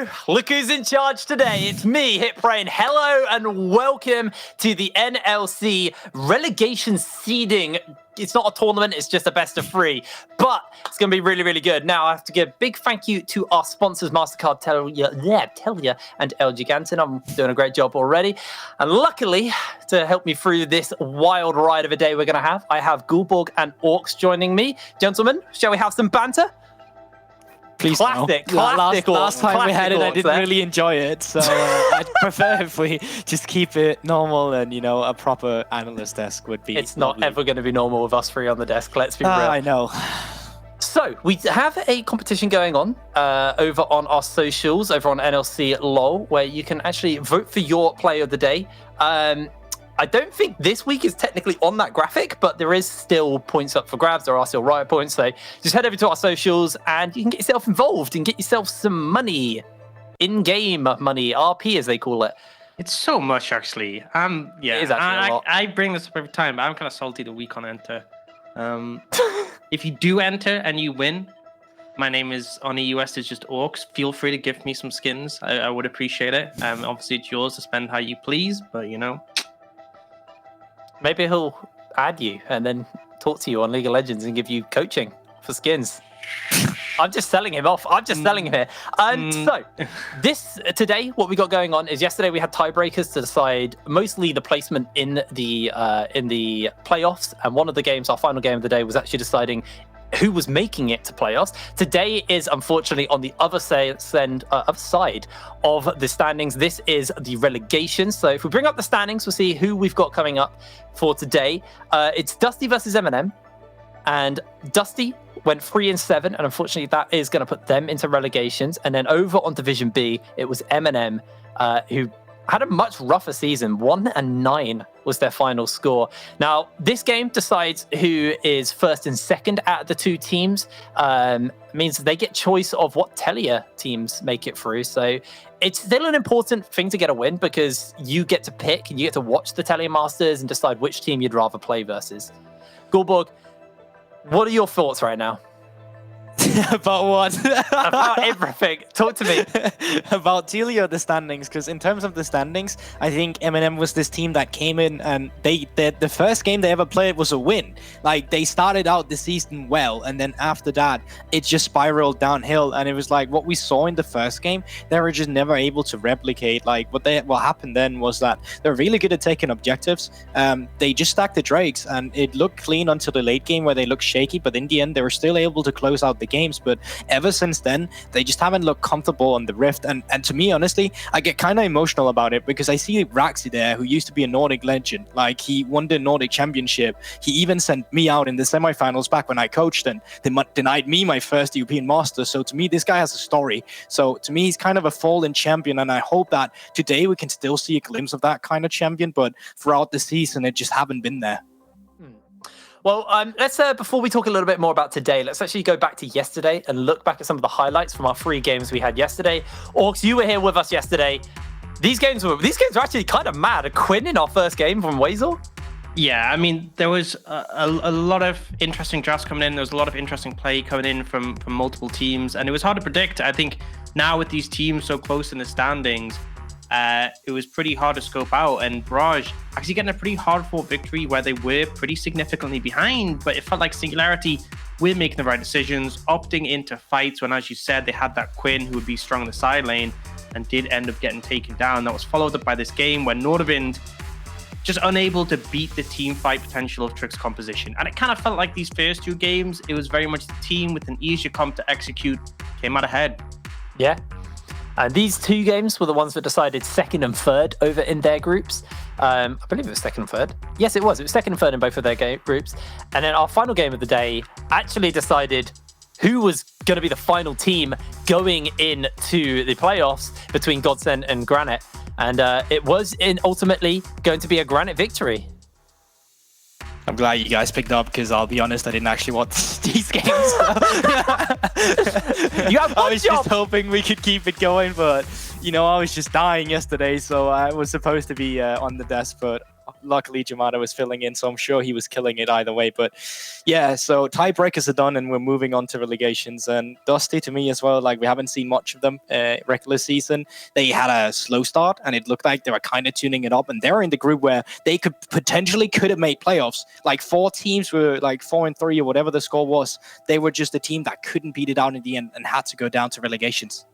go. Look who's in charge today. It's me, HitBrain. Hello and welcome to the NLC relegation seeding. It's not a tournament, it's just a best of 3, but it's going to be really, really good. Now, I have to give a big thank you to our sponsors, MasterCard, Telia, and El Gigantin. I'm doing a great job already. And luckily, to help me through this wild ride of a day we're going to have, I have Gulborg and Orcs joining me. Gentlemen, shall we have some banter? Please classic, no. classic. Last time we had it, I didn't there. really enjoy it, so I'd prefer if we just keep it normal and, you know, a proper analyst desk would be. It's not ever going to be normal with us 3 on the desk, let's be real. I know. So, we have a competition going on over on our socials, over on NLC LOL, where you can actually vote for your player of the day. I don't think this week is technically on that graphic, but there is still points up for grabs. There are still riot points. So just head over to our socials and you can get yourself involved and get yourself some money. In-game money, RP as they call it. It's so much, actually. Yeah, it is actually a lot. I bring this up every time, but I'm kind of salty that we can't enter. If you do enter and you win, my name is on EUS is just Orcs. Feel free to give me some skins. I would appreciate it. Obviously, it's yours to spend how you please, but you know. Maybe he'll add you and then talk to you on League of Legends and give you coaching for skins. I'm just selling him off. I'm just selling him here. So, today, what we got going on is yesterday we had tiebreakers to decide mostly the placement in the playoffs. And one of the games, our final game of the day, was actually deciding who was making it to playoffs. Today is unfortunately on the other side of the standings. This is the relegation. So if we bring up the standings, we'll see who we've got coming up for today. It's Dusty versus MNM, and Dusty went 3-7, and unfortunately that is going to put them into relegations. And then over on Division B, it was MNM who had a much rougher season. 1-9 was their final score. Now, this game decides who is first and second out of the 2 teams. Means they get choice of what Telia teams make it through. So it's still an important thing to get a win because you get to pick and you get to watch the Telia Masters and decide which team you'd rather play versus. Gulborg, what are your thoughts right now? About what? About everything. Talk to me. About Telia, the standings, because in terms of the standings, I think MNM was this team that came in and the first game they ever played was a win. Like, they started out the season well, and then after that, it just spiraled downhill, and it was like what we saw in the first game, they were just never able to replicate. Like, what happened then was that they're really good at taking objectives. They just stacked the Drakes, and it looked clean until the late game where they looked shaky, but in the end, they were still able to close out the games. But ever since then, they just haven't looked comfortable on the Rift. And to me, honestly, I get kind of emotional about it because I see Raxi there, who used to be a Nordic legend. Like, he won the Nordic Championship. He even sent me out in the semifinals back when I coached, and they denied me my first European Master. So to me, this guy has a story. So to me, he's kind of a fallen champion, and I hope that today we can still see a glimpse of that kind of champion. But throughout the season, it just haven't been there. Well, let's before we talk a little bit more about today, let's actually go back to yesterday and look back at some of the highlights from our 3 games we had yesterday. Orcs, you were here with us yesterday. These games were actually kind of mad. A Quinn in our first game from Wazel. Yeah, I mean, there was a lot of interesting drafts coming in. There was a lot of interesting play coming in from multiple teams, and it was hard to predict. I think now with these teams so close in the standings, it was pretty hard to scope out, and Raj actually getting a pretty hard-fought victory where they were pretty significantly behind, but it felt like Singularity were making the right decisions, opting into fights when, as you said, they had that Quinn who would be strong in the side lane and did end up getting taken down. That was followed up by this game where Nordavind just unable to beat the team fight potential of Trick's composition. And it kind of felt like these first 2 games, it was very much the team with an easier comp to execute came out ahead. Yeah. These 2 games were the ones that decided second and third over in their groups. I believe it was second and third. Yes, it was. It was second and third in both of their groups. And then our final game of the day actually decided who was going to be the final team going into the playoffs between Godsend and Granite. And it was ultimately going to be a Granite victory. I'm glad you guys picked up because I'll be honest, I didn't actually watch these games. You have I was just hoping we could keep it going, but you know, I was just dying yesterday, so I was supposed to be on the desk, but luckily Jamato was filling in, so I'm sure he was killing it either way. But yeah, so tiebreakers are done, and we're moving on to relegations. And Dusty, to me as well, like we haven't seen much of them regular season. They had a slow start, and it looked like they were kind of tuning it up, and they're in the group where they could have made playoffs. Like 4 teams were like 4-3 or whatever the score was. They were just a team that couldn't beat it out in the end and had to go down to relegations.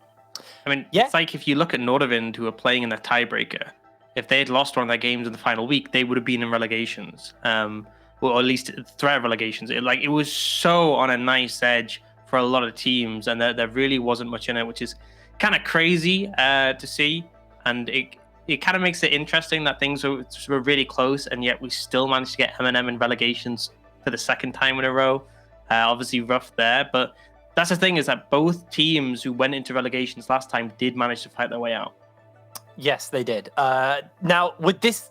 I mean, it's like if you look at Nordavind, who are playing in the tiebreaker, if they had lost one of their games in the final week, they would have been in relegations, or at least threat of relegations. It was so on a nice edge for a lot of teams, and there really wasn't much in it, which is kind of crazy to see. And it kind of makes it interesting that things were really close, and yet we still managed to get MNM in relegations for the second time in a row. Obviously rough there, but that's the thing, is that both teams who went into relegations last time did manage to fight their way out. Yes, they did. Now, with this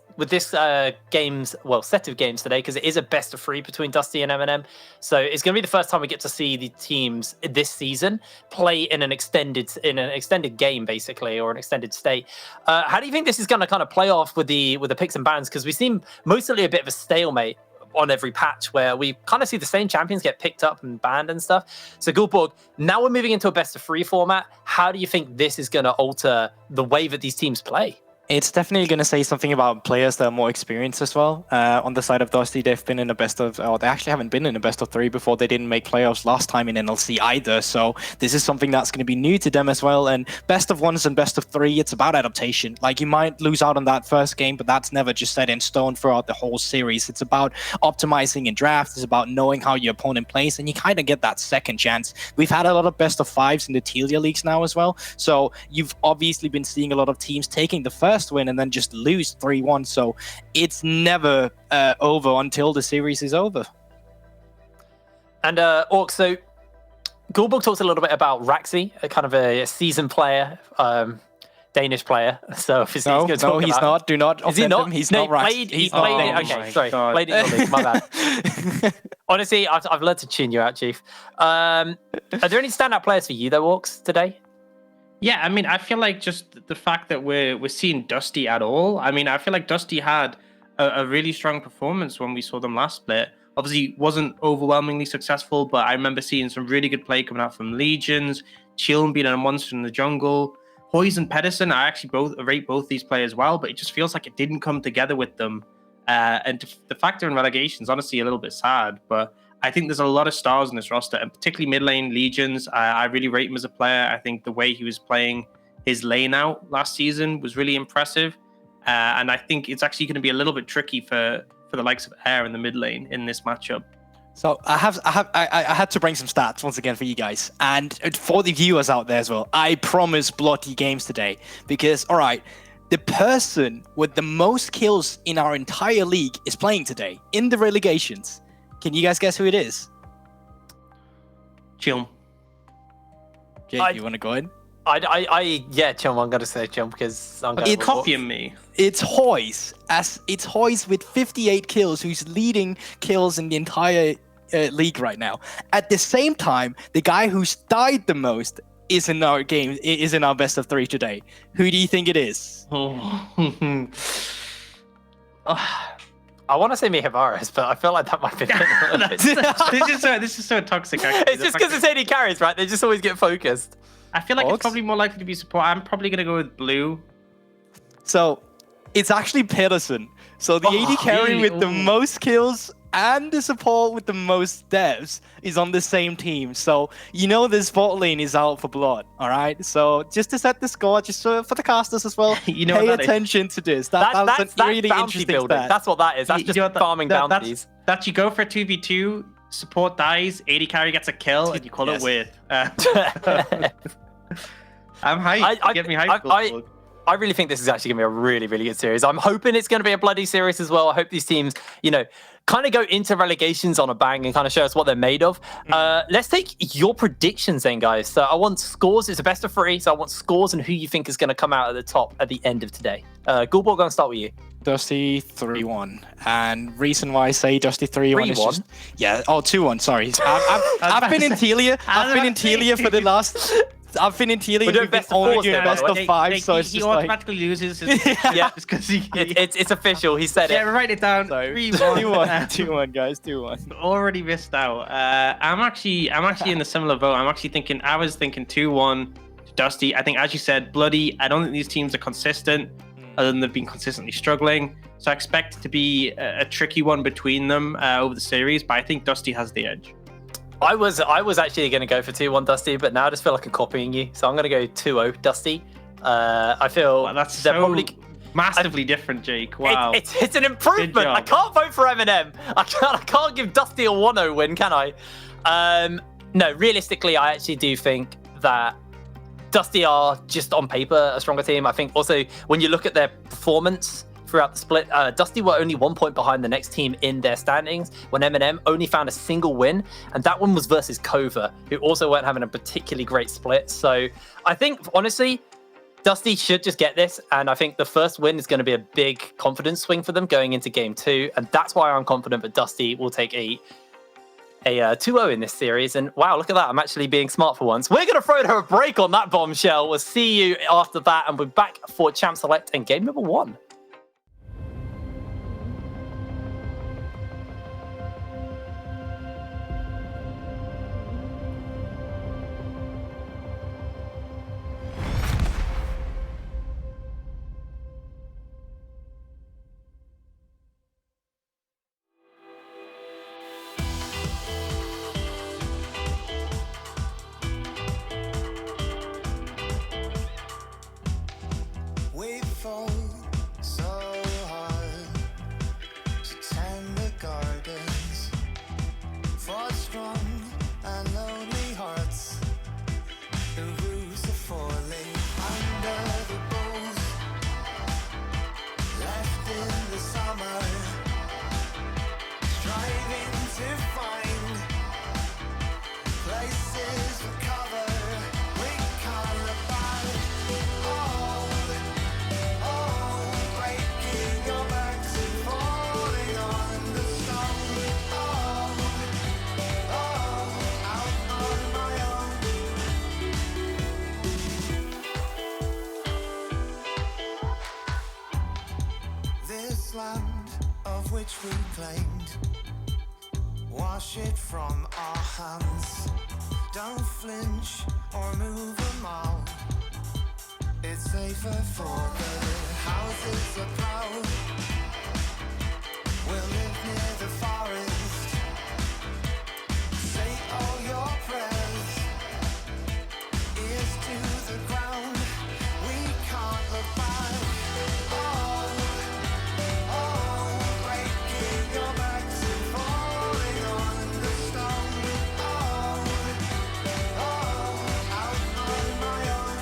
games, well, set of games today, because it is a best of 3 between Dusty and MNM, so it's going to be the first time we get to see the teams this season play in an extended game, basically, or an extended state. How do you think this is going to kind of play off with the picks and bans? Because we seem mostly a bit of a stalemate on every patch, where we kind of see the same champions get picked up and banned and stuff. So Guldborg, now we're moving into a best of 3 format. How do you think this is going to alter the way that these teams play? It's definitely going to say something about players that are more experienced as well. On the side of Dusty, they've been in a best of... they actually haven't been in a best of 3 before. They didn't make playoffs last time in NLC either. So this is something that's going to be new to them as well. And best of 1s and best of 3, it's about adaptation. Like, you might lose out on that first game, but that's never just set in stone throughout the whole series. It's about optimizing in draft. It's about knowing how your opponent plays, and you kind of get that second chance. We've had a lot of best of 5s in the Telia leagues now as well. So you've obviously been seeing a lot of teams taking the first win and then just lose 3-1. So it's never over until the series is over. And Orc, so Guldborg talks a little bit about Raxi, a kind of a seasoned player, Danish player. So he's not. Do not offend him. He's not Raxi. He played it. Okay, sorry. Played it in your league. My bad. Honestly, I've learned to tune you out, Chief. Are there any standout players for you, though, Orcs, today? Yeah, I mean, I feel like just the fact that we're seeing Dusty at all. I mean, I feel like Dusty had a really strong performance when we saw them last split. Obviously, wasn't overwhelmingly successful, but I remember seeing some really good play coming out from Legions, Chiln being a monster in the jungle. Hoyes and Pedersen, I actually rate both these players well, but it just feels like it didn't come together with them. And the factor in relegation is honestly a little bit sad, but I think there's a lot of stars in this roster, and particularly mid lane Legions. I really rate him as a player. I think the way he was playing his lane out last season was really impressive. And I think it's actually going to be a little bit tricky for the likes of Air in the mid lane in this matchup. So I had to bring some stats once again for you guys, and for the viewers out there as well. I promise bloody games today, because all right, the person with the most kills in our entire league is playing today in the relegations. Can you guys guess who it is? Chiln. Jake, you want to go in? Yeah, Chiln. I'm gonna say Chiln because I'm gonna copying me. It's Hoyes. It's Hoyes with 58 kills, who's leading kills in the entire league right now. At the same time, the guy who's died the most is in our game. Is in our best of 3 today. Who do you think it is? I want to say Mihivaris, but I feel like that might be. This is so toxic. Actually. It's just because it's AD carries, right? They just always get focused. I feel like it's probably more likely to be support. I'm probably gonna go with blue. So, it's actually Pedersen. So the AD carry with the most kills and the support with the most devs is on the same team. So you know this bot lane is out for blood. All right. So just to set the score, just for the casters as well, pay attention to this. That's a really interesting stat. That's what that is. That's just farming bounties. That you go for a 2v2, support dies, AD carry gets a kill, and you call it with. I'm hyped. Get me hyped. I really think this is actually going to be a really, really good series. I'm hoping it's going to be a bloody series as well. I hope these teams, kind of go into relegations on a bang and kind of show us what they're made of. Let's take your predictions then, guys. So I want scores. It's a best of 3, so I want scores and who you think is going to come out at the top at the end of today. Guldborg, I'm going to start with you. Dusty 3-1. And reason why I say Dusty 3-1 is just... Yeah, 2-1, sorry. I've been in Telia. I've been in Telia for the last I've been in T-League. We're doing We've been best of only fours doing now, by best the of way. five, so he, it's he just like automatically loses his Yeah. because he. It's official. He said Yeah, it. write it down. so 3-1. 2-1, guys, 2-1. Already missed out. I'm actually in a similar vote. I was thinking 2-1 to Dusty. I think, as you said, Bloody. I don't think these teams are consistent, other than they've been consistently struggling. So I expect it to be a tricky one between them over the series. But I think Dusty has the edge. I was actually going to go for 2-1 Dusty, but now I just feel like I'm copying you. So I'm going to go 2-0 Dusty. I feel Well, that's they're so probably massively different, Jake. Wow. It's an improvement. Good job. I can't vote for MNM. I can't give Dusty a 1-0 win, can I? No, realistically, I actually do think that Dusty are just on paper a stronger team. I think also when you look at their performance throughout the split, Dusty were only 1 point behind the next team in their standings when MNM only found a single win, and that one was versus Kova, who also weren't having a particularly great split. So I think, honestly, Dusty should just get this, and I think the first win is going to be a big confidence swing for them going into game 2, and that's why I'm confident that Dusty will take a 2-0 in this series. And wow, look at that. I'm actually being smart for once. We're going to throw her a break on that bombshell. We'll see you after that, and we're back for Champ Select and game number 1. We fall so hard to tend the gardens for strong and lonely hearts. The roofs are falling under the bulls left in the summer, striving to find places for cover. We can't look back. Breaking your backs and falling on the stone. Out on my own. This land of which we claimed, wash it from our hands. Don't flinch or move a mile. It's safer for the houses are proud. We'll live near the forest. Say all your prayers. Ears to the ground. We can't look back. Breaking your backs and falling on the stone. Out on my own.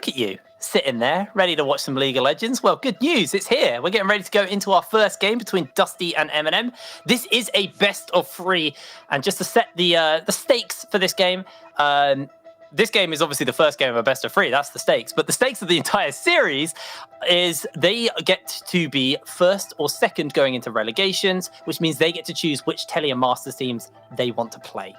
look at you, sitting there, ready to watch some League of Legends. Well, good news, it's here. We're getting ready to go into our first game between Dusty and MNM. This is a best of 3, and just to set the stakes for this game, this game is obviously the first game of a best of 3. That's the stakes. But the stakes of the entire series is they get to be first or second going into relegations, which means they get to choose which Telia Masters teams they want to play.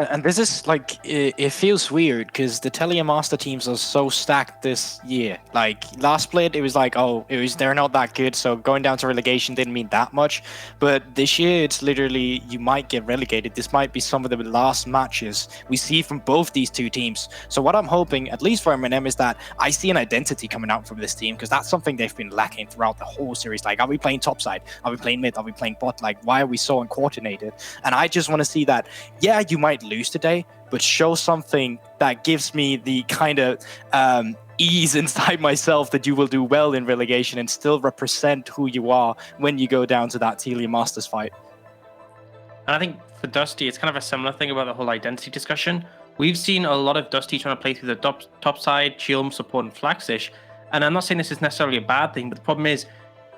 And this is like, it feels weird because the Telia Master teams are so stacked this year. Like last split, it was like, oh, they're not that good, so going down to relegation didn't mean that much. But this year, it's literally, you might get relegated. This might be some of the last matches we see from both these two teams. So what I'm hoping, at least for MNM, is that I see an identity coming out from this team, because that's something they've been lacking throughout the whole series. Like, are we playing topside? Are we playing mid? Are we playing bot? Like, why are we so uncoordinated? And I just want to see that, yeah, you might lose today, but show something that gives me the kind of ease inside myself that you will do well in relegation and still represent who you are when you go down to that Telia Masters fight. And I think for Dusty, it's kind of a similar thing about the whole identity discussion. We've seen a lot of Dusty trying to play through the top side, Chilm, support, and Flaxish. And I'm not saying this is necessarily a bad thing, but the problem is,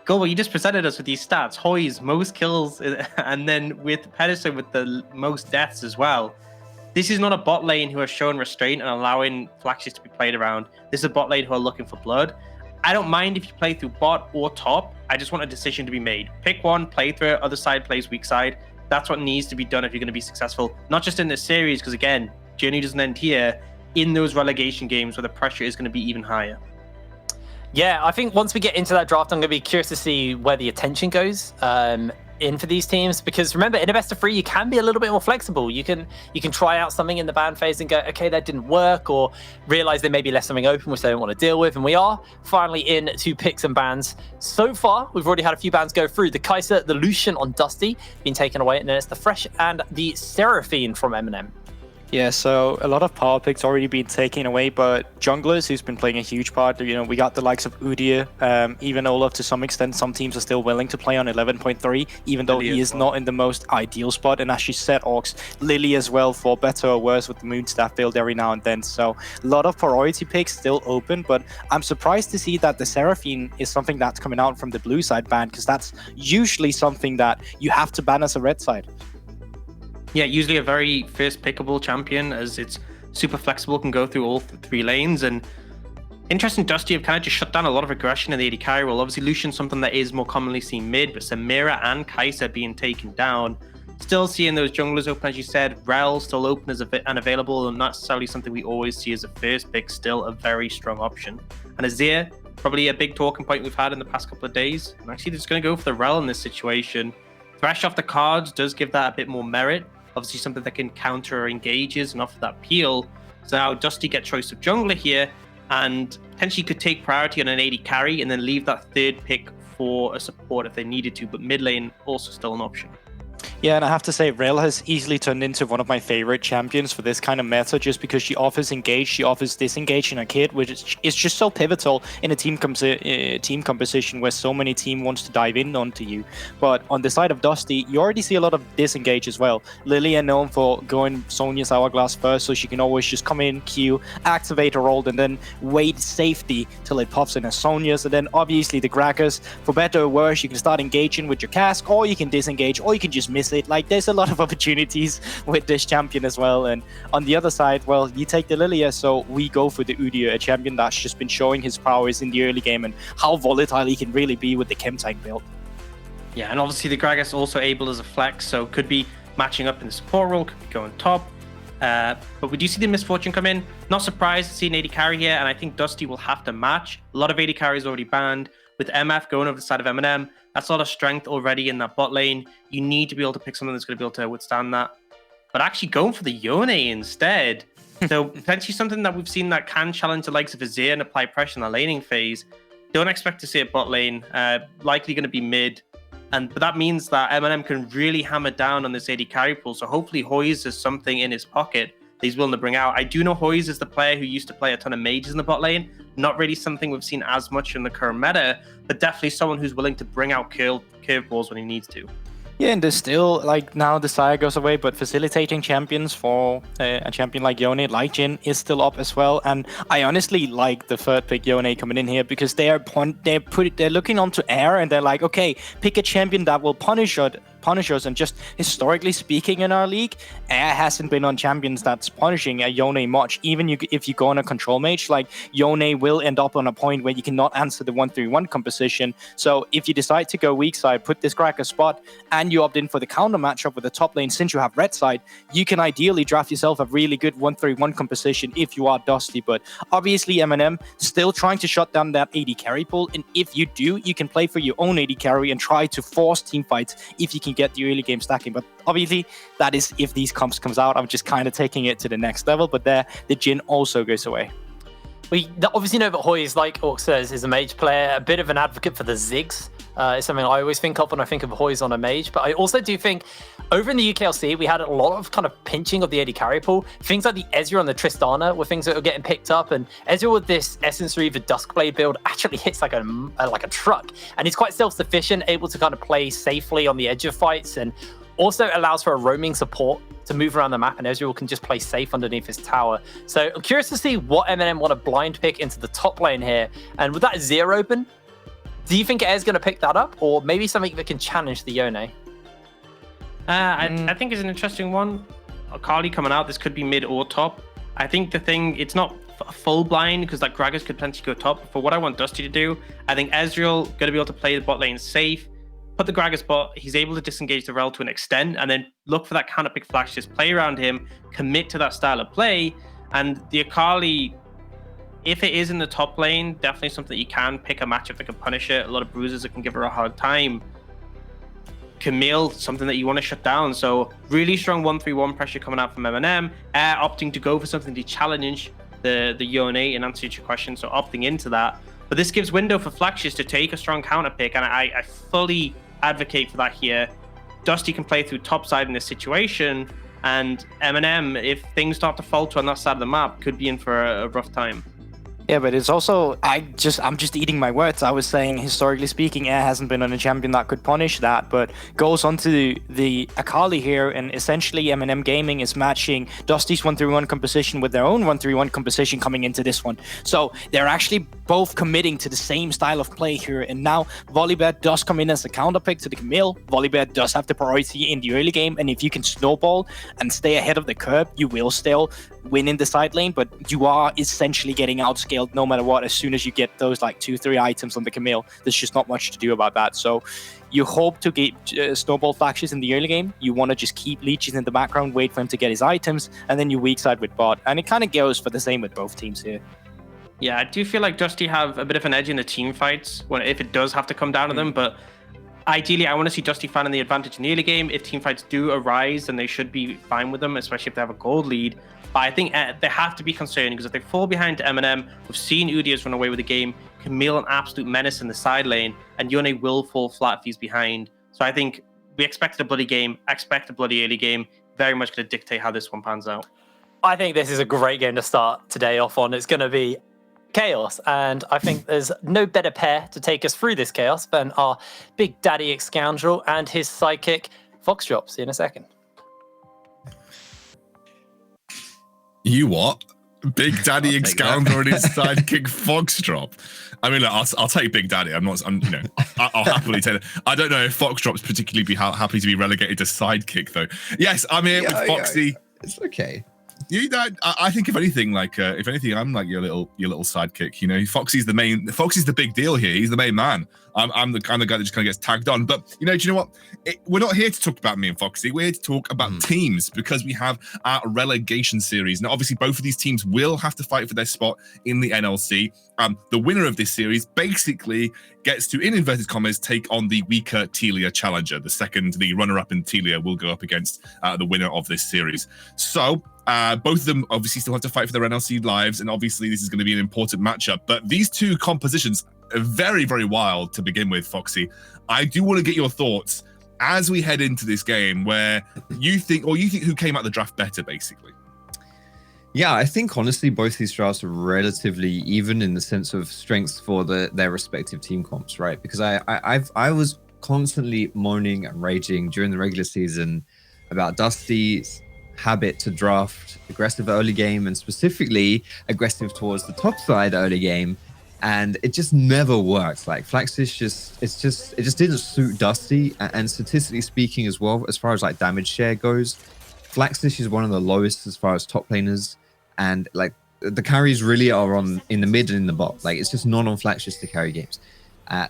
Gulbo, you just presented us with these stats. Hoy's most kills, and then with Pedersen with the most deaths as well. This is not a bot lane who are showing restraint and allowing Flaxish to be played around. This is a bot lane who are looking for blood. I don't mind if you play through bot or top. I just want a decision to be made. Pick one, play through it, other side plays weak side. That's what needs to be done if you're going to be successful. Not just in this series, because again, journey doesn't end here. In those relegation games where the pressure is going to be even higher. Yeah, I think once we get into that draft, I'm going to be curious to see where the attention goes in for these teams, because remember, in a best of 3, you can be a little bit more flexible. You can try out something in the ban phase and go, okay, that didn't work, or realize there maybe left something open which they don't want to deal with. And we are finally into picks and bans. So far, we've already had a few bans go through. The Kaiser, the Lucian on Dusty being taken away, and then it's the Fresh and the Seraphine from MNM. Yeah, so a lot of power picks already been taken away, but junglers, who's been playing a huge part, we got the likes of Udyr, even Olaf to some extent. Some teams are still willing to play on 11.3, even though he is not in the most ideal spot. And as you said, Orcs, Lily as well, for better or worse with the Moonstaff build every now and then. So a lot of priority picks still open, but I'm surprised to see that the Seraphine is something that's coming out from the blue side ban, because that's usually something that you have to ban as a red side. Yeah, usually a very first pickable champion, as it's super flexible, can go through all 3 lanes. And interesting, Dusty have kind of just shut down a lot of aggression in the AD carry role. Obviously, Lucian's something that is more commonly seen mid, but Samira and Kaiser being taken down. Still seeing those junglers open, as you said. Rel still open as and available, and not necessarily something we always see as a first pick, still a very strong option. And Azir, probably a big talking point we've had in the past couple of days. I'm actually just going to go for the Rel in this situation. Thresh off the cards does give that a bit more merit. Obviously something that can counter engages and offer that peel. So now Dusty get choice of jungler here, and potentially could take priority on an AD carry and then leave that 3rd pick for a support if they needed to, but mid lane also still an option. Yeah, and I have to say, Rel has easily turned into one of my favorite champions for this kind of meta, just because she offers engage, she offers disengage in a kit, which is just so pivotal in a team composition where so many team wants to dive in onto you. But on the side of Dusty, you already see a lot of disengage as well. Lily is known for going Sonya's Hourglass first, so she can always just come in, Q, activate her ult, and then wait safety till it pops in as Sonya's. And then obviously the Gragas, for better or worse, you can start engaging with your cask, or you can disengage, or you can just miss it. Like, there's a lot of opportunities with this champion as well. And on the other side, well, you take the Lilia, so we go for the Udyr, a champion that's just been showing his powers in the early game and how volatile he can really be with the Chem tank build. Yeah, and obviously the Gragas also able as a flex, so could be matching up in the support role, could be going top. But we do see the Misfortune come in. Not surprised to see an AD carry here, and I think Dusty will have to match. A lot of AD carries already banned. With MF going over the side of MNM, that's a lot of strength already in that bot lane. You need to be able to pick something that's going to be able to withstand that. But actually going for the Yone instead. So potentially something that we've seen that can challenge the likes of Azir and apply pressure in the laning phase. Don't expect to see it bot lane. Likely going to be mid. But that means that MNM can really hammer down on this AD carry pool. So hopefully Hoyes has something in his pocket that he's willing to bring out. I do know Hoyes is the player who used to play a ton of mages in the bot lane. Not really something we've seen as much in the current meta, but definitely someone who's willing to bring out curveballs when he needs to. Yeah, and there's still, like, now the Sire goes away, but facilitating champions for a champion like Yone, like Jin, is still up as well. And I honestly like the third pick Yone coming in here because they're looking onto air and they're like, okay, pick a champion that will punish us. And just historically speaking in our league, air hasn't been on champions that's punishing a Yone much. Even if you go on a control mage, like, Yone will end up on a point where you cannot answer the 1-3-1 composition. So if you decide to go weak side, put this cracker spot, and you opt in for the counter matchup with the top lane, since you have red side, you can ideally draft yourself a really good 1-3-1 composition if you are Dusty. But obviously MNM still trying to shut down that AD carry pool, and if you do, you can play for your own AD carry and try to force team fights if you can get the early game stacking. But obviously that is if these comps comes out. I'm just kind of taking it to the next level, but there the Jin also goes away. We obviously know that Hoyes, like Orc says, is a mage player, a bit of an advocate for the Ziggs. It's something I always think of when I think of Hoyes on a mage. But I also do think over in the UKLC, we had a lot of kind of pinching of the AD carry pool. Things like the Ezreal and the Tristana were things that were getting picked up. And Ezreal with this Essence Reaver Duskblade build actually hits like a truck. And he's quite self-sufficient, able to kind of play safely on the edge of fights, and also allows for a roaming support to move around the map, and Ezreal can just play safe underneath his tower. So I'm curious to see what MNM want to blind pick into the top lane here. And with that 0 open, do you think Air's going to pick that up, or maybe something that can challenge the Yone? I think it's an interesting one. Akali coming out, this could be mid or top. I think the thing, it's not a full blind because like Gragas could potentially go top. For what I want Dusty to do, I think Ezreal going to be able to play the bot lane safe, put the Gragas bot, he's able to disengage the Rel to an extent, and then look for that counter pick flash, just play around him, commit to that style of play. And the Akali, if it is in the top lane, definitely something you can pick a matchup that can punish it. A lot of bruises that can give her a hard time. Camille, something that you want to shut down. So really strong 1-3-1 pressure coming out from MNM. Air opting to go for something to challenge the Yone in answer to your question, so opting into that. But this gives window for Flaxius to take a strong counter pick, and I fully advocate for that here. Dusty can play through top side in this situation, and MNM, if things start to falter on that side of the map, could be in for a rough time. Yeah, but it's also, I'm just eating my words. I was saying, historically speaking, Air hasn't been on a champion that could punish that, but goes on to the Akali here, and essentially MNM Gaming is matching Dusty's 1-3-1 composition with their own 1-3-1 composition coming into this one. So they're actually both committing to the same style of play here, and now Volibear does come in as a counter pick to the Camille. Volibear does have the priority in the early game, and if you can snowball and stay ahead of the curve, you will still win in the side lane, but you are essentially getting outscaled no matter what. As soon as you get those like 2-3 items on the Camille, there's just not much to do about that. So you hope to get snowball flashes in the early game. You want to just keep leeches in the background, wait for him to get his items, and then you weak side with bot. And it kind of goes for the same with both teams here. Yeah, I do feel like Dusty have a bit of an edge in the team fights if it does have to come down to them, but ideally, I want to see Dusty finding the advantage in the early game. If team fights do arise, then they should be fine with them, especially if they have a gold lead. But I think they have to be concerned, because if they fall behind to MNM, we've seen Udias run away with the game, Camille an absolute menace in the side lane, and Yone will fall flat if he's behind. So I think we expected a bloody game, expect a bloody early game, very much going to dictate how this one pans out. I think this is a great game to start today off on. It's going to be chaos, and I think there's no better pair to take us through this chaos than our big daddy Scoundrel and his sidekick Foxdrop. See you in a second. You what? Big Daddy Scoundrel and his sidekick Foxdrop. I mean, look, I'll take Big Daddy. I'll happily take it. I don't know if Foxdrop's particularly be happy to be relegated to sidekick, though. Yes, I'm here with Foxy. Yeah, it's okay. I think if anything, I'm like your little sidekick. You know, Foxy's the big deal here. He's the main man. I'm the kind of guy that just kind of gets tagged on. But do you know what? We're not here to talk about me and Foxy. We're here to talk about teams, because we have our relegation series. Now, obviously, both of these teams will have to fight for their spot in the NLC. The winner of this series basically gets to, in inverted commas, take on the weaker Telia challenger. The runner-up in Telia will go up against the winner of this series. So both of them obviously still have to fight for their NLC lives, and obviously this is going to be an important matchup. But these two compositions are very, very wild to begin with, Foxy. I do want to get your thoughts as we head into this game, where you think who came out the draft better, basically. Yeah, I think honestly both these drafts are relatively even in the sense of strengths for their respective team comps, right? Because I was constantly moaning and raging during the regular season about Dusty's habit to draft aggressive early game and specifically aggressive towards the top side early game, and it just never worked. Like Flaxfish it just didn't suit Dusty, and statistically speaking as well, as far as like damage share goes, Flaxfish is one of the lowest as far as top laners, and like the carries really are in the mid and in the bot. Like it's just not on Flaxfish to carry games.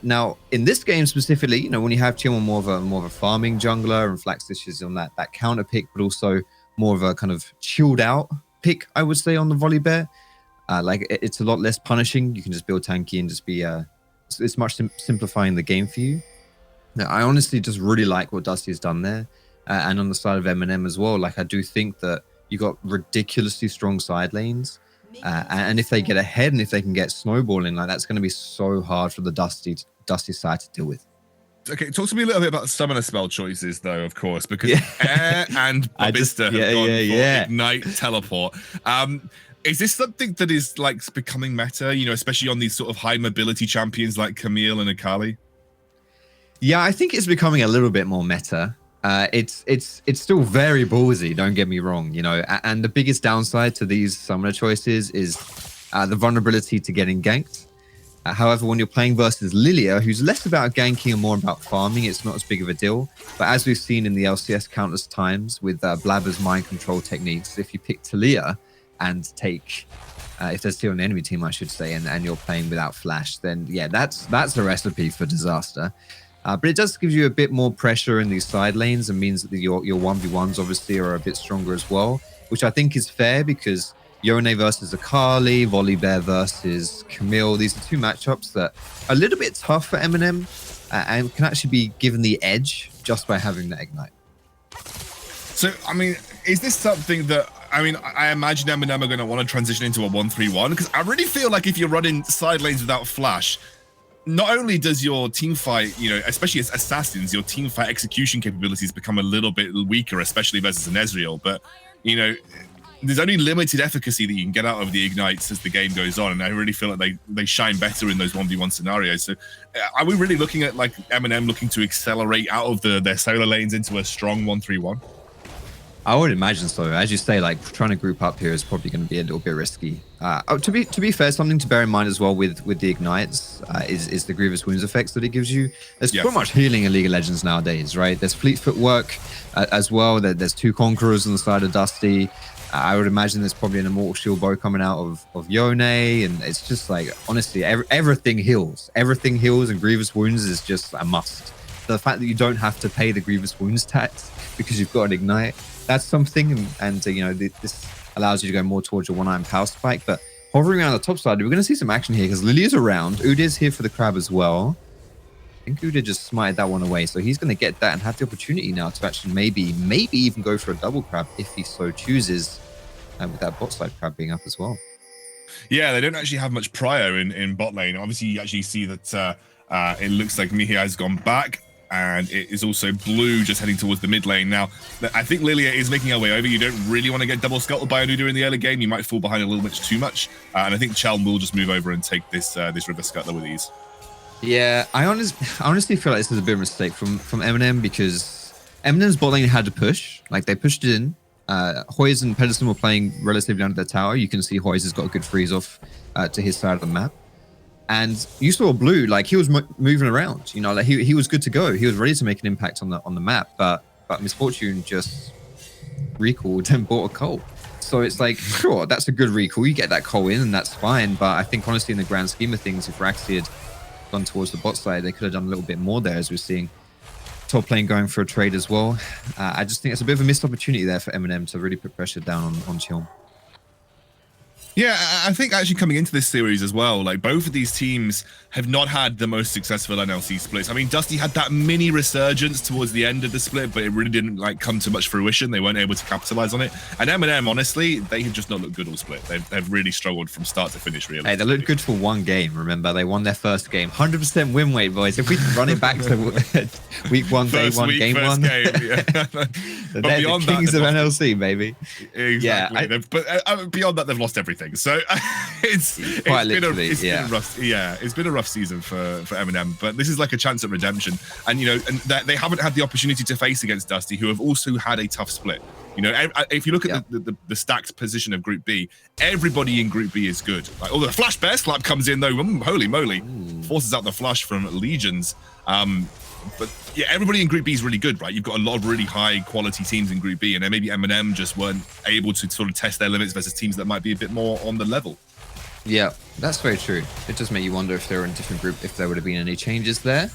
Now in this game specifically, you know, when you have Chill more of a farming jungler and Flaxfish is on that counter pick, but also more of a kind of chilled out pick, I would say, on the volley bear. Like it's a lot less punishing. You can just build tanky and just be it's much simplifying the game for you. Now, I honestly just really like what Dusty has done there, and on the side of MNM as well. Like I do think that you got ridiculously strong side lanes, and if they get ahead and if they can get snowballing, like that's going to be so hard for the Dusty side to deal with. Okay, talk to me a little bit about summoner spell choices, though, of course, because Air and Bobista have gone for Ignite, Teleport. Is this something that is like becoming meta, you know, especially on these sort of high mobility champions like Camille and Akali? Yeah, I think it's becoming a little bit more meta. It's still very ballsy, don't get me wrong, you know, and the biggest downside to these summoner choices is the vulnerability to getting ganked. However, when you're playing versus Lilia, who's less about ganking and more about farming, it's not as big of a deal. But as we've seen in the LCS countless times with Blabber's mind control techniques, if you pick Talia and take, if there's still an enemy team, I should say, and you're playing without flash, then yeah, that's a recipe for disaster. But it does give you a bit more pressure in these side lanes and means that your 1v1s obviously are a bit stronger as well, which I think is fair because Yone versus Akali, Volibear versus Camille. These are two matchups that are a little bit tough for MNM and can actually be given the edge just by having that Ignite. So, I mean, is this something that, I mean, I imagine MNM are going to want to transition into a 1-3-1 because I really feel like if you're running side lanes without flash, not only does your team fight, you know, especially as assassins, your team fight execution capabilities become a little bit weaker, especially versus an Ezreal, but, you know, there's only limited efficacy that you can get out of the ignites as the game goes on, and I really feel like they shine better in those 1v1 scenarios. So are we really looking at like MNM looking to accelerate out of their solar lanes into a strong 1-3-1? I would imagine so. As you say, like trying to group up here is probably going to be a little bit risky. To be fair, something to bear in mind as well with the ignites is the grievous wounds effects that it gives you. There's so much healing in League of Legends nowadays, right? There's fleet footwork as well. There's two conquerors on the side of Dusty. I would imagine there's probably an Immortal Shield bow coming out of Yone, and it's just like, honestly, everything heals. Everything heals, and Grievous Wounds is just a must. The fact that you don't have to pay the Grievous Wounds tax because you've got an Ignite, that's something, and you know, this allows you to go more towards your one-iron power spike. But hovering around the top side, we're going to see some action here because Lily's around. Udir's here for the crab as well. I think Udyr just smited that one away, so he's going to get that and have the opportunity now to actually maybe even go for a double crab if he so chooses, with that bot side crab being up as well. Yeah, they don't actually have much prior in bot lane. Obviously, you actually see that it looks like Mihai has gone back, and it is also blue just heading towards the mid lane. Now, I think Lilia is making her way over. You don't really want to get double scuttled by an Udyr in the early game. You might fall behind a little bit too much, and I think Chelm will just move over and take this river scuttler with ease. Yeah, I honestly feel like this is a bit of a mistake from MNM because MNM's bot lane had to push. Like, they pushed it in. Hoyes and Pedersen were playing relatively under their tower. You can see Hoyes has got a good freeze off to his side of the map. And you saw Blue, like, he was moving around. You know, like he was good to go. He was ready to make an impact on the map. But Misfortune just recalled and bought a Cole. So it's like, sure, that's a good recall. You get that Cole in and that's fine. But I think, honestly, in the grand scheme of things, if Raxi had gone towards the bot side, they could have done a little bit more there, as we're seeing top lane going for a trade as well. I just think it's a bit of a missed opportunity there for MNM to really put pressure down on Chilm. Yeah, I think actually coming into this series as well, like both of these teams have not had the most successful NLC splits. I mean, Dusty had that mini resurgence towards the end of the split, but it really didn't like come to much fruition. They weren't able to capitalize on it. And MNM, honestly, they have just not looked good all split. They've really struggled from start to finish, really. Hey, they looked good for one game, remember? They won their first game. 100% win rate, boys. If we run it back to week one, day one, game one. Game, yeah. They're the kings of NLC, baby. Exactly. Yeah, but beyond that, they've lost everything. anything. So it's been a rough season for MNM, but this is like a chance at redemption. And and they haven't had the opportunity to face against Dusty, who have also had a tough split. If you look at the stacked position of Group B, everybody in Group B is good. Like, the Flash Bear Slap comes in though, holy moly, forces out the flush from Legions. But yeah, everybody in Group B is really good, right? You've got a lot of really high quality teams in Group B, and then maybe MNM just weren't able to sort of test their limits versus teams that might be a bit more on the level. Yeah, that's very true. It does make you wonder if they were in a different group, if there would have been any changes there.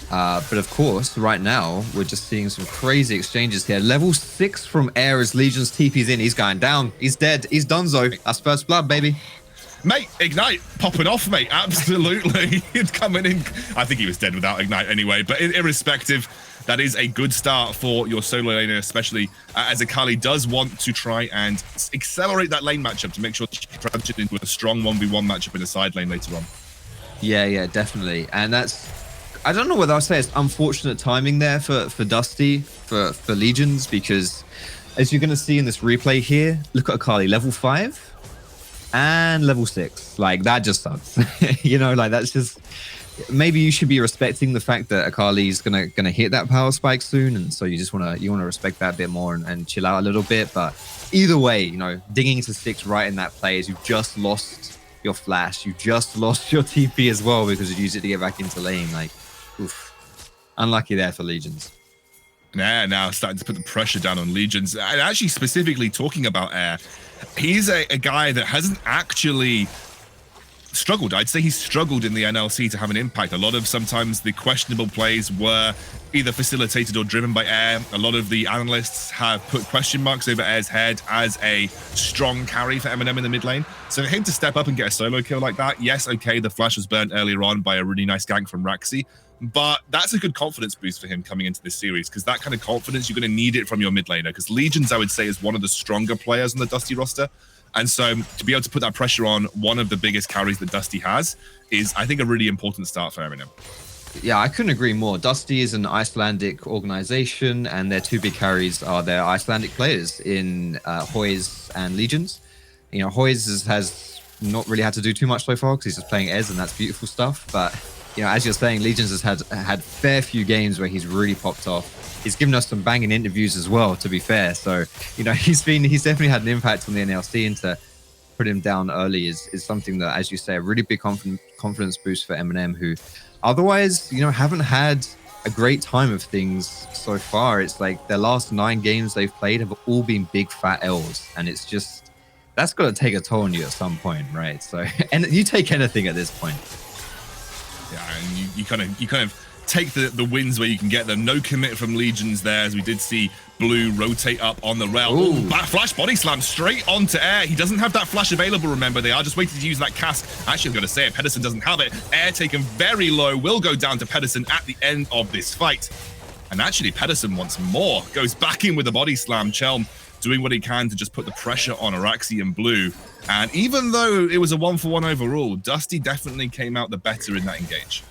But of course, right now, we're just seeing some crazy exchanges here. Level 6 from Air as Legion's TP's in. He's going down. He's dead. He's donezo. That's first blood, baby. Mate, Ignite popping off, mate. Absolutely. It's coming in. I think he was dead without Ignite anyway, but irrespective, that is a good start for your solo laner, especially as Akali does want to try and accelerate that lane matchup to make sure she transitions into a strong 1v1 matchup in a side lane later on. Yeah, definitely. And that's, I don't know whether I'll say it's unfortunate timing there for Dusty, for Legions, because as you're going to see in this replay here, look at Akali, level 5 and level 6. Like, that just sucks. Like, that's just, maybe you should be respecting the fact that Akali's gonna hit that power spike soon, and so you just wanna respect that a bit more and chill out a little bit. But either way, digging into 6 right in that play is you've just lost your flash, you just lost your TP as well because you used it to get back into lane. Like, oof, unlucky there for Legions. Yeah, now starting to put the pressure down on Legions. And actually, specifically talking about Air, he's a guy that hasn't actually struggled. I'd say he's struggled in the NLC to have an impact. A lot of sometimes the questionable plays were either facilitated or driven by Air. A lot of the analysts have put question marks over Air's head as a strong carry for MNM in the mid lane. So for him to step up and get a solo kill like that, yes, okay, the flash was burnt earlier on by a really nice gank from Raxi, but that's a good confidence boost for him coming into this series, because that kind of confidence, you're going to need it from your mid laner, because Legions, I would say, is one of the stronger players on the Dusty roster. And so to be able to put that pressure on one of the biggest carries that Dusty has is, I think, a really important start for MNM. Yeah, I couldn't agree more. Dusty is an Icelandic organization, and their 2 big carries are their Icelandic players in Hoys and Legions. Hoys has not really had to do too much so far because he's just playing Ez, and that's beautiful stuff. But as you're saying, Legions has had fair few games where he's really popped off. He's given us some banging interviews as well, to be fair. So, he's definitely had an impact on the NLC, and to put him down early is something that, as you say, a really big confidence boost for MNM, who otherwise, haven't had a great time of things so far. It's like their last 9 games they've played have all been big fat L's, and it's just, that's got to take a toll on you at some point, right? So, and you take anything at this point. Yeah, and you kind of take the wins where you can get them. No commit from Legions there, as we did see Blue rotate up on the rail. Ooh, flash body slam straight onto Air. He doesn't have that flash available, remember. They are just waiting to use that cask. Actually, I'm going to say it, Pedersen doesn't have it. Air taken very low, will go down to Pedersen at the end of this fight. And actually, Pedersen wants more. Goes back in with a body slam. Chelm doing what he can to just put the pressure on Araxi and Blue. And even though it was a 1-for-1 overall, Dusty definitely came out the better in that engage.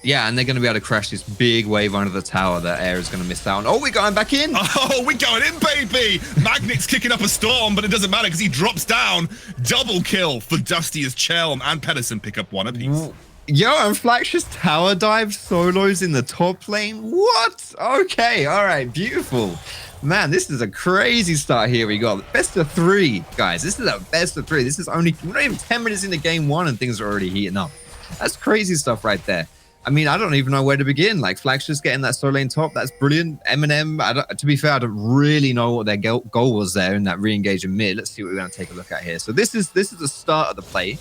Yeah, and they're going to be able to crash this big wave under the tower that Air is going to miss out on. Oh, we're going back in. Oh, we're going in, baby. Magnet's kicking up a storm, but it doesn't matter because he drops down. Double kill for Dusty as Chelm and Pedersen pick up 1 apiece. Yo, and Flax's tower dive solos in the top lane. What? Okay, all right, beautiful. Man, this is a crazy start here. We got best of 3, guys. This is a best of 3. This is only, we're not even 10 minutes into game 1 and things are already heating up. That's crazy stuff right there. I mean, I don't even know where to begin. Like, Flax just getting that solo lane top, that's brilliant. MNM, to be fair, I don't really know what their goal was there in that re-engage in mid. Let's see what we're going to take a look at here. So this is the start of the play,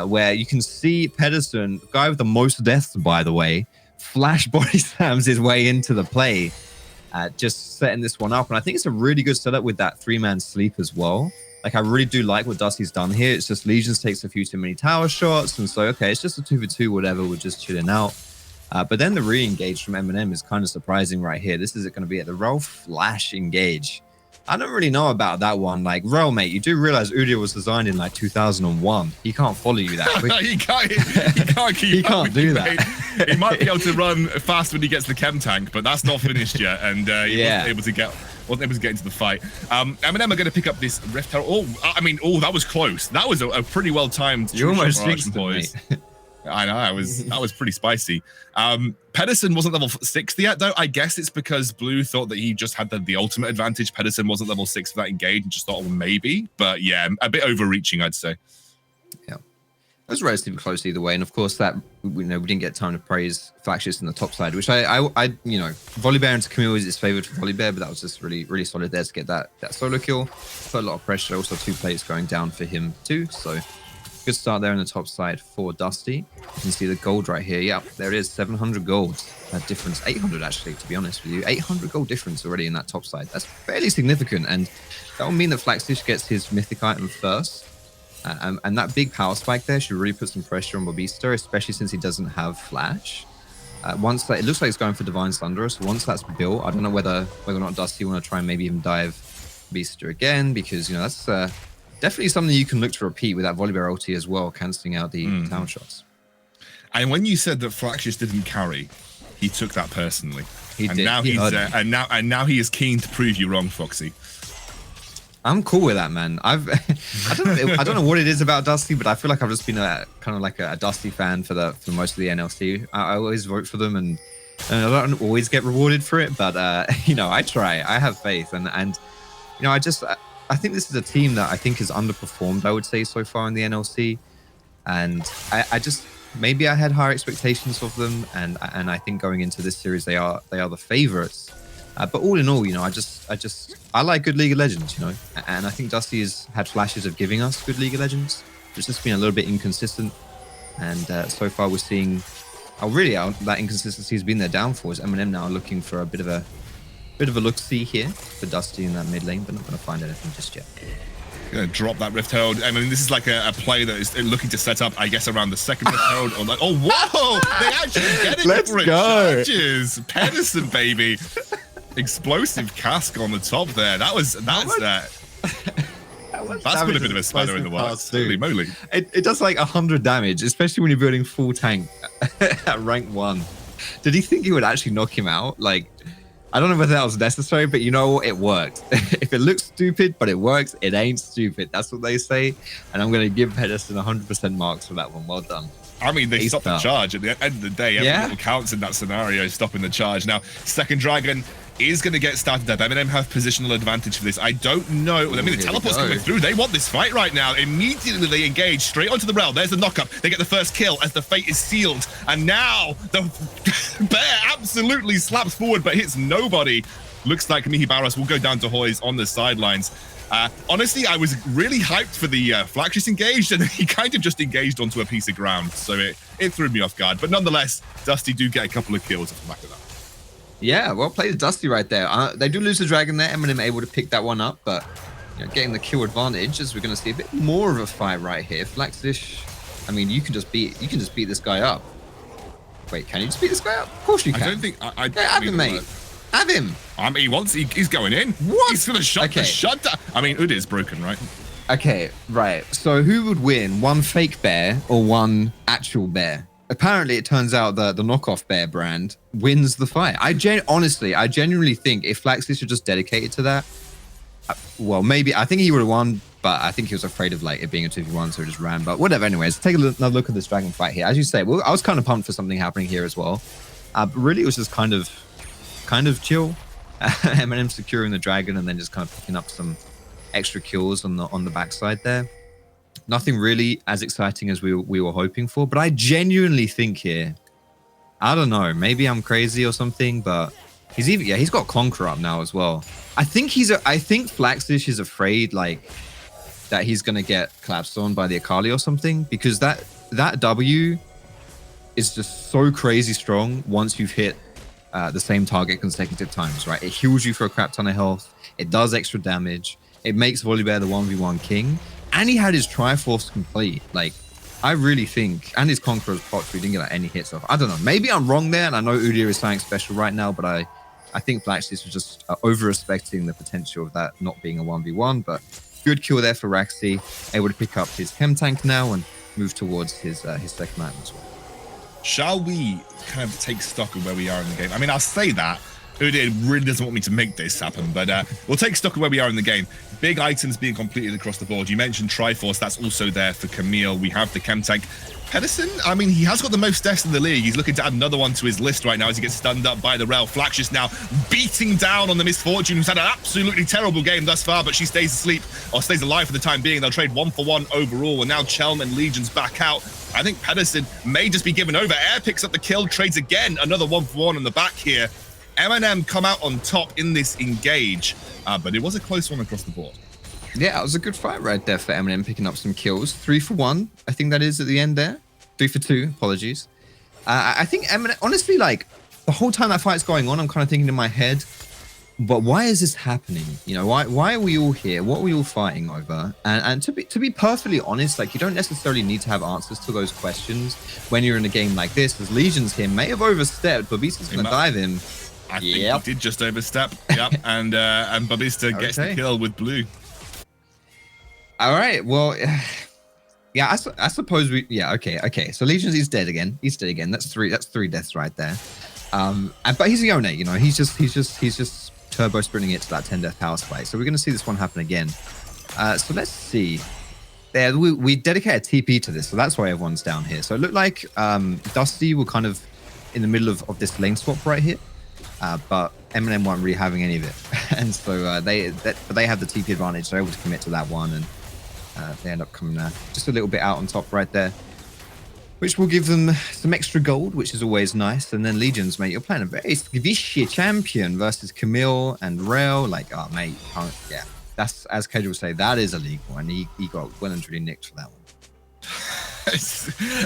where you can see Pedersen, guy with the most deaths, by the way, flash body slams his way into the play, just setting this one up. And I think it's a really good setup with that 3-man sleep as well. Like, I really do like what Dusty's done here. It's just Legions takes a few too many tower shots, and so, okay, it's just a 2v2, whatever, we're just chilling out. But then the re-engage from MNM is kind of surprising right here. This is going to be at the Rel Flash engage. I don't really know about that one. Like, Rel, mate, you do realize Udyr was designed in, like, 2001. He can't follow you that quick. he can't keep He can't do that. He might be able to run fast when he gets the chem tank, but that's not finished yet, and he wasn't able to get wasn't able to get into the fight. MNM are going to pick up this Rift Herald. That was close. That was a pretty well timed. You almost jinxed it, mate. I know, that was pretty spicy. Pedersen wasn't level 60 yet, though. I guess it's because Blue thought that he just had the ultimate advantage. Pedersen wasn't level 6 for that engage and just thought, well, maybe. But yeah, a bit overreaching, I'd say. Yeah. It was relatively close either way. And of course, that we didn't get time to praise Flagships in the top side, which I Volibear into Camille is favored for Volibear, but that was just really, really solid there to get that solo kill. Put a lot of pressure. Also, 2 plates going down for him too. So good start there on the top side for Dusty. You can see the gold right here. Yeah, there it is, 700 gold. That difference, 800 actually, to be honest with you. 800 gold difference already in that top side. That's fairly significant, and that will mean that Flaxish gets his mythic item first. And that big power spike there should really put some pressure on Bobista, especially since he doesn't have flash. Once that, it looks like he's going for Divine Thunderer, so once that's built, I don't know whether or not Dusty want to try and maybe even dive Bobista again, because that's definitely something you can look to repeat with that Volibear ulti as well, cancelling out the town shots. And when you said that Flaxish didn't carry, he took that personally. He did. Now now he is keen to prove you wrong, Foxy. I'm cool with that, man. I don't know what it is about Dusty, but I feel like I've just been kind of like a Dusty fan for most of the NLC. I always vote for them, and I don't always get rewarded for it, but I try. I have faith, and I think this is a team that I think has underperformed, I would say, so far in the NLC, and I just maybe I had higher expectations of them, and I think going into this series they are the favorites. But all in all, I like good League of Legends, and I think Dusty has had flashes of giving us good League of Legends. It's just been a little bit inconsistent, and so far we're seeing, that inconsistency has been their downfall. As MNM now looking for a bit of a look-see here for Dusty in that mid lane, but not going to find anything just yet. Gonna drop that Rift Herald. I mean, this is like a play that is looking to set up, I guess, around the second Rift Herald. Or like, oh, whoa! They actually get it. Let's for it. go. Charges. Pedersen, baby. Explosive cask on the top there. That's put a bit of a spanner in the works. Holy moly. It does like 100 damage, especially when you're building full tank at rank 1. Did he think he would actually knock him out? Like, I don't know whether that was necessary, but it worked. If it looks stupid, but it works, it ain't stupid. That's what they say. And I'm going to give Pedersen 100% marks for that one. Well done. I mean, they stopped the charge. At the end of the day, every little counts in that scenario, stopping the charge. Now, second Dragon is going to get started up. MNM have positional advantage for this. I don't know. I mean, the teleport's coming through. They want this fight right now. Immediately, they engage straight onto the rail. There's the knock-up. They get the first kill as the fate is sealed. And now, the bear absolutely slaps forward, but hits nobody. Looks like Mihi Barros will go down to Hoyes on the sidelines. Honestly, I was really hyped for the Flaxish engaged, and he kind of just engaged onto a piece of ground. So it threw me off guard. But nonetheless, Dusty do get a couple of kills off the back of that. Yeah, well played Dusty right there. They do lose the dragon there. MNM able to pick that one up, but getting the kill advantage, as we're going to see a bit more of a fight right here. Flaxish, I mean, you can just beat this guy up. Wait, can you just beat this guy up? Of course you can. I don't think. Have him, mate. Have him. I mean, he's going in. What? He's going to shut the shutdown. I mean, Ud is broken, right? Okay, right. So who would win, one fake bear or one actual bear? Apparently, it turns out that the knockoff bear brand wins the fight. I genuinely think if Flaxish had just dedicated to that, well, maybe I think he would have won, but I think he was afraid of it being a 2v1, so he just ran. But whatever. Anyways, take another look at this dragon fight here. As you say, I was kind of pumped for something happening here as well. But really, it was just kind of chill. MNM securing the dragon and then just kind of picking up some extra kills on the backside there. Nothing really as exciting as we were hoping for, but I genuinely think here, I don't know, maybe I'm crazy or something, but he's got Conqueror up now as well. I think Flaxish is afraid that he's gonna get collapsed on by the Akali or something, because that W is just so crazy strong once you've hit the same target consecutive times, right? It heals you for a crap ton of health. It does extra damage. It makes Volibear the 1v1 king. And he had his Triforce complete. I really think, and his Conqueror's pot, we didn't get any hits off. I don't know. Maybe I'm wrong there, and I know Udyr is something special right now, but I think Flaxish was just over-respecting the potential of that not being a 1v1. But good kill there for Raxi. Able to pick up his Chem Tank now and move towards his second item as well. Shall we kind of take stock of where we are in the game? I mean, I'll say that, Udin really doesn't want me to make this happen, but we'll take stock of where we are in the game. Big items being completed across the board. You mentioned Triforce, that's also there for Camille. We have the Chem Tank. Pedersen, I mean, he has got the most deaths in the league. He's looking to add another one to his list right now as he gets stunned up by the Rel. Flax just now beating down on the Misfortune, who's had an absolutely terrible game thus far, but she stays asleep, or stays alive for the time being. They'll trade 1-for-1 overall, and now Chelm and Legion's back out. I think Pedersen may just be given over. Air picks up the kill, trades again, another 1-for-1 on the back here. MNM come out on top in this engage, but it was a close one across the board. Yeah, it was a good fight right there for MNM, picking up some kills. 3-for-1, I think that is at the end there. 3-for-2, apologies. I think MNM, honestly, like, the whole time that fight's going on, I'm kind of thinking in my head, but why is this happening? You know, why are we all here? What are we all fighting over? And to be perfectly honest, like, you don't necessarily need to have answers to those questions when you're in a game like this, because Legion's here may have overstepped, but Beast is going to dive him. I think he did just overstep. Yep, and Babista gets the kill with blue. All right, well, yeah, I suppose we, yeah, okay. So Legion's, he's dead again. That's three deaths right there. But he's a Yone, you know, he's just turbo sprinting it to that 10 death power spike. So we're gonna see this one happen again. So let's see. There, we dedicate a TP to this, so that's why everyone's down here. So it looked like Dusty were kind of in the middle of this lane swap right here. But MNM weren't really having any of it, and so they have the TP advantage. They're able to commit to that one, and they end up coming just a little bit out on top right there, which will give them some extra gold, which is always nice. And then Legions, mate, you're playing a very vicious champion versus Camille and Rel. Like, oh mate, yeah, that's, as Kedge will say, that is illegal, and he got well and truly nicked for that one.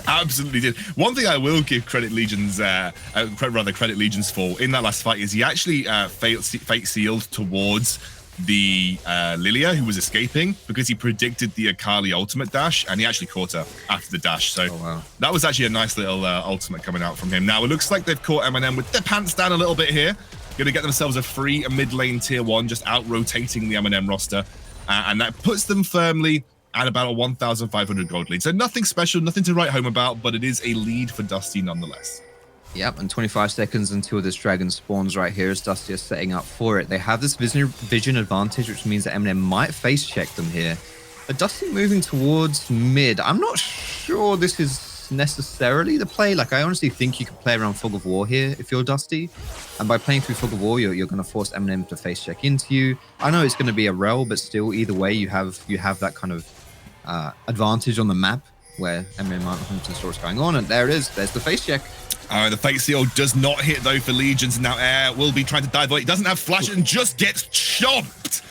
Absolutely did. One thing I will give credit Legion's, credit Legion's for in that last fight is he actually fate sealed towards the Lilia, who was escaping, because he predicted the Akali ultimate dash, and he actually caught her after the dash. So that was actually a nice little ultimate coming out from him. Now it looks like they've caught MNM with their pants down a little bit here. Going to get themselves a free mid lane tier 1, just out rotating the MNM roster, and that puts them firmly at about a 1,500 gold lead. So nothing special, nothing to write home about, but it is a lead for Dusty nonetheless. Yep, and 25 seconds until this dragon spawns right here as Dusty is setting up for it. They have this vision advantage, which means that MNM might face check them here. But Dusty moving towards mid. I'm not sure this is necessarily the play. Like, I honestly think you could play around Fog of War here if you're Dusty. And by playing through Fog of War, you're going to force MNM to face check into you. I know it's going to be a rel, but still, either way, you have that kind of advantage on the map where MNM aren't 100% sure what's going on. And there it is. There's the face check. The fate seal does not hit though for Legions. Now Air will be trying to dive away. He doesn't have flash and just gets chopped.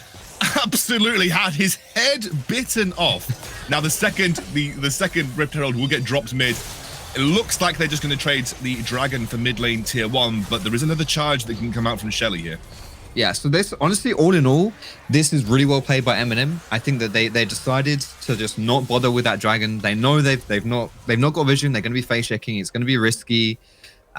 Absolutely had his head bitten off. Now the second Rift Herald will get dropped mid. It looks like they're just going to trade the Dragon for mid lane tier 1, but there is another charge that can come out from Shelly here. Yeah, so this, honestly, all in all, this is really well played by MNM. I think that they decided to just not bother with that dragon. They know they've not got vision. They're going to be face checking. It's going to be risky.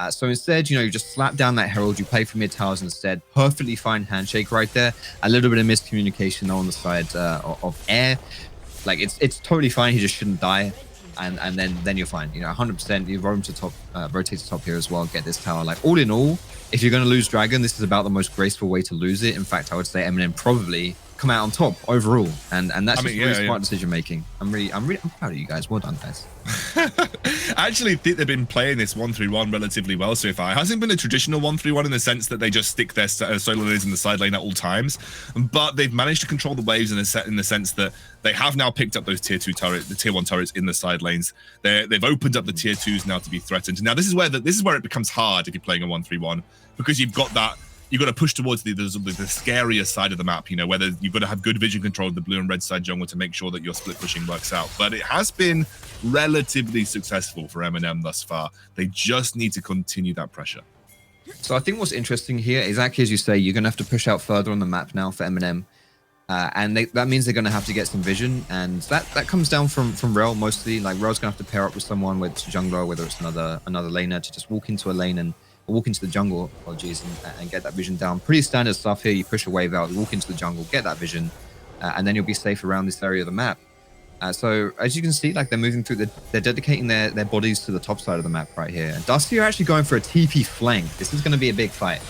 So instead, you know, you just slap down that herald. You play for mid towers instead. Perfectly fine handshake right there. A little bit of miscommunication on the side of Air. Like, it's totally fine. He just shouldn't die. And then you're fine. You know, 100%. You roam to top, rotate to top here as well. Get this tower. Like, all in all, if you're going to lose Dragon, this is about the most graceful way to lose it. In fact, I would say MNM probably come out on top overall, and that's just really smart decision making. I'm proud of you guys. Well done, guys. I actually think they've been playing this 1-3-1 relatively well so far. It hasn't been a traditional 1-3-1 in the sense that they just stick their solo lanes in the side lane at all times, but they've managed to control the waves in the sense that they have now picked up those tier 2 turrets, the tier 1 turrets in the side lanes. They've opened up the tier 2s now to be threatened. Now this is where it becomes hard if you're playing a 1-3-1, because you've got to push towards the scarier side of the map, you know, whether you've got to have good vision control of the blue and red side jungle to make sure that your split pushing works out. But it has been relatively successful for MNM thus far. They just need to continue that pressure. So I think what's interesting here is, exactly as you say, you're going to have to push out further on the map now for MNM. And that means they're going to have to get some vision, and that comes down from Rel mostly. Like, Rel's going to have to pair up with someone, whether it's a jungler, whether it's another laner, to just walk into a lane and walk into the jungle, and get that vision down. Pretty standard stuff here. You push a wave out, you walk into the jungle, get that vision, and then you'll be safe around this area of the map. So as you can see, like, they're moving through, they're dedicating their bodies to the top side of the map right here. And Dusty are actually going for a TP flank. This is going to be a big fight.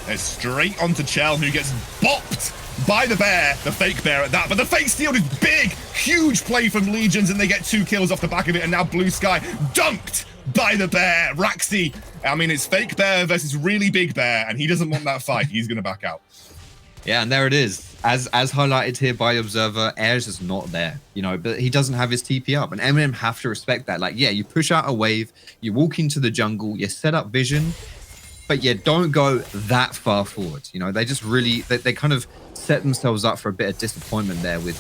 It's straight onto Chell, who gets bopped by the bear, the fake bear at that. But the fake steal is big, huge play from Legions, and they get 2 kills off the back of it. And now Blue Sky dunked by the bear. Raxi, I mean, it's fake bear versus really big bear, and he doesn't want that fight. He's going to back out. Yeah, and there it is. As highlighted here by Observer, Air's just not there, you know, but he doesn't have his TP up. And MNM have to respect that. Like, yeah, you push out a wave, you walk into the jungle, you set up vision, but yeah, don't go that far forward. You know, they just really, they kind of set themselves up for a bit of disappointment there with,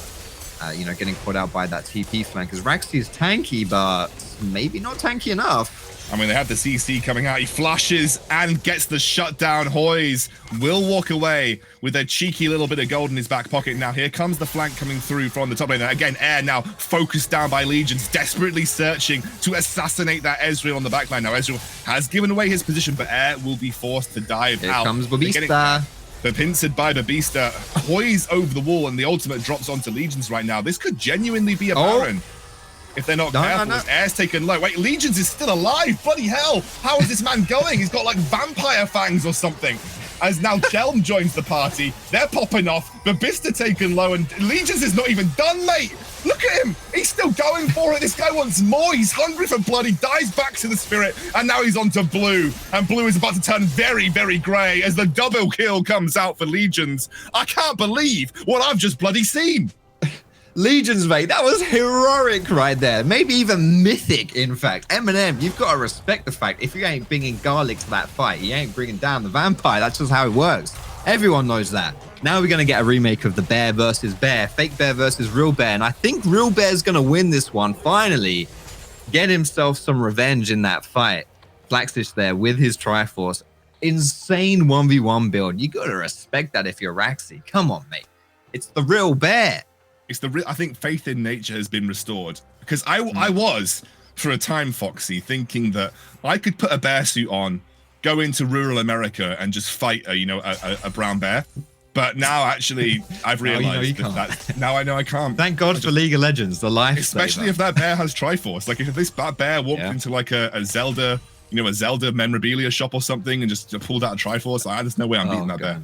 you know, getting caught out by that TP flank. Because Raxi is tanky, but maybe not tanky enough. I mean, they have the CC coming out. He flashes and gets the shutdown. Hoys will walk away with a cheeky little bit of gold in his back pocket. Now, here comes the flank coming through from the top lane. Again, Air now focused down by Legions, desperately searching to assassinate that Ezreal on the backline. Now, Ezreal has given away his position, but Air will be forced to dive out. Here comes Babista. The pincered by Babista. Hoys over the wall, and the ultimate drops onto Legions right now. This could genuinely be a Baron. If they're not careful. No. Air's taken low. Wait, Legions is still alive. Bloody hell. How is this man going? He's got like vampire fangs or something. As now Chelm joins the party. They're popping off. Babista taken low, and Legions is not even done, mate. Look at him. He's still going for it. This guy wants more. He's hungry for blood. He dives back to the spirit, and now he's on to Blue. And Blue is about to turn very, very grey as the double kill comes out for Legions. I can't believe what I've just bloody seen. Legions, mate, that was heroic right there. Maybe even mythic, in fact. MNM, you've got to respect the fact if you ain't bringing garlic to that fight, you ain't bringing down the vampire. That's just how it works. Everyone knows that. Now we're going to get a remake of the bear versus bear, fake bear versus real bear. And I think real bear's going to win this one, finally. Get himself some revenge in that fight. Flaxish there with his Triforce. Insane 1v1 build. You got to respect that if you're Raxi. Come on, mate. It's the real bear. It's the I think faith in nature has been restored, because I was for a time, Foxy, thinking that I could put a bear suit on, go into rural America and just fight a brown bear. But now actually I've realized now I know I can't. Thank God for League of Legends, the life. Especially if that bear has Triforce. Like if this bear walked into like a Zelda, a Zelda memorabilia shop or something and just pulled out a Triforce, there's no way I'm beating that bear.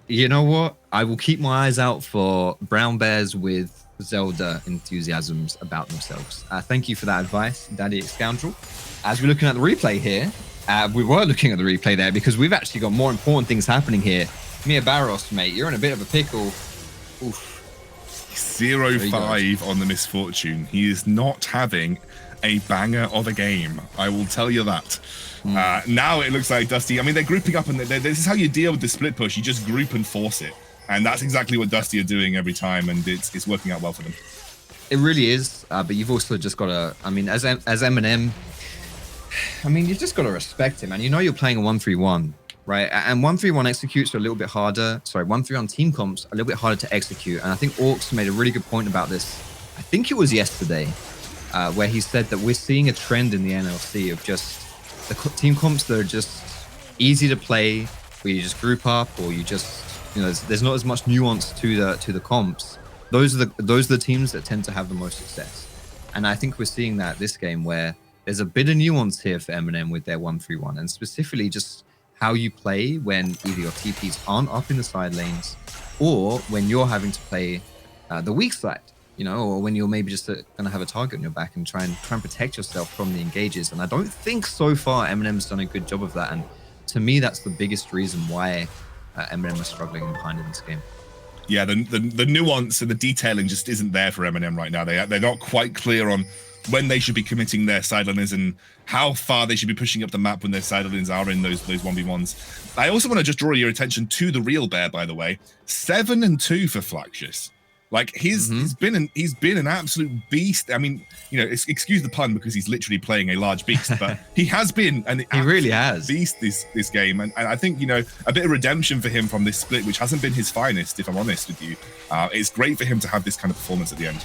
You know what? I will keep my eyes out for brown bears with Zelda enthusiasms about themselves. Thank you for that advice, Daddy Scoundrel. As we're looking at the replay here, we were looking at the replay there because we've actually got more important things happening here. Mia Barros, mate, you're in a bit of a pickle. Oof. 0-5 on the Misfortune. He is not having a banger of a game. I will tell you that. Now it looks like Dusty, I mean, they're grouping up, and this is how you deal with the split push. You just group and force it. And that's exactly what Dusty are doing every time, and it's working out well for them. It really is, but you've also just got to, I mean, as MNM, I mean, you've just got to respect him, and you know you're playing a 1-3-1, right? And 1-3-1 executes are a little bit harder. Sorry, 1-3-1 team comps a little bit harder to execute. And I think Orcs made a really good point about this. I think it was yesterday, where he said that we're seeing a trend in the NLC of just the team comps that are just easy to play, where you just group up, or you just, there's not as much nuance to the comps. Those are the teams that tend to have the most success. And I think we're seeing that this game, where there's a bit of nuance here for MNM with their 1-3-1, and specifically just how you play when either your TPs aren't up in the side lanes, or when you're having to play the weak side. Or when you're maybe just going to have a target on your back and try and protect yourself from the engages. And I don't think so far MNM's done a good job of that. And to me, that's the biggest reason why MNM are struggling behind in this game. Yeah, the nuance and the detailing just isn't there for MNM right now. They're not quite clear on when they should be committing their sideliners and how far they should be pushing up the map when their sideliners are in those 1v1s. I also want to just draw your attention to the real bear, by the way. 7-2 for Flaxius. Like he's been an absolute beast. I mean, excuse the pun because he's literally playing a large beast, but he has been he really has beast this game, and I think a bit of redemption for him from this split, which hasn't been his finest, if I'm honest with you. It's great for him to have this kind of performance at the end.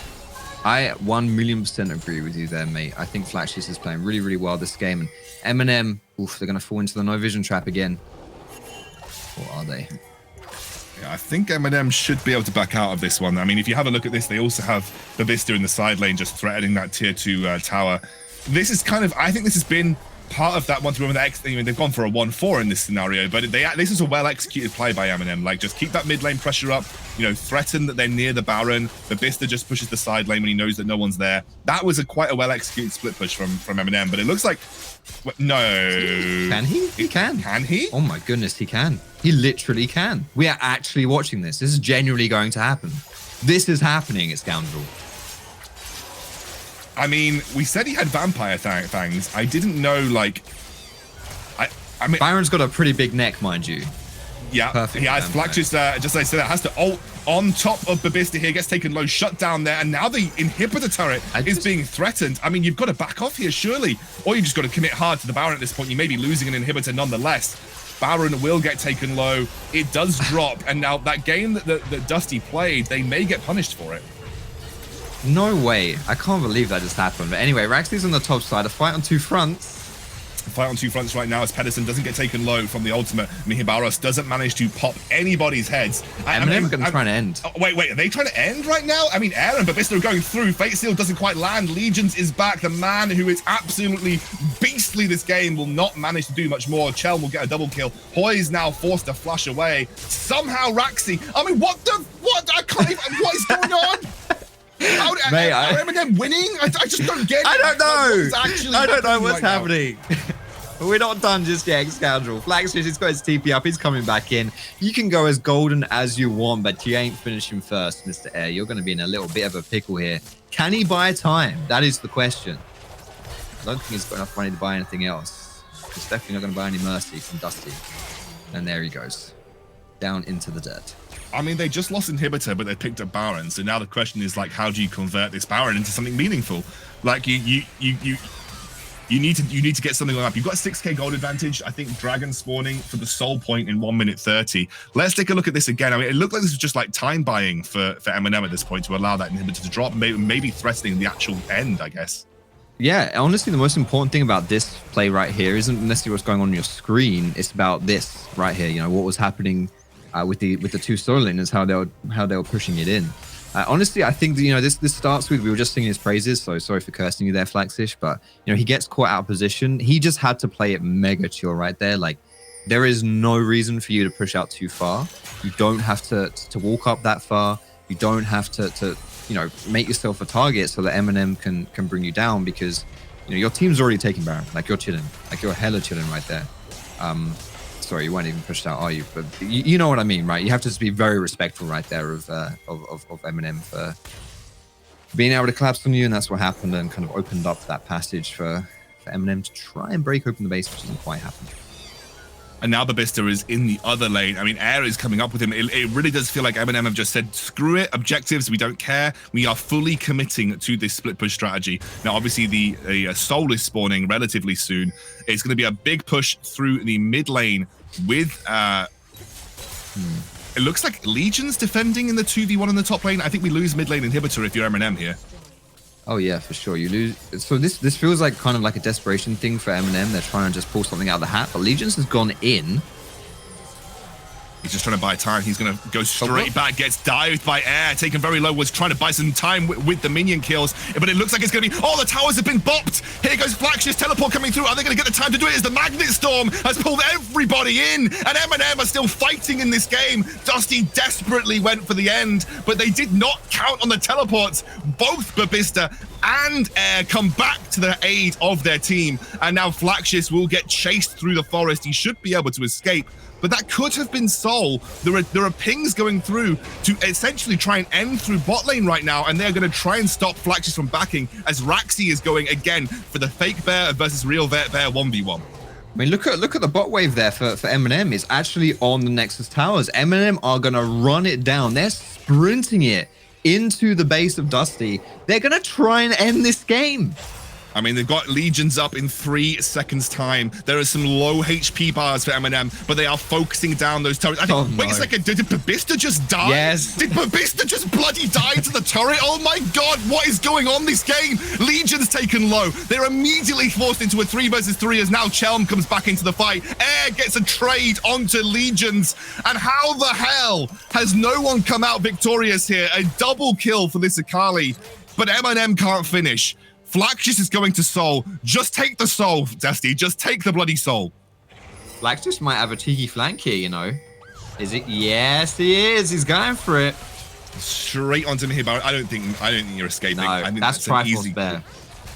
I 1,000,000% agree with you there, mate. I think Flaxius is playing really, really well this game, and MNM, they're going to fall into the no vision trap again. Or are they? Yeah, I think MNM should be able to back out of this one. I mean, if you have a look at this, they also have Babista in the side lane just threatening that tier 2 tower. This is I think this has been part of that, once we remember the I mean, they've gone for a 1-4 in this scenario, but this is a well-executed play by MNM. Like, just keep that mid lane pressure up, you know, threaten that they're near the Baron. Babista just pushes the side lane when he knows that no one's there. That was quite a well-executed split push from MNM, but it looks like... No. Can he? He can. Can he? Oh my goodness, he can. He literally can. We are actually watching this. This is genuinely going to happen. This is happening, it's Scoundrel. I mean, we said he had vampire fangs. I didn't know, like... I mean... Byron's got a pretty big neck, mind you. Yeah, Perfect he has vampire. Flack just as I said, has to ult on top of Babista here, gets taken low, shut down there, and now the inhibitor turret is being threatened. I mean, you've got to back off here, surely. Or you just got to commit hard to the Baron at this point. You may be losing an inhibitor nonetheless. Baron will get taken low. It does drop, and now that game that Dusty played, they may get punished for it. No way. I can't believe that just happened. But anyway, Raxley's on the top side. A fight on two fronts. The fight on two fronts right now as Pedersen doesn't get taken low from the ultimate. Mihibaros doesn't manage to pop anybody's heads. MNM are going to try and end. Oh, wait, are they trying to end right now? I mean, Air and Babista are going through. Fate Seal doesn't quite land. Legions is back. The man who is absolutely beastly this game will not manage to do much more. Chelm will get a double kill. Hoy is now forced to flash away. Somehow Raxi. I mean, what? I can't even, what is going on? Are MNM winning? I just don't get it. I don't know. I don't know what's happening. We're not done just yet, Scoundrel. Flaxfish has got his TP up. He's coming back in. You can go as golden as you want, but you ain't finishing first, Mr. Air. You're going to be in a little bit of a pickle here. Can he buy time? That is the question. I don't think he's got enough money to buy anything else. He's definitely not going to buy any mercy from Dusty. And there he goes. Down into the dirt. I mean, they just lost inhibitor, but they picked up Baron. So now the question is, like, how do you convert this Baron into something meaningful? Like, you need to get something up. You've got a 6k gold advantage. I think Dragon spawning for the soul point in 1 minute 30. Let's take a look at this again. I mean, it looked like this was just like time buying for MNM at this point to allow that inhibitor to drop, maybe threatening the actual end, I guess. Yeah, honestly, the most important thing about this play right here isn't necessarily what's going on your screen. It's about this right here. You know, what was happening with the two solo laners, how they were pushing it in. Honestly, I think that, you know, this starts with, we were just singing his praises, so sorry for cursing you there, Flaxish, but, you know, he gets caught out of position. He just had to play it mega chill right there. Like, there is no reason for you to push out too far. You don't have to walk up that far. You don't have to you know, make yourself a target so that MNM can bring you down, because, you know, your team's already taking Baron. Like, you're chilling. Like, you're hella chilling right there. Sorry, you weren't even pushed out, are you? But you know what I mean, right? You have to just be very respectful right there of MNM for being able to collapse on you, and that's what happened, and kind of opened up that passage for MNM to try and break open the base, which doesn't quite happen. And now Babista is in the other lane. I mean, Air is coming up with him. It really does feel like MNM have just said, screw it, objectives, we don't care. We are fully committing to this split push strategy. Now, obviously, the Soul is spawning relatively soon. It's going to be a big push through the mid lane with... It looks like Legion's defending in the 2v1 in the top lane. I think we lose mid lane inhibitor if you're MNM here. Oh yeah, for sure. You lose. So this feels like kind of like a desperation thing for MNM. They're trying to just pull something out of the hat, but Legions has gone in. He's just trying to buy time. He's going to go straight back, gets dived by Air, taken very low, was trying to buy some time with the minion kills, but it looks like it's going to be, oh, the towers have been bopped. Here goes Flax's teleport coming through. Are they going to get the time to do it? As the Magnet Storm has pulled everybody in, and MNM are still fighting in this game. Dusty desperately went for the end, but they did not count on the teleports. Both Babista and Air come back to the aid of their team, and now Flaxis will get chased through the forest. He should be able to escape, but that could have been Soul. There are pings going through to essentially try and end through bot lane right now, and they're going to try and stop Flaxis from backing as Raxi is going again for the fake bear versus real bear 1v1. I mean, look at the bot wave there for MNM. It's actually on the Nexus towers. MNM are going to run it down. They're sprinting it into the base of Dusty. They're going to try and end this game. I mean, they've got Legions up in 3 seconds time. There are some low HP bars for MNM, but they are focusing down those turrets. I think, wait a second, did Babista just die? Yes. Did Babista just bloody die to the turret? Oh my God, what is going on this game? Legion's taken low. They're immediately forced into a 3 versus 3 as now Chelm comes back into the fight. Air gets a trade onto Legions. And how the hell has no one come out victorious here? A double kill for this Akali, but MNM can't finish. Flaxius is going to soul. Just take the soul, Dusty. Just take the bloody soul. Flaxius might have a cheeky flank here, you know. Is it? Yes, he is. He's going for it. Straight onto me here, but I don't think you're escaping. No, I think that's an Triforce easy Bear.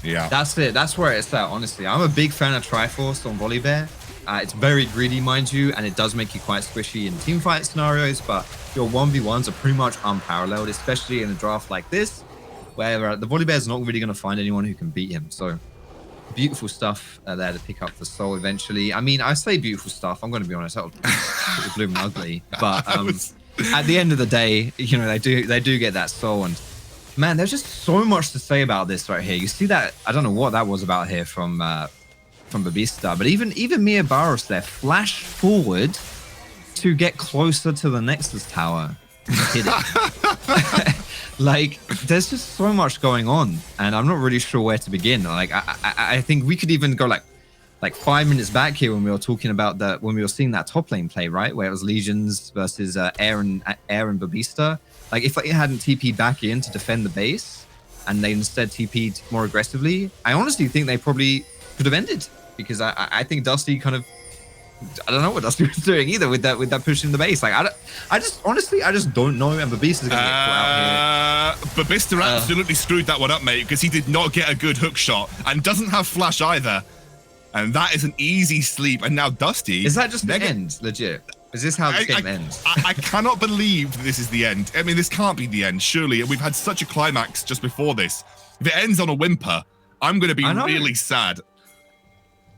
Yeah. That's it. That's where it's at, honestly. I'm a big fan of Triforce on Volibear. It's very greedy, mind you, and it does make you quite squishy in teamfight scenarios, but your 1v1s are pretty much unparalleled, especially in a draft like this, where the Volibear is not really going to find anyone who can beat him. So beautiful stuff there to pick up the soul eventually. I mean, I say beautiful stuff. I'm going to be honest, that was blooming ugly. But at the end of the day, you know, they do get that soul, and man, there's just so much to say about this right here. You see that? I don't know what that was about here from Babista, but even Mia Barros there flashed forward to get closer to the Nexus tower. Hit it. Like, there's just so much going on, and I'm not really sure where to begin. Like, I think we could even go like 5 minutes back here when we were talking about when we were seeing that top lane play, right, where it was Legions versus Air and Babista. Like, if it hadn't TP'd back in to defend the base, and they instead TP'd more aggressively, I honestly think they probably could have ended, because I think Dusty kind of, I don't know what Dusty was doing either with that push in the base. Like, I just don't know. And Babista's gonna get caught out here. Babista absolutely screwed that one up, mate, because he did not get a good hook shot and doesn't have flash either. And that is an easy sleep. And now Dusty, is that just the end? Legit? Is this how this game ends? I cannot believe this is the end. I mean, this can't be the end, surely. We've had such a climax just before this. If it ends on a whimper, I'm going to be really sad.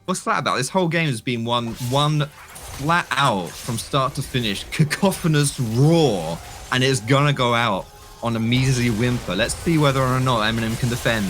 What's that about? This whole game has been one flat out from start to finish cacophonous roar, and it's gonna go out on a measly whimper. Let's see whether or not MNM can defend.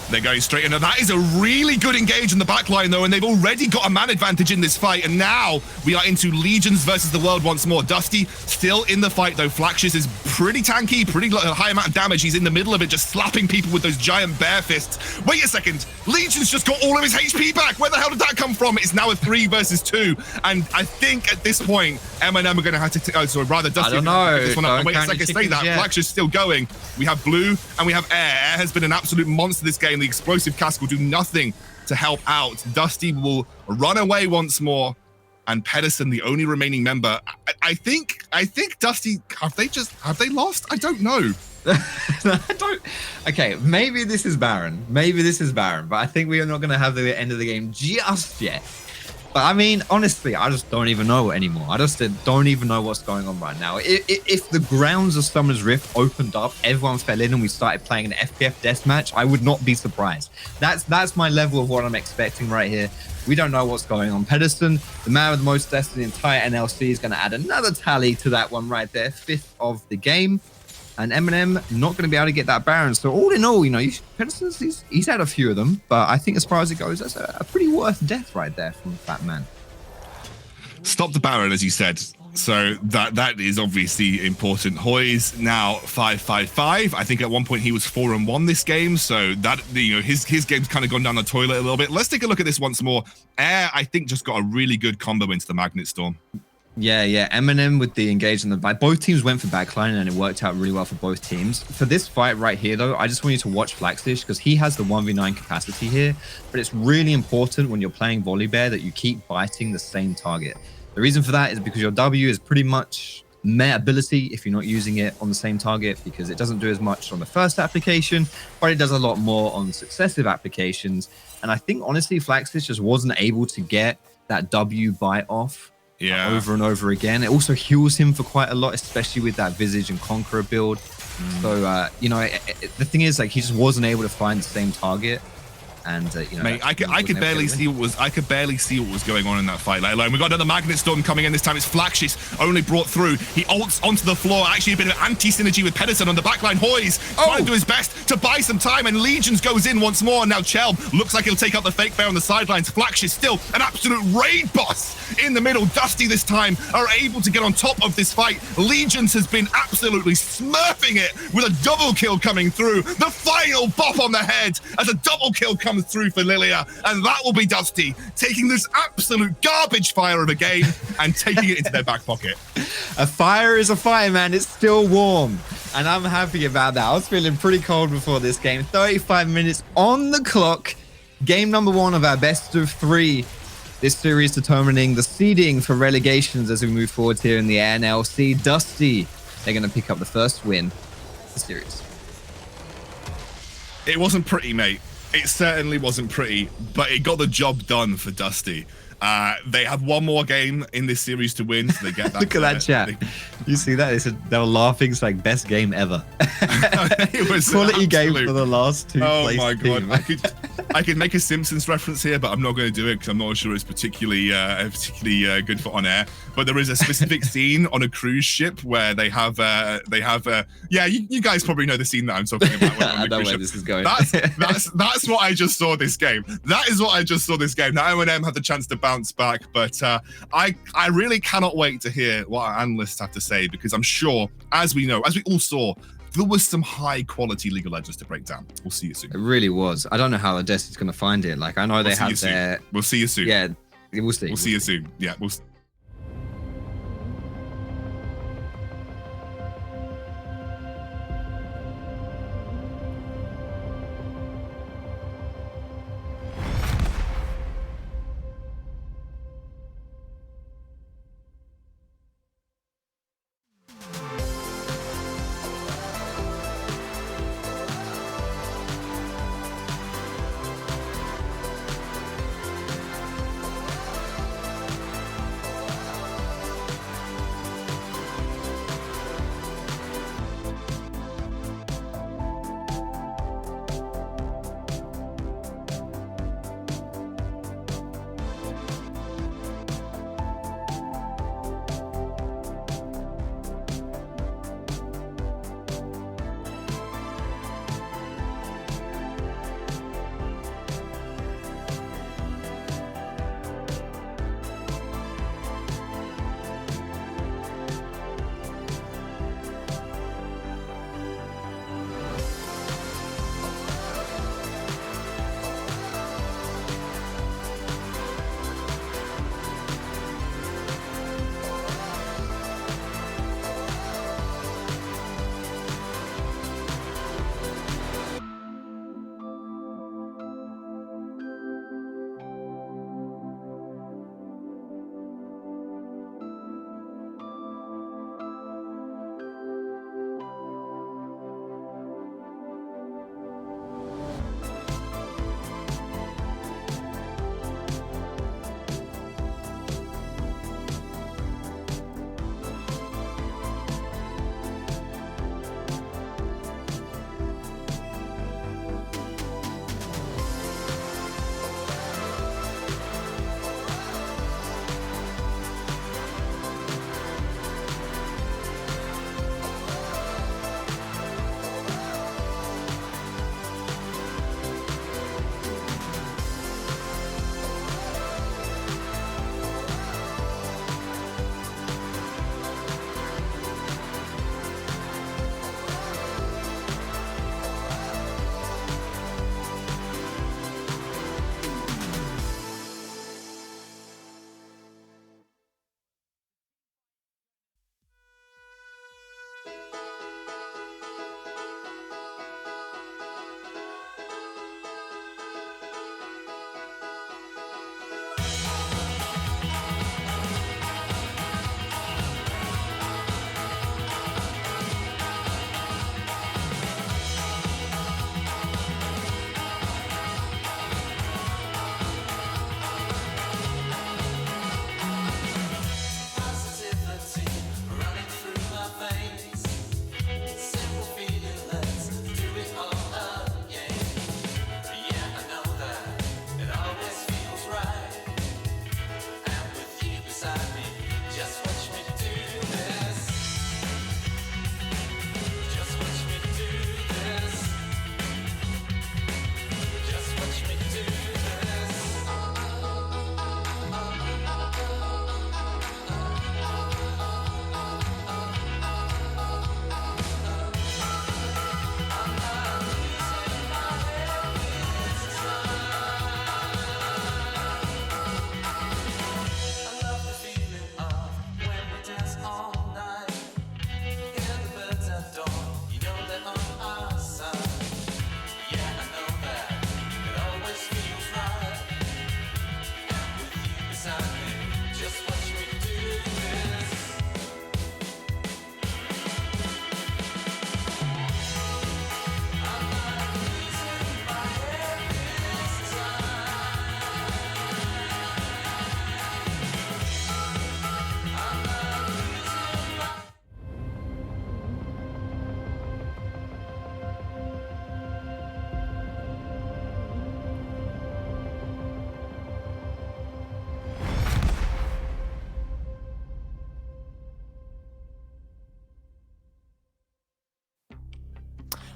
They're going straight into that. Is a really good engage in the backline, though, and they've already got a man advantage in this fight. And now we are into Legions versus the world once more. Dusty still in the fight, though. Flaxius is pretty tanky, pretty high amount of damage. He's in the middle of it, just slapping people with those giant bear fists. Wait a second. Legions just got all of his HP back. Where the hell did that come from? It's now a 3 versus 2. And I think at this point, MNM are going to have to, sorry, rather Dusty. I don't know. This one up. Wait a second, say that. Flaxius still going. We have Blue and we have Air. Air has been an absolute monster this game. The explosive cask will do nothing to help out. Dusty will run away once more, and Pedersen, the only remaining member. I think Dusty, have they lost? I don't know. Okay, maybe this is Baron. But I think we are not going to have the end of the game just yet. But I mean, honestly, I just don't even know anymore. I just don't even know what's going on right now. If the grounds of Summer's Rift opened up, everyone fell in, and we started playing an FPF deathmatch, I would not be surprised. That's my level of what I'm expecting right here. We don't know what's going on. Pedersen, the man with the most deaths in the entire NLC, is going to add another tally to that one right there, 5th of the game. And MNM not going to be able to get that Baron. So all in all, you know, Pedersen's, he's had a few of them, but I think as far as it goes, that's a pretty worth death right there from that man. Stop the Baron, as you said. So that is obviously important. Hoy's now 5-5-5. I think at one point he was 4-1 this game. So that, you know, his game's kind of gone down the toilet a little bit. Let's take a look at this once more. Air, I think, just got a really good combo into the Magnet Storm. Yeah. MNM with the engage on the back. Both teams went for backline, and it worked out really well for both teams. For this fight right here, though, I just want you to watch Flaxish, because he has the 1v9 capacity here. But it's really important when you're playing Volibear that you keep biting the same target. The reason for that is because your W is pretty much meh ability if you're not using it on the same target, because it doesn't do as much on the first application, but it does a lot more on successive applications. And I think, honestly, Flaxish just wasn't able to get that W bite off over and over again. It also heals him for quite a lot, especially with that Visage and Conqueror build. So, you know, the thing is, like, he just wasn't able to find the same target. And you know, mate, I could barely see what was going on in that fight. Let alone we got another Magnet Storm coming in. This time it's Flaxish only brought through. He ults onto the floor. Actually a bit of anti-synergy with Pedersen on the backline. Hoy's trying to do his best to buy some time, and Legions goes in once more. Now Chelb looks like he'll take out the fake bear on the sidelines. Flaxish still an absolute raid boss in the middle. Dusty this time are able to get on top of this fight. Legions has been absolutely smurfing it with a double kill coming through. The final bop on the head as a double kill comes through for Lilia, and that will be Dusty taking this absolute garbage fire of a game and taking it into their back pocket. A fire is a fire, man. It's still warm. And I'm happy about that. I was feeling pretty cold before this game. 35 minutes on the clock. Game number 1 of our best of 3. This series determining the seeding for relegations as we move forward here in the NLC. Dusty, they're going to pick up the first win of the series. It wasn't pretty, mate. It certainly wasn't pretty, but it got the job done for Dusty. They have one more game in this series to win, so they get that. Look at that chat. You see that? They were laughing. It's like best game ever. It was quality game absolute. for the last 2 Oh place my god! team. I could make a Simpsons reference here, but I'm not going to do it because I'm not sure it's particularly good for on air. But there is a specific scene on a cruise ship where they have yeah, you guys probably know the scene that I'm talking about. I know where this is going. That's what I just saw this game. That is what I just saw this game. Now MNM had the chance to bounce back, but I really cannot wait to hear what our analysts have to say, because I'm sure, as we all saw, there was some high quality League of Legends to break down. We'll see you soon. It really was. I don't know how Odessa's going to find it. Like, I know they have their... We'll see you soon. Yeah, we'll see. We'll see you soon. Yeah,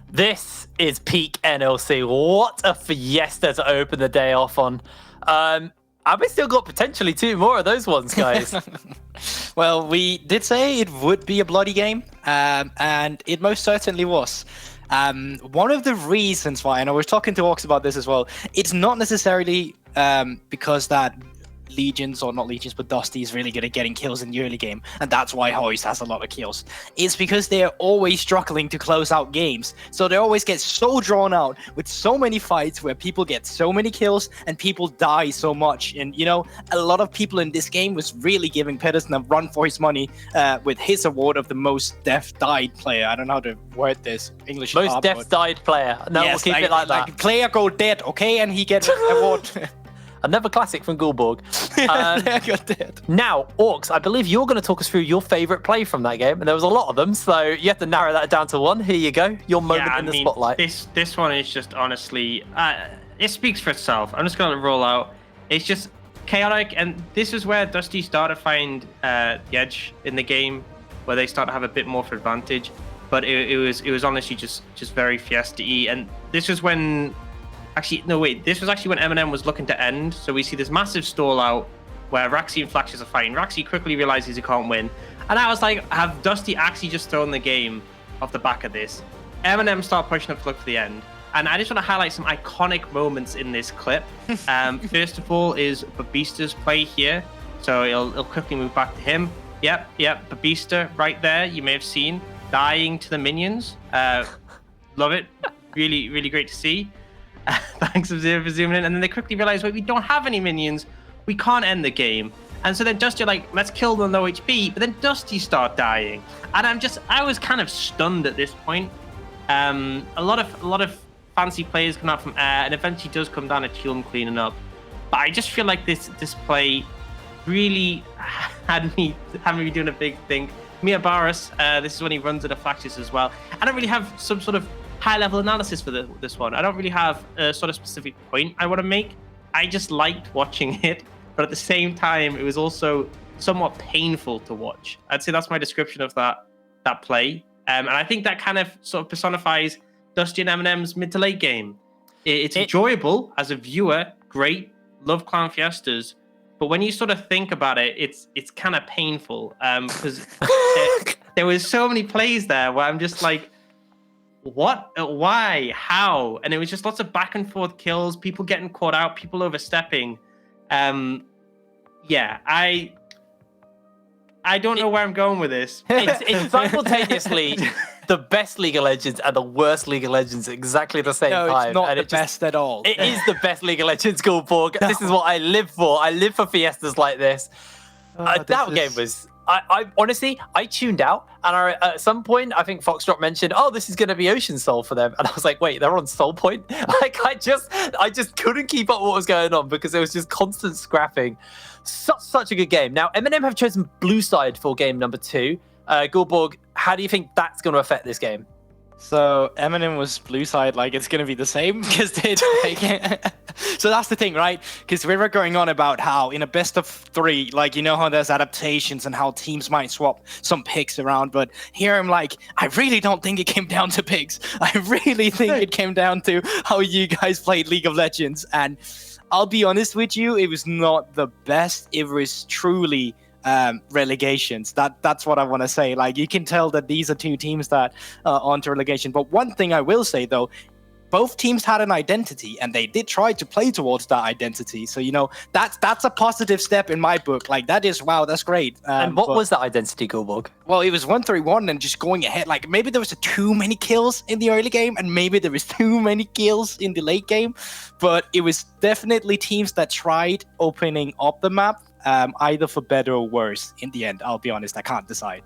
This is peak NLC. What a fiesta to open the day off on. We've still got potentially 2 more of those ones, guys. Well, we did say it would be a bloody game, and it most certainly was. One of the reasons why, and I was talking to Ox about this as well, it's not necessarily because that Legions, or not Legions, but Dusty is really good at getting kills in the early game, and that's why Hoist has a lot of kills. It's because they're always struggling to close out games, so they always get so drawn out with so many fights where people get so many kills and people die so much. And you know, a lot of people in this game was really giving Pedersen a run for his money with his award of the most death died player. I don't know how to word this English. Most death died player. No, yes, we'll keep it like that. Like player go dead, okay, and he gets an award. Another classic from Gulborg. Got dead. Now, Orcs, I believe you're going to talk us through your favourite play from that game, and there was a lot of them, so you have to narrow that down to one. Here you go, your moment in the spotlight. This one is just honestly, it speaks for itself. I'm just going to roll out. It's just chaotic, and this is where Dusty started to find the edge in the game, where they start to have a bit more of an advantage. But it was honestly just very fiesta-y, and this was when. Actually, no, wait. This was actually when MNM was looking to end. So we see this massive stall out where Raxi and Flashes are fighting. Raxi quickly realizes he can't win. And I was like, have Dusty actually just thrown the game off the back of this? MNM start pushing up to look for the end. And I just want to highlight some iconic moments in this clip. First of all is Babista's play here. So it'll quickly move back to him. Yep, Babista right there. You may have seen dying to the minions. Love it. Really, really great to see. Thanks, Observer, for zooming in. And then they quickly realize, wait, we don't have any minions. We can't end the game. And so then Dusty like, let's kill the low HP. But then Dusty start dying. And I was kind of stunned at this point. A lot of fancy players come out from air, and eventually does come down to Tulum cleaning up. But I just feel like this play really had me doing a big thing. Mia Barras, this is when he runs into Flashes as well. I don't really have some sort of high-level analysis for this one. I don't really have a sort of specific point I want to make. I just liked watching it, but at the same time, it was also somewhat painful to watch. I'd say that's my description of that play. And I think that kind of sort of personifies Dusty and MNM's mid to late game. It's enjoyable as a viewer, great, love Clown Fiestas, but when you sort of think about it, it's kind of painful because there was so many plays there where I'm just like, what? Why? How? And it was just lots of back and forth kills, people getting caught out, people overstepping. Yeah, I don't know where I'm going with this. It's simultaneously the best League of Legends and the worst League of Legends at exactly the same time. No, it's not and the best at all. It is the best League of Legends, Gulborg. No. This is what I live for. I live for fiestas like this. That game was... I honestly, I tuned out, and at some point, I think Foxtrot mentioned, "Oh, this is going to be Ocean Soul for them," and I was like, "Wait, they're on Soul Point?" Like, I just couldn't keep up what was going on because there was just constant scrapping. Such a good game. Now, MNM have chosen Blue Side for game number 2. Gulborg, how do you think that's going to affect this game? So MNM was blue side, like it's gonna be the same because they take it. So that's the thing, right? Because we were going on about how in a best of 3, like you know how there's adaptations and how teams might swap some picks around, but here I'm like, I really don't think it came down to picks. I really think it came down to how you guys played League of Legends, and I'll be honest with you, it was not the best. It was truly relegations. That's what I want to say. Like you can tell that these are 2 teams that are onto relegation. But one thing I will say though, both teams had an identity and they did try to play towards that identity. So you know that's a positive step in my book. Like that is wow, that's great. And what was that identity, Gulborg? Well, it was 1-3-1 and just going ahead. Like maybe there was too many kills in the early game and maybe there was too many kills in the late game. But it was definitely teams that tried opening up the map. Either for better or worse. In the end, I'll be honest, I can't decide.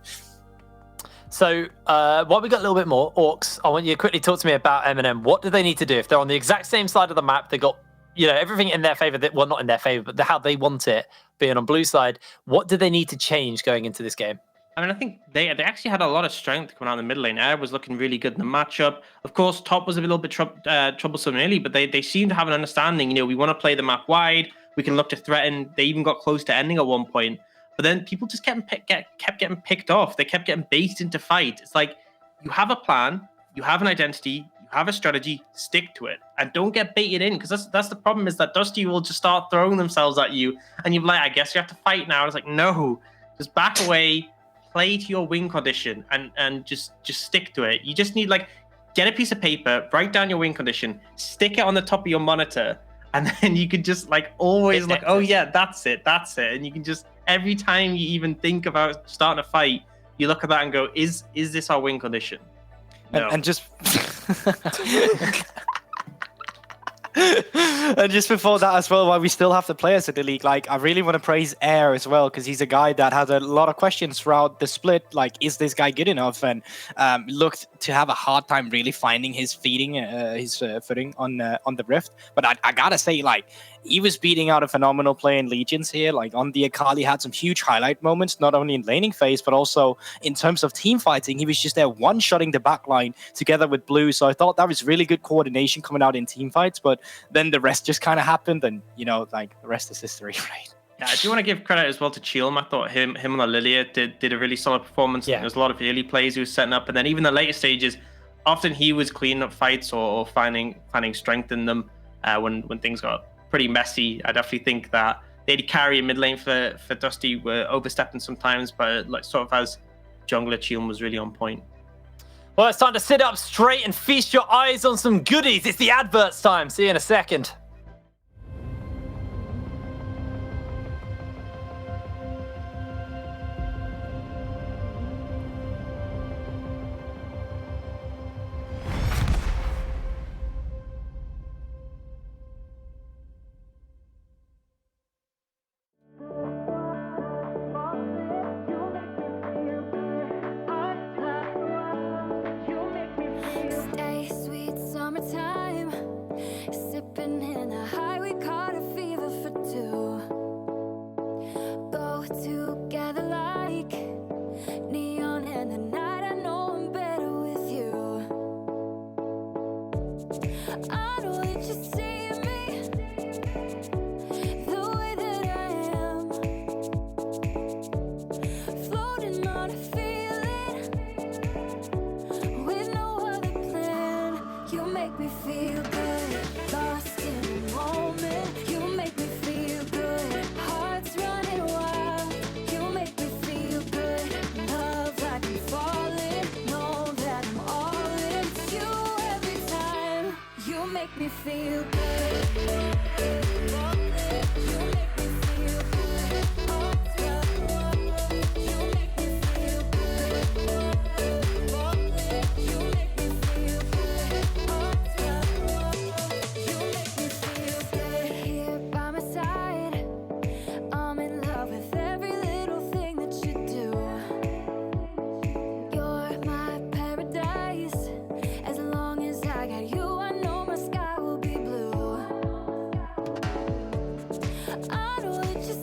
So, while we got a little bit more, Orcs, I want you to quickly talk to me about MNM. What do they need to do if they're on the exact same side of the map? They got, everything in their favor. Well, not in their favor, but how they want it, being on blue side. What do they need to change going into this game? I mean, I think they actually had a lot of strength coming out in the mid lane. Air was looking really good in the matchup. Of course, top was a little bit troublesome early, but they seem to have an understanding. We want to play the map wide. We can look to threaten. They even got close to ending at one point. But then people just kept getting picked off. They kept getting baited into fight. It's like, you have a plan, you have an identity, you have a strategy, stick to it, and don't get baited in, because that's the problem, is that Dusty will just start throwing themselves at you, and you're like, I guess you have to fight now. It's like, no, just back away, play to your win condition, and just stick to it. You just need, like, get a piece of paper, write down your win condition, stick it on the top of your monitor, and then you could just, like, always like, oh yeah, that's it, and you can just, every time you even think about starting a fight, you look at that and go, is this our win condition? No. And just and just before that as well, while we still have the players in the league, like, I really want to praise Air as well, because he's a guy that had a lot of questions throughout the split. Like, is this guy good enough? And looked to have a hard time really finding his footing on the Rift. But I gotta say, like, he was beating out a phenomenal play in Legions here. Like, on the Akali, had some huge highlight moments, not only in laning phase, but also in terms of team fighting. He was just there one-shotting the backline together with Blue. So I thought that was really good coordination coming out in team fights. But then the rest just kind of happened, and, you know, like, the rest is history, right? Yeah, I do want to give credit as well to Chilm. I thought him and Lilia did a really solid performance. Yeah. There was a lot of early plays he was setting up, and then even the later stages, often he was cleaning up fights or finding strength in them when things got pretty messy. I definitely think that they'd carry in mid lane for Dusty were overstepping sometimes, but, like, sort of as jungler, Chilm was really on point. Well, it's time to sit up straight and feast your eyes on some goodies. It's the adverts time. See you in a second. Stay sweet summertime, sipping in a high, we caught a fever for two. Go together like neon in the night, I know I'm better with you. I know that you see me the way that I am, floating on a feeling with no other plan. You make me feel good, lost in the moment. You make me feel good, hearts running wild. You make me feel good, love like I'm falling, know that I'm all in. It's you every time. You make me feel good. You make me feel good. Hearts running wild. You make me feel good. You make me feel good. Hearts running wild. You make me feel good. Here by my side, I'm in love with every little thing that you do. You're my paradise. As long as I got you, I know my sky will be blue. I know that you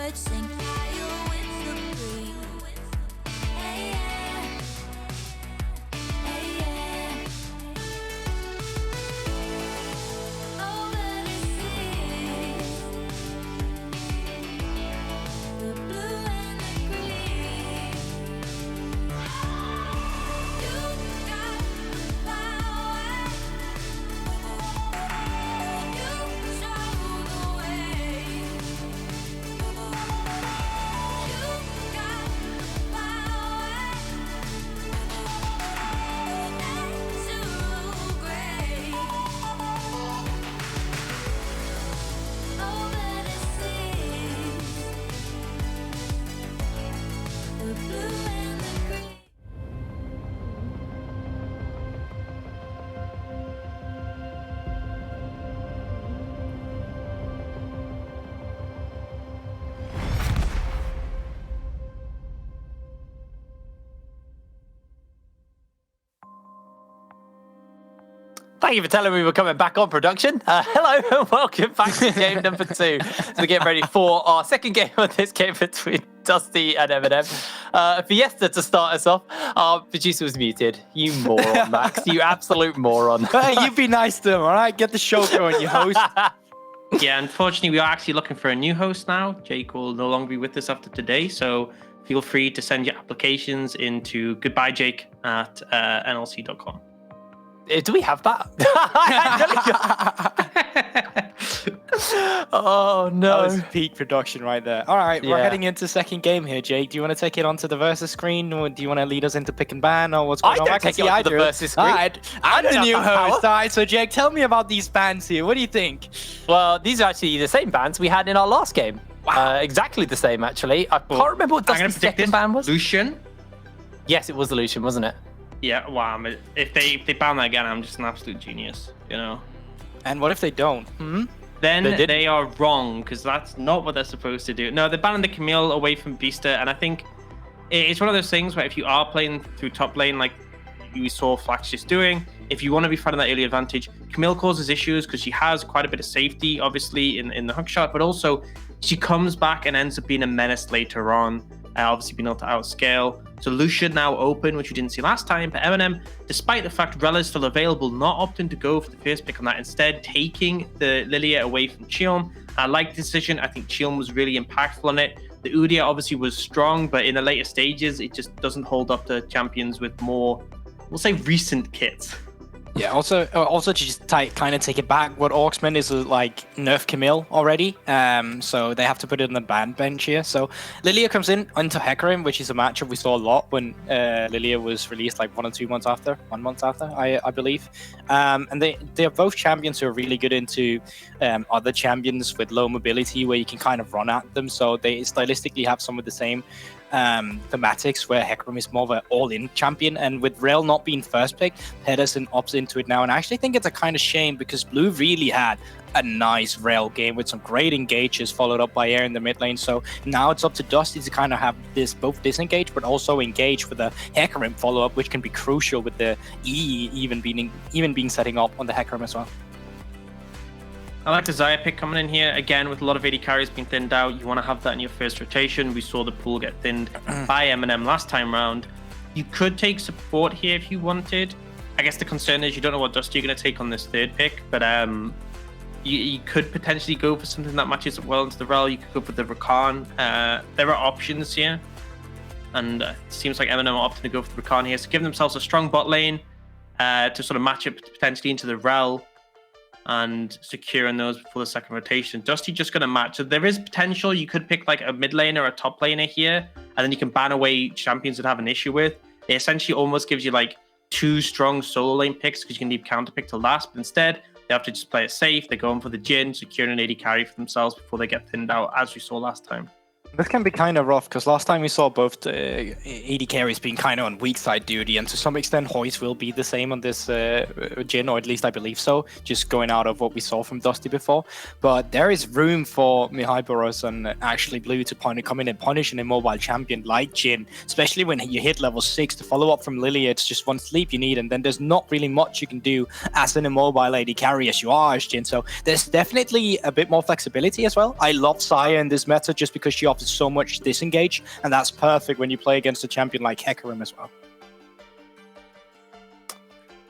birds sing high, your winds look free. Hey, yeah. Hey, yeah. Over the seas, the blue and the green. You got the power. You show the way. You got the power. Natural grace. Over the seas, the blue and the green. Thank you for telling me we're coming back on production. Hello and welcome back to game number 2. So we're getting ready for our second game of this game between Dusty and MNM. Fiesta to start us off. Our producer was muted. You moron, Max. You absolute moron. Hey, you be nice to him, all right? Get the show going, you host. Yeah, unfortunately, we are actually looking for a new host now. Jake will no longer be with us after today, so feel free to send your applications into goodbyejake@nlc.com. Do we have that? Oh, no. That was peak production right there. All right, we're Yeah. heading into second game here, Jake. Do you want to take it onto the versus screen, or do you want to lead us into pick and ban, or what's I going on? don't take see it I onto the do. versus screen. All right, I'm don't the have new that power. host. All right, so Jake, tell me about these bands here. What do you think? Well, these are actually the same bands we had in our last game. Exactly the same, actually. I can't remember what I'm gonna Dusty's predict second this. band was. Lucian. Yes, it was the Lucian, wasn't it? Yeah, wow. I mean, if they ban that again, I'm just an absolute genius, you know. And what if they don't? Then They didn't. they are wrong, because that's not what they're supposed to do. No, they're banning the Camille away from Vista, and I think it's one of those things where if you are playing through top lane, like we saw Flax just doing, if you want to be fighting that early advantage, Camille causes issues because she has quite a bit of safety, obviously, in the hook shot, but also she comes back and ends up being a menace later on, obviously being able to outscale. So Lucian now open, which we didn't see last time, but MNM, despite the fact Rel is still available, not opting to go for the first pick on that, instead taking the Lilia away from Cheon. I like the decision. I think Cheon was really impactful on it. The Udyr obviously was strong, but in the later stages, it just doesn't hold up to champions with more, we'll say, recent kits. Yeah, also to just kind of take it back, what Orcs meant is like nerf Camille already, so they have to put it on the ban bench here. So Lilia comes in into Hecarim, which is a matchup we saw a lot when Lilia was released like 1 or 2 months after, 1 month after, I believe. And they are both champions who are really good into other champions with low mobility where you can kind of run at them. So they stylistically have some of the same thematics, where Hecarim is more of an all-in champion, and with Rel not being first pick, Pedersen opts into it now. And I actually think it's a kind of shame because Blue really had a nice Rel game with some great engages followed up by Air in the mid lane. So now it's up to Dusty to kind of have this both disengage but also engage with a Hecarim follow-up, which can be crucial with the E even being setting up on the Hecarim as well. I like the Xayah pick coming in here. Again, with a lot of AD carries being thinned out, you want to have that in your first rotation. We saw the pool get thinned by MNM last time round. You could take support here if you wanted. I guess the concern is you don't know what Dusty you're going to take on this third pick, but you could potentially go for something that matches well into the Rel. You could go for the Rakan. There are options here, and it seems like MNM are opting to go for the Rakan here. So give themselves a strong bot lane to sort of match it potentially into the Rel, and securing those before the second rotation. Dusty just going to match. So there is potential. You could pick like a mid laner or a top laner here, and then you can ban away champions that have an issue with. It essentially almost gives you like 2 strong solo lane picks because you can leave counter pick to last, but instead they have to just play it safe. They're going for the Jhin, securing an AD carry for themselves before they get thinned out, as we saw last time. This can be kind of rough because last time we saw both the AD carries being kind of on weak side duty, and to some extent Hoist will be the same on this Jhin, or at least I believe so, just going out of what we saw from Dusty before. But there is room for Mihai Boros and Ashley Blue to come in and punish an immobile champion like Jhin, especially when you hit level 6. To follow up from Lilia, it's just 1 sleep you need, and then there's not really much you can do as an immobile AD carry as you are as Jhin. So there's definitely a bit more flexibility as well. I love Xayah in this meta just because she offers offers so much disengage, and that's perfect when you play against a champion like Hecarim as well.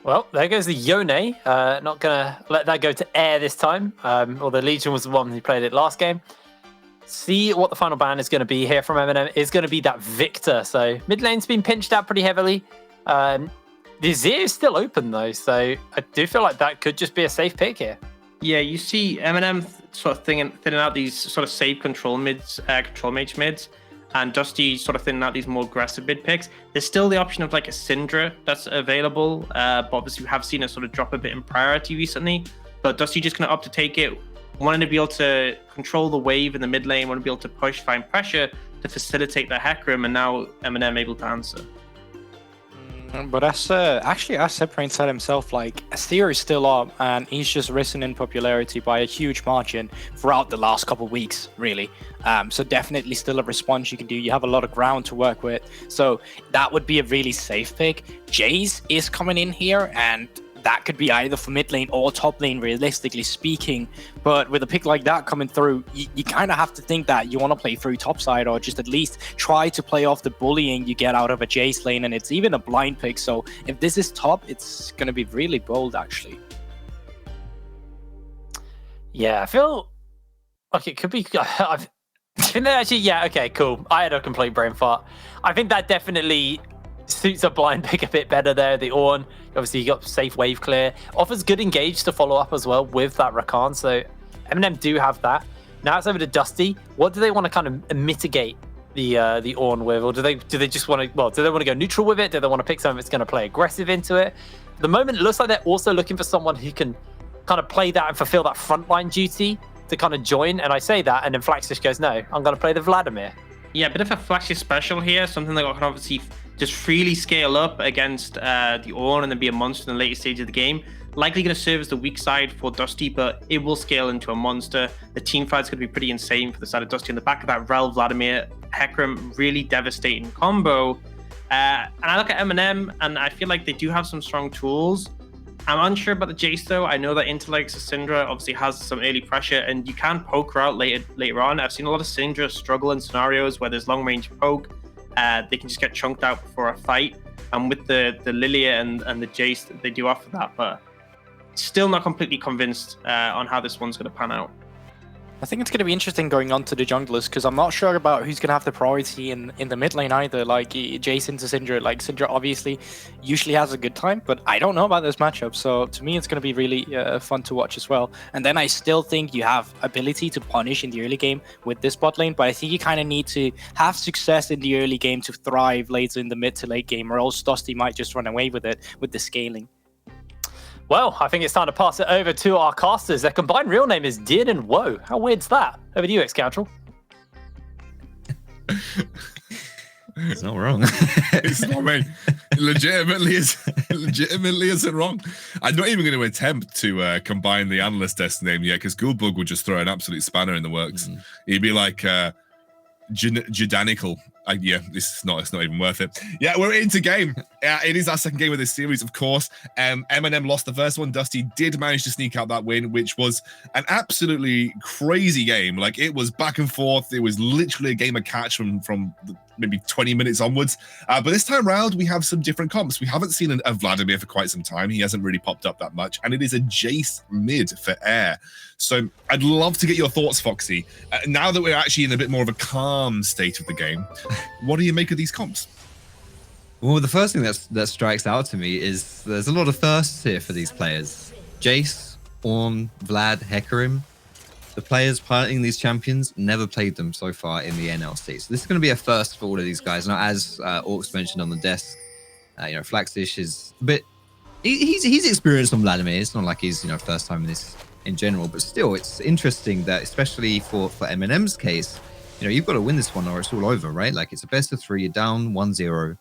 Well, there goes the Yone. Not going to let that go to air this time. Or the Legion was the one who played it last game. See what the final ban is going to be here from MNM. Is going to be that Victor. So mid lane's been pinched out pretty heavily. The Azir is still open though. So I do feel like that could just be a safe pick here. Yeah, you see MNM sort of thinning out these sort of safe control mids, control mage mids, and Dusty sort of thinning out these more aggressive mid picks. There's still the option of like a Syndra that's available, but obviously we have seen it sort of drop a bit in priority recently. But Dusty just going to opt to take it, wanting to be able to control the wave in the mid lane, want to be able to push, find pressure to facilitate the Hecarim, and now MNM able to answer. But as actually, as Seprain said himself, like Azir is still up, and he's just risen in popularity by a huge margin throughout the last couple of weeks, really. So definitely still a response you can do. You have a lot of ground to work with, so that would be a really safe pick. Jace is coming in here, and that could be either for mid lane or top lane, realistically speaking. But with a pick like that coming through, you kind of have to think that you want to play through topside, or just at least try to play off the bullying you get out of a Jace lane. And it's even a blind pick. So if this is top, it's going to be really bold, actually. Yeah, I feel like it could be. I think that actually, yeah, okay, cool. I had a complete brain fart. I think that definitely suits a blind pick a bit better there. The Ornn, obviously you got safe wave clear, offers good engage to follow up as well with that Rakan, so MNM do have that. Now it's over to Dusty. What do they want to kind of mitigate the Ornn with, or do they just want to, well, do they want to go neutral with it? Do they want to pick something that's going to play aggressive into it? At the moment it looks like they're also looking for someone who can kind of play that and fulfill that frontline duty to kind of join, and I say that and then Flaxfish goes, no, I'm going to play the Vladimir. Yeah, a bit of a flashy special here, something that can obviously just freely scale up against the Ornn and then be a monster in the later stage of the game. Likely going to serve as the weak side for Dusty, but it will scale into a monster. The team fight's going to be pretty insane for the side of Dusty. On the back of that, Rel, Vladimir, Hecarim, really devastating combo. And I look at MNM, and I feel like they do have some strong tools. I'm unsure about the Jace though. I know that Interlex Syndra obviously has some early pressure, and you can poke her out later on. I've seen a lot of Syndra struggle in scenarios where there's long range poke. They can just get chunked out before a fight. And with the Lilia and the Jace, they do offer that, but still not completely convinced on how this one's going to pan out. I think it's going to be interesting going on to the junglers, because I'm not sure about who's going to have the priority in the mid lane either. Like Jason to Syndra, like Syndra obviously usually has a good time, but I don't know about this matchup. So to me, it's going to be really fun to watch as well. And then I still think you have ability to punish in the early game with this bot lane, but I think you kind of need to have success in the early game to thrive later in the mid to late game, or else Dusty might just run away with it with the scaling. Well, I think it's time to pass it over to our casters. Their combined real name is Din and Woe. How weird's that? Over to you, X-Countral. It's not wrong. It's not me. Legitimately isn't wrong. I'm not even going to attempt to combine the analyst desk name yet, because Ghoulbug would just throw an absolute spanner in the works. He'd be like Judanical. Yeah, it's not even worth it. Yeah, we're into game. It is our second game of this series, of course. MNM lost the first one. Dusty did manage to sneak out that win, which was an absolutely crazy game. Like, it was back and forth. It was literally a game of catch from maybe 20 minutes onwards. But this time round, we have some different comps. We haven't seen a Vladimir for quite some time. He hasn't really popped up that much. And it is a Jace mid for air. So I'd love to get your thoughts, Foxy. Now that we're actually in a bit more of a calm state of the game, what do you make of these comps? Well, the first thing that strikes out to me is there's a lot of firsts here for these players. Jace, Ornn, Vlad, Hecarim. The players piloting these champions never played them so far in the NLC. So this is going to be a first for all of these guys. Now, as Orcs mentioned on the desk, Flaxfish is a bit... He's experienced on Vladimir. It's not like he's, first time in this in general. But still, it's interesting that, especially for MNM's case, you've got to win this one or it's all over, right? Like, it's a best of 3, you're down 1-0,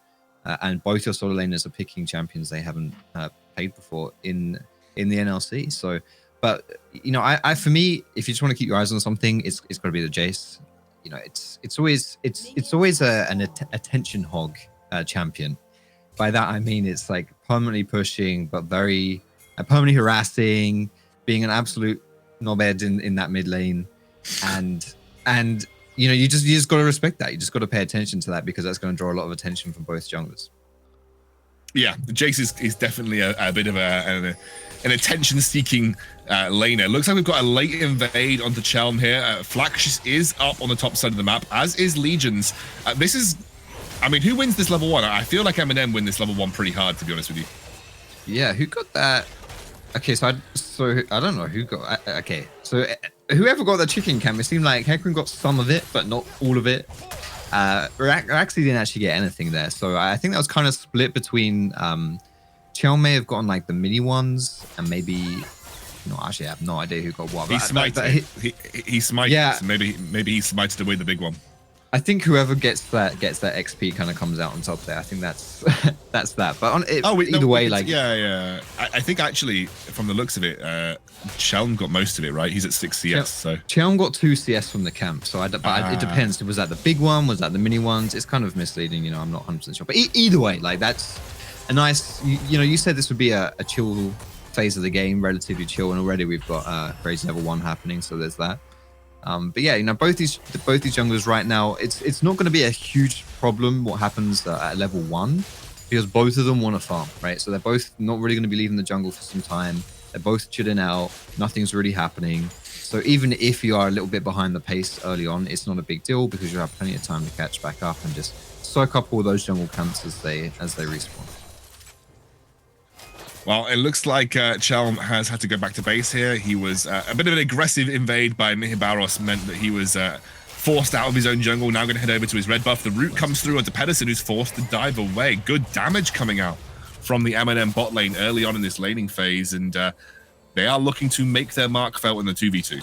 and both your solo laners are picking champions they haven't played before in the NLC. So, but I for me, if you just want to keep your eyes on something, it's got to be the Jace. It's always an attention hog champion. By that I mean it's like permanently pushing, but very permanently harassing, being an absolute knobhead in that mid lane, and you just got to respect that. You just got to pay attention to that because that's going to draw a lot of attention from both junglers. Yeah, Jace is definitely a bit of an attention-seeking laner. Looks like we've got a late invade onto Chelm here. Flaxus is up on the top side of the map, as is Legions. This is, I mean, who wins this level 1? I feel like MNM win this level 1 pretty hard, to be honest with you. Yeah, who got that? Okay, so I don't know who got. Okay, so whoever got the chicken cam, it seemed like Hecarim got some of it, but not all of it. Raxi didn't actually get anything there, so I think that was kind of split between. Chell may have gotten like the mini ones, and maybe. No, actually, I have no idea who got what. He smited. He smited. Yeah. So maybe he smited away the big one. I think whoever gets that XP kind of comes out on top there. I think that's that's that. But either way, like yeah. I think actually, from the looks of it, Shelm got most of it, right? He's at 6 CS. So Chelm got 2 CS from the camp. So it depends. Was that the big one? Was that the mini ones? It's kind of misleading. You know, I'm not 100% sure. But either way, like that's a nice. You said this would be a chill phase of the game, relatively chill, and already we've got crazy level 1 happening. So there's that. But yeah, both these junglers right now, it's not going to be a huge problem what happens at level 1 because both of them want to farm, right? So they're both not really going to be leaving the jungle for some time. They're both chilling out. Nothing's really happening. So even if you are a little bit behind the pace early on, it's not a big deal because you have plenty of time to catch back up and just soak up all those jungle camps as they respawn. Well, it looks like Chelm has had to go back to base here. He was a bit of an aggressive invade by Mihibaros meant that he was forced out of his own jungle. Now going to head over to his red buff. The root comes through onto Pedersen, who's forced to dive away. Good damage coming out from the MNM bot lane early on in this laning phase, and they are looking to make their mark felt in the 2v2.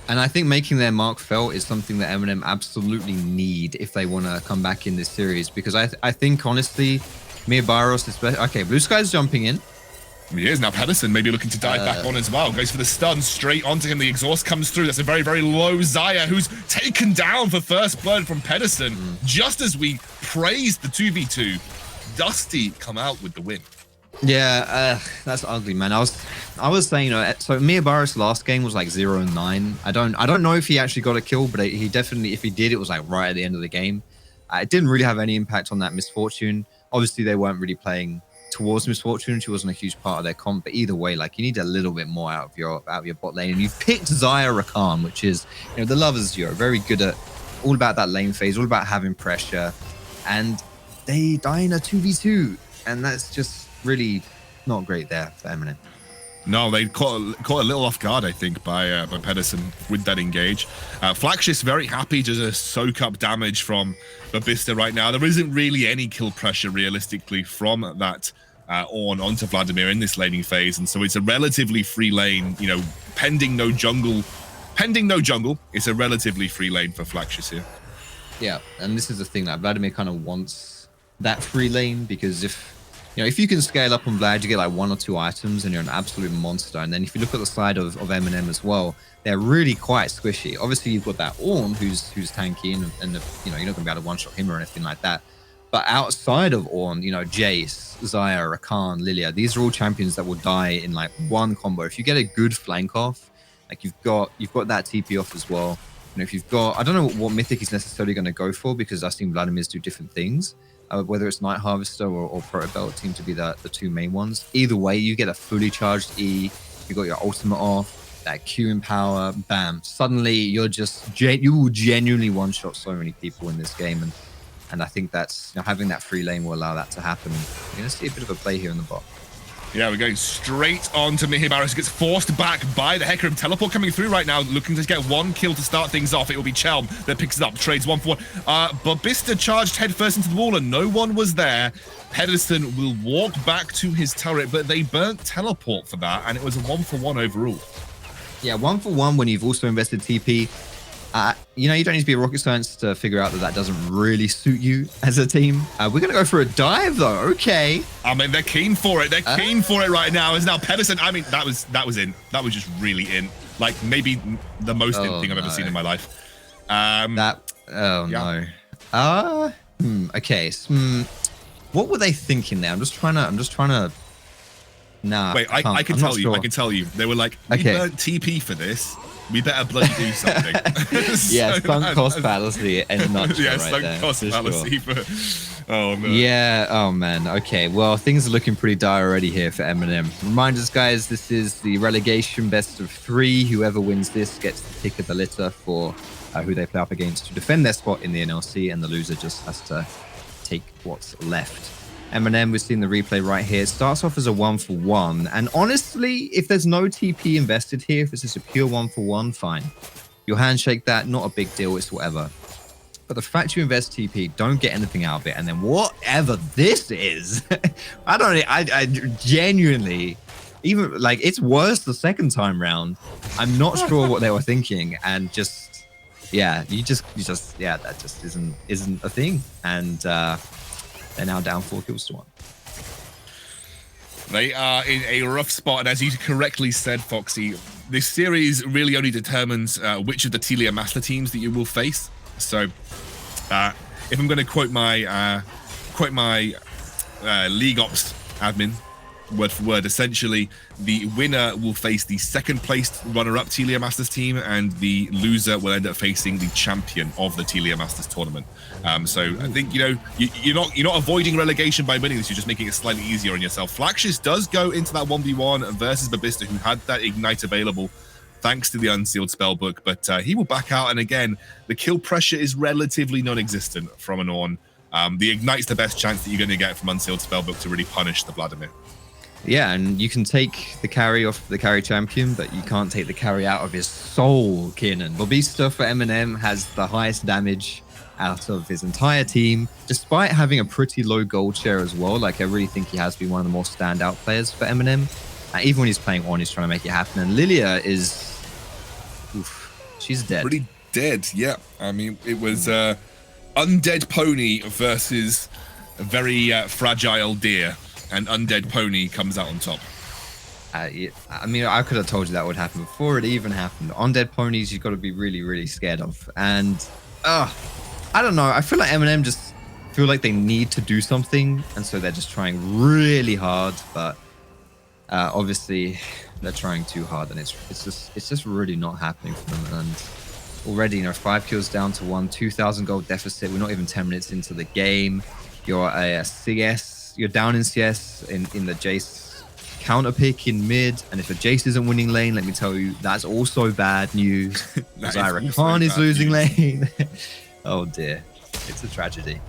And I think making their mark felt is something that MNM absolutely need if they want to come back in this series, because I think honestly, Mihibaros, especially, okay, Blue Sky's jumping in. He is now. Pedersen maybe looking to dive back on as well. Goes for the stun straight onto him. The exhaust comes through. That's a very, very low Xayah, who's taken down for first blood from Pedersen. Just as we praised the 2v2, Dusty come out with the win. Yeah, that's ugly, man. I was saying, so Mihibaros' last game was like 0-9. I don't know if he actually got a kill, but he definitely, if he did, it was like right at the end of the game. It didn't really have any impact on that Misfortune. Obviously, they weren't really playing towards Misfortune. She wasn't a huge part of their comp, but either way, like, you need a little bit more out of your bot lane, and you've picked Xayah Rakan, which is, the lovers duo, very good at all about that lane phase, all about having pressure, and they die in a 2v2, and that's just really not great there for MNM. No, they caught a little off guard, I think, by Pedersen with that engage. Flaxus very happy to just soak up damage from Babista right now. There isn't really any kill pressure realistically from that Ornn onto Vladimir in this laning phase, and so it's a relatively free lane. Pending no jungle, it's a relatively free lane for Flaxus here. Yeah, and this is the thing that Vladimir kind of wants that free lane, because if you can scale up on Vlad, you get like 1 or 2 items and you're an absolute monster. And then if you look at the side of MNM as well, they're really quite squishy. Obviously, you've got that Ornn who's tanky and you're not going to be able to one-shot him or anything like that. But outside of Ornn, Jace, Xayah, Rakan, Lilia, these are all champions that will die in like one combo. If you get a good flank off, like you've got that TP off as well. If you've got, I don't know what mythic he's necessarily going to go for, because I've seen Vladimir's do different things. Whether it's Night Harvester or Protobelt seem to be the 2 main ones. Either way, you get a fully charged E, you got your ultimate off, that Q in power, bam. Suddenly, you will genuinely one-shot so many people in this game, and I think that's, having that free lane will allow that to happen. You're going to see a bit of a play here in the bot. Yeah, we're going straight on to Mihibaros, who gets forced back by the Hecarim. Teleport coming through right now, looking to get 1 kill to start things off. It will be Chelm that picks it up, trades 1 for 1. Babista charged headfirst into the wall, and no one was there. Pedersen will walk back to his turret, but they burnt teleport for that, and it was a 1-for-1 overall. Yeah, 1-for-1 when you've also invested TP. You don't need to be a rocket science to figure out that doesn't really suit you as a team. We're going to go for a dive, though. Okay. I mean, they're keen for it. They're keen for it right now. Is now Pedersen. I mean, that was in. That was just really in. Like, maybe the most in thing I've ever seen in my life. No. Okay. What were they thinking there? I'm just trying to Nah. Wait, I can I'm not tell you. sure. I can tell you. They were like, we Okay. burnt TP for this. We better bloody do something. Yeah, So sunk cost that- fallacy in a nutshell Yeah, right sunk there. cost for sure. fallacy. Oh no. Yeah, oh man. Okay, well, things are looking pretty dire already here for MNM. Reminders, guys, this is the relegation best of 3. Whoever wins this gets the pick of the litter for who they play up against to defend their spot in the NLC, and the loser just has to take what's left. MNM, we've seen the replay right here. It starts off as a 1-for-1, and honestly, if there's no TP invested here, if it's just a pure 1-for-1, fine. You'll handshake that, not a big deal, it's whatever. But the fact you invest TP, don't get anything out of it, and then whatever this is, I genuinely, even like it's worse the second time round. I'm not sure what they were thinking, and just yeah, you just yeah, that just isn't a thing, and they're now down 4 kills to 1. They are in a rough spot, and as you correctly said, Foxy, this series really only determines which of the Telia Master teams that you will face. So, if I'm going to quote my League Ops admin, word for word, essentially, the winner will face the second placed runner-up Telia Masters team, and the loser will end up facing the champion of the Telia Masters tournament. So I think you're not avoiding relegation by winning this. You're just making it slightly easier on yourself. Flaxius does go into that 1v1 versus Babista, who had that ignite available thanks to the unsealed spellbook, but he will back out. And again, the kill pressure is relatively non-existent from an Ornn. The ignite's the best chance that you're going to get from unsealed spellbook to really punish the Vladimir. Yeah, and you can take the carry off the carry champion, but you can't take the carry out of his soul, Kiernan. Babista for MNM has the highest damage out of his entire team, despite having a pretty low gold share as well. Like, I really think he has been one of the more standout players for MNM. Even when he's playing Ornn, he's trying to make it happen. And Lilia is... Oof, she's dead. Pretty dead, yeah. I mean, it was Undead Pony versus a very fragile deer, and Undead Pony comes out on top. I mean, I could have told you that would happen before it even happened. Undead Ponies, you've got to be really, really scared of. And, I don't know. I feel like MNM just feel like they need to do something, and so they're just trying really hard, but obviously they're trying too hard, and it's just really not happening for them. And already, 5 kills down to 1, 2,000 gold deficit. We're not even 10 minutes into the game. You're a CS. You're down in CS in the Jace counter pick in mid, and if a Jace isn't winning lane, let me tell you, that's also bad news. Zyra Khan is losing lane. Oh dear, it's a tragedy.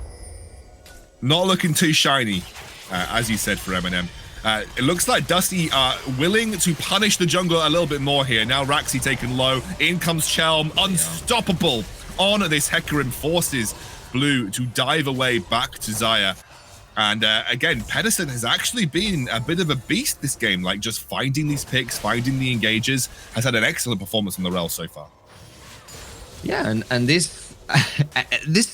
Not looking too shiny, as you said, for MNM. It looks like Dusty are willing to punish the jungle a little bit more here. Now Raxi taken low. In comes Chelm, unstoppable on this Hecarim, forces Blue to dive away back to Xayah. And again, Pedersen has actually been a bit of a beast this game, like just finding these picks, finding the engages, has had an excellent performance from the Rel so far. Yeah, and this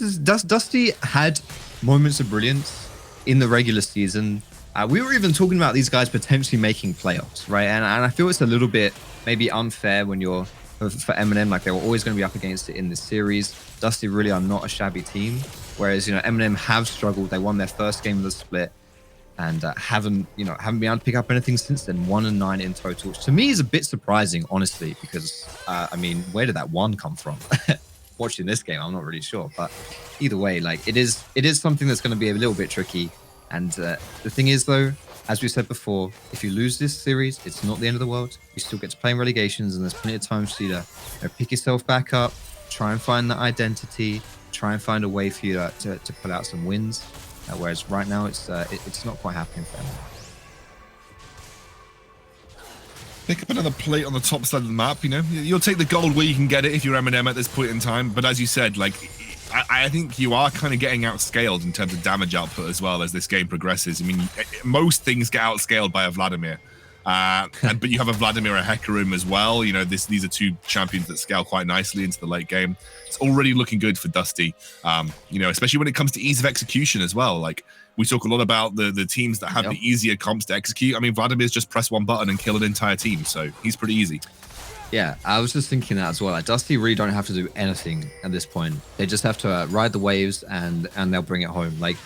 is Dusty had moments of brilliance in the regular season. We were even talking about these guys potentially making playoffs, right? And I feel it's a little bit maybe unfair when you're for MNM, like they were always going to be up against it in this series. Dusty really are not a shabby team, whereas MNM have struggled. They won their first game of the split and haven't been able to pick up anything since then. 1-9 in total, which to me is a bit surprising, honestly, because I mean, where did that 1 come from? Watching this game, I'm not really sure, but either way, like it is something that's going to be a little bit tricky. And the thing is, though, as we said before, if you lose this series, it's not the end of the world. You still get to play in relegations, and there's plenty of time for you to pick yourself back up, try and find that identity, try and find a way for you to pull out some wins. Whereas right now, it's not quite happening for them. Pick up another plate on the top side of the map. You'll take the gold where you can get it if you're MNM at this point in time. But as you said, like, I think you are kind of getting outscaled in terms of damage output as well as this game progresses. I mean, most things get outscaled by a Vladimir. But you have a Vladimir, a Hecarim as well. These are 2 champions that scale quite nicely into the late game. It's already looking good for Dusty, especially when it comes to ease of execution as well. Like, we talk a lot about the teams that have the easier comps to execute. I mean, Vladimir's just press 1 button and kill an entire team, so he's pretty easy. Yeah, I was just thinking that as well. Like, Dusty really don't have to do anything at this point. They just have to ride the waves and they'll bring it home. Like,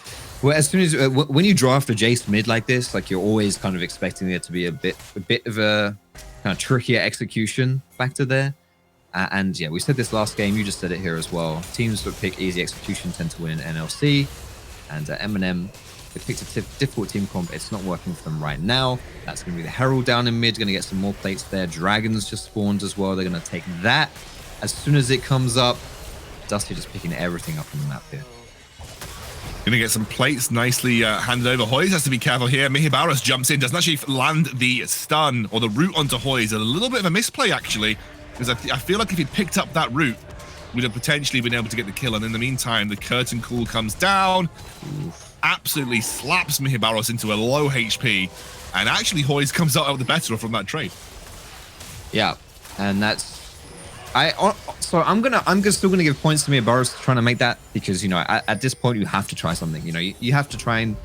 Well, as soon as when you draft a Jace mid like this, like you're always kind of expecting there to be a bit of a kind of trickier execution factor there. And yeah, we said this last game. You just said it here as well. Teams that pick easy execution tend to win in NLC, and MNM, they picked a difficult team comp. It's not working for them right now. That's going to be the Herald down in mid. Going to get some more plates there. Dragons just spawned as well. They're going to take that as soon as it comes up. Dusty just picking everything up on the map here. Gonna get some plates nicely handed over. Hoyes has to be careful here. Mihibaros jumps in, doesn't actually land the stun or the root onto Hoyes. A little bit of a misplay, actually, because I feel like if he'd picked up that root, we'd have potentially been able to get the kill. And in the meantime, the curtain call comes down, absolutely slaps Mihibaros into a low HP, and actually Hoyes comes out with the better from that trade. Yeah, and that's so I'm still gonna give points to Mihibaros trying to make that, because you know at this point you have to try something. You know, you have to try and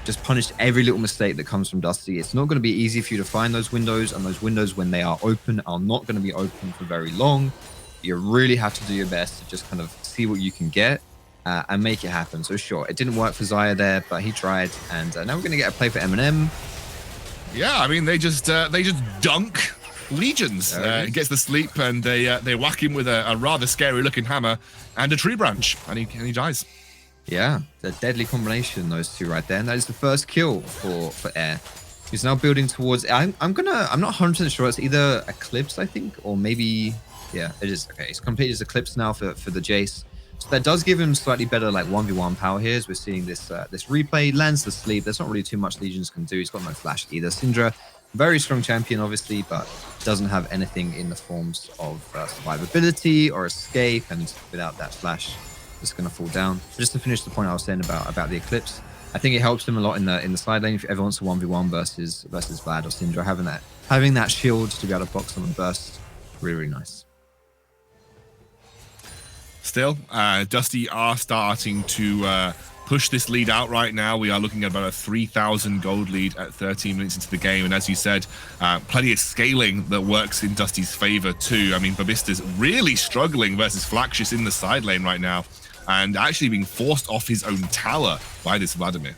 just punish every little mistake that comes from Dusty. It's not going to be easy for you to find those windows, and those windows, when they are open, are not going to be open for very long. You really have to do your best to just kind of see what you can get and make it happen. So sure, it didn't work for Xayah there, but he tried, and now we're going to get a play for MNM. Yeah, I mean they just dunk Legions. Gets the sleep, and they whack him with a rather scary looking hammer and a tree branch, and he dies. Yeah, the deadly combination, those two right there, and that is the first kill for Air. He's now building towards. I'm not 100% sure. It's either Eclipse, I think, or maybe yeah, it is. Okay, he's completed his Eclipse now for the Jace. So that does give him slightly better like 1v1 power here, as we're seeing this this replay. Lands the sleep. There's not really too much Legions can do. He's got no flash either. Syndra, very strong champion, obviously, but doesn't have anything in the forms of survivability or escape, and without that flash, just going to fall down. Just to finish the point I was saying about the Eclipse, I think it helps him a lot in the side lane if you ever wants a 1v1 versus Vlad or Syndra. Having that shield to be able to box on and burst, really, really nice. Still, Dusty are starting to push this lead out right now. We are looking at about a 3,000 gold lead at 13 minutes into the game. And as you said, plenty of scaling that works in Dusty's favor too. I mean, Babista's really struggling versus Flaxius in the side lane right now, and actually being forced off his own tower by this Vladimir.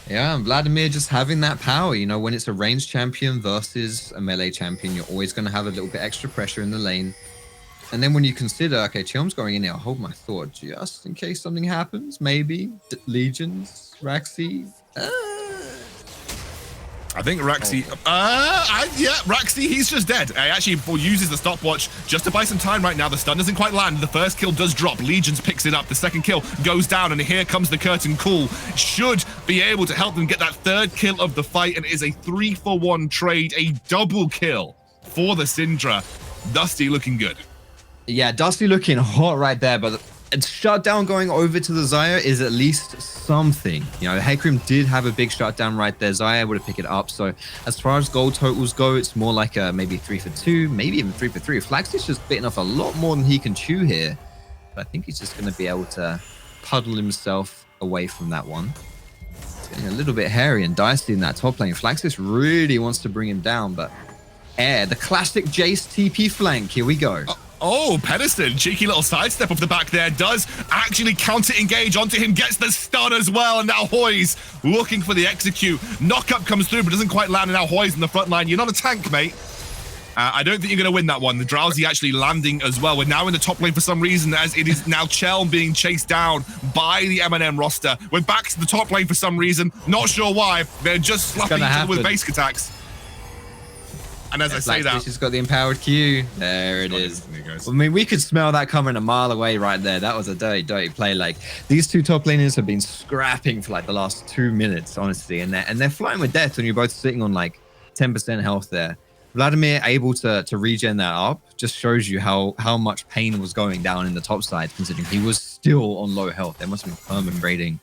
Yeah, and Vladimir just having that power. You know, when it's a ranged champion versus a melee champion, you're always going to have a little bit extra pressure in the lane. And then when you consider, okay, Chilm's going in here, I'll hold my thought just in case something happens. Maybe Legions, Raxi. I think Raxi, yeah, Raxi, he's just dead. He actually uses the stopwatch just to buy some time right now. The stun doesn't quite land. The first kill does drop. Legions picks it up. The second kill goes down, and here comes the curtain call. Should be able to help them get that third kill of the fight, and it is a 3-for-1 trade, a double kill for the Syndra. Dusty looking good. Yeah, Dusty looking hot right there, but shutdown going over to the Xayah is at least something. You know, Hecarim did have a big shutdown right there. Xayah would have picked it up. So as far as gold totals go, it's more like maybe 3-for-2, maybe even 3-for-3. Flax is just bitten off a lot more than he can chew here. But I think he's just going to be able to puddle himself away from that one. It's getting a little bit hairy and dicey in that top lane. Flaxis really wants to bring him down, but Air, the classic Jace TP flank. Here we go. Oh, Pedestin, cheeky little sidestep off the back there, does actually counter-engage onto him, gets the stun as well, and now Hoyes looking for the execute. Knockup comes through, but doesn't quite land, and now Hoyes in the front line. You're not a tank, mate. I don't think you're going to win that one. The Drowsy actually landing as well. We're now in the top lane for some reason, as it is now Chelm being chased down by the MNM roster. We're back to the top lane for some reason. Not sure why. They're just slapping each other with basic attacks. And as I say that, she's got the empowered Q. There it is. I mean, we could smell that coming a mile away right there. That was a dirty, dirty play. Like, these two top laners have been scrapping for like the last 2 minutes, honestly, and they're flying with death when you're both sitting on like 10% health there. Vladimir able to regen that up just shows you how much pain was going down in the top side, considering he was still on low health. There must have been perma grading.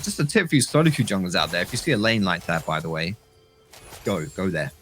Just a tip for you solo queue junglers out there: if you see a lane like that, by the way, go there.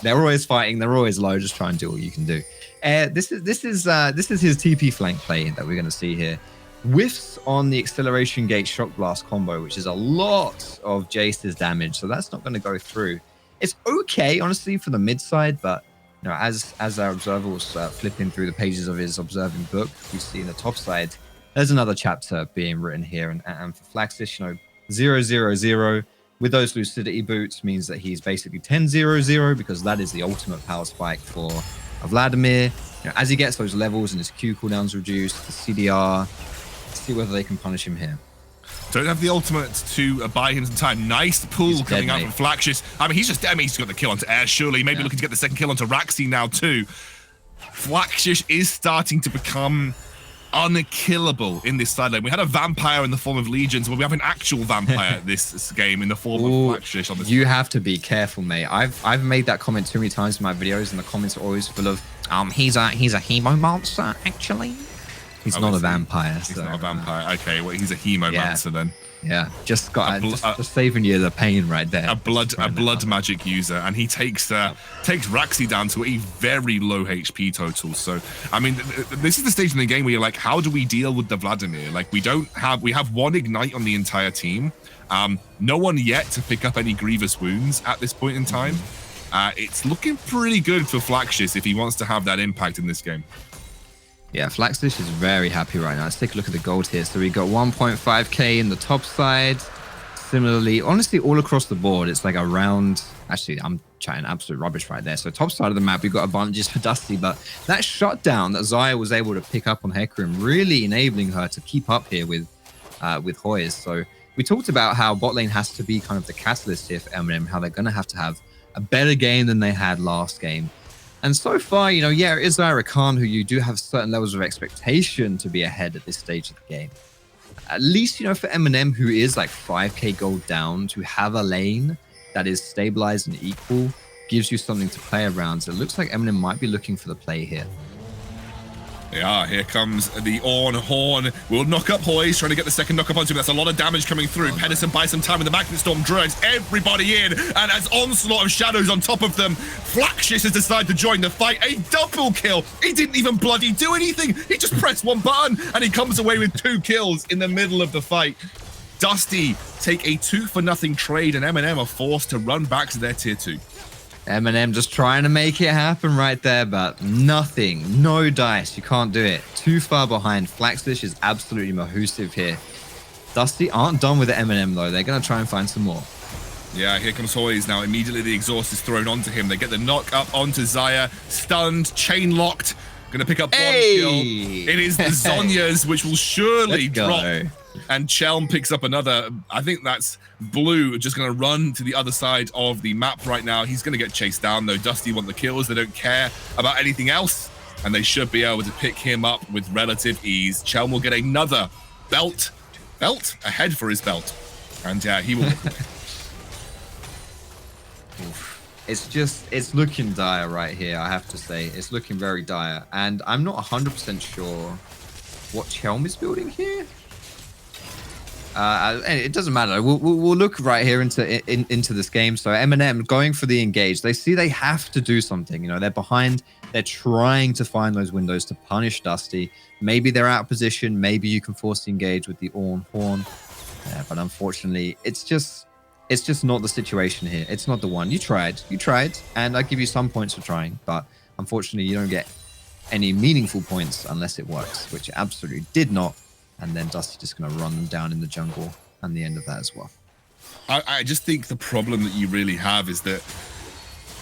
They're always fighting. They're always low. Just try and do what you can do. This is his TP flank play that we're going to see here. Whiffs on the acceleration gate shock blast combo, which is a lot of Jace's damage. So that's not going to go through. It's okay, honestly, for the mid side, but you know, as our observer was flipping through the pages of his observing book, we see in the top side, there's another chapter being written here. And for Flaxis, you know, 0-0-0 with those lucidity boots means that he's basically 10-0-0 because that is the ultimate power spike for Vladimir. You know, as he gets those levels and his Q cooldowns reduced, the CDR, let's see whether they can punish him here. Don't have the ultimate to buy him some time. Nice pull coming out from Flaxis. I mean, he's got the kill onto Air, surely. Maybe looking to get the second kill onto Raxi now, too. Flaxis is starting to become unkillable in this side lane. We had a vampire in the form of Legions, but we have an actual vampire this game in the form of Flaxis on this. You have to be careful, mate. I've made that comment too many times in my videos, and the comments are always full of, he's a hemo monster, actually. He's not a vampire. He's not a vampire. Okay, well, he's a hemomancer then. Yeah, just saving you the pain right there. A blood magic user, and he takes Raxi down to a very low HP total. So, I mean, this is the stage in the game where you're like, how do we deal with the Vladimir? Like, we have one ignite on the entire team. No one yet to pick up any grievous wounds at this point in time. It's looking pretty good for Flaxis if he wants to have that impact in this game. Yeah, Flaxis is very happy right now. Let's take a look at the gold here. So we got 1.5k in the top side. Similarly, honestly, all across the board, it's like around... Actually, I'm chatting absolute rubbish right there. So top side of the map, we've got advantages for Dusty, but that shutdown that Xayah was able to pick up on Hecarim, really enabling her to keep up here with Hoyes. So we talked about how bot lane has to be kind of the catalyst here for MNM, how they're going to have a better game than they had last game. And so far, you know, yeah, it is Xayah Khan, who you do have certain levels of expectation to be ahead at this stage of the game. At least, you know, for MNM, who is like 5k gold down, to have a lane that is stabilized and equal gives you something to play around. So it looks like MNM might be looking for the play here. Yeah, here comes the Ornn Horn. We'll knock up Hoyes, trying to get the second knock up onto him. That's a lot of damage coming through. Pedersen buys some time with the Magnet Storm, drags everybody in, and as onslaught of shadows on top of them, Flaxis has decided to join the fight. A double kill. He didn't even bloody do anything. He just pressed one button, and he comes away with 2 kills in the middle of the fight. Dusty take a 2-for-0 trade, and MNM are forced to run back to their tier 2. MNM just trying to make it happen right there, but nothing. No dice. You can't do it. Too far behind. Flaxis is absolutely mahoosive here. Dusty aren't done with the MNM, though. They're going to try and find some more. Yeah, here comes Hoyes now. Immediately the exhaust is thrown onto him. They get the knock up onto Xayah. Stunned, chain locked. Going to pick up one kill. It is the Zhonya's, which will surely drop. And Chelm picks up another. I think that's Blue just going to run to the other side of the map right now. He's going to get chased down, though. Dusty want the kills. They don't care about anything else. And they should be able to pick him up with relative ease. Chelm will get another belt. A head for his belt. And yeah, he will. It's looking dire right here, I have to say. It's looking very dire. And I'm not 100% sure what Chelm is building here. It doesn't matter. We'll look right here into this game. So MNM going for the engage. They see they have to do something. You know, they're behind. They're trying to find those windows to punish Dusty. Maybe they're out of position. Maybe you can force the engage with the Ornn Horn. But unfortunately, it's just not the situation here. It's not the one. You tried, and I give you some points for trying. But unfortunately, you don't get any meaningful points unless it works, which it absolutely did not. And then Dusty's just going to run them down in the jungle, and the end of that as well. I just think the problem that you really have is that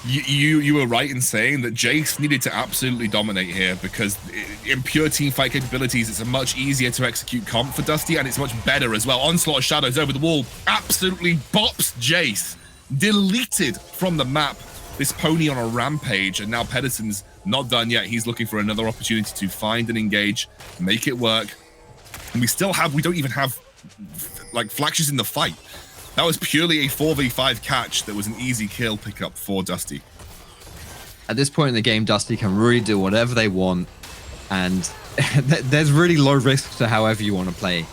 you were right in saying that Jace needed to absolutely dominate here, because in pure team fight capabilities, it's a much easier to execute comp for Dusty, and it's much better as well. Onslaught of Shadows over the wall absolutely bops Jace. Deleted from the map. This pony on a rampage, and now Pedersen's not done yet. He's looking for another opportunity to find and engage, make it work. And we don't even have like Flaxis in the fight. That was purely a 4v5 catch that was an easy kill pickup for Dusty. At this point in the game, Dusty can really do whatever they want, and there's really low risk to however you want to play.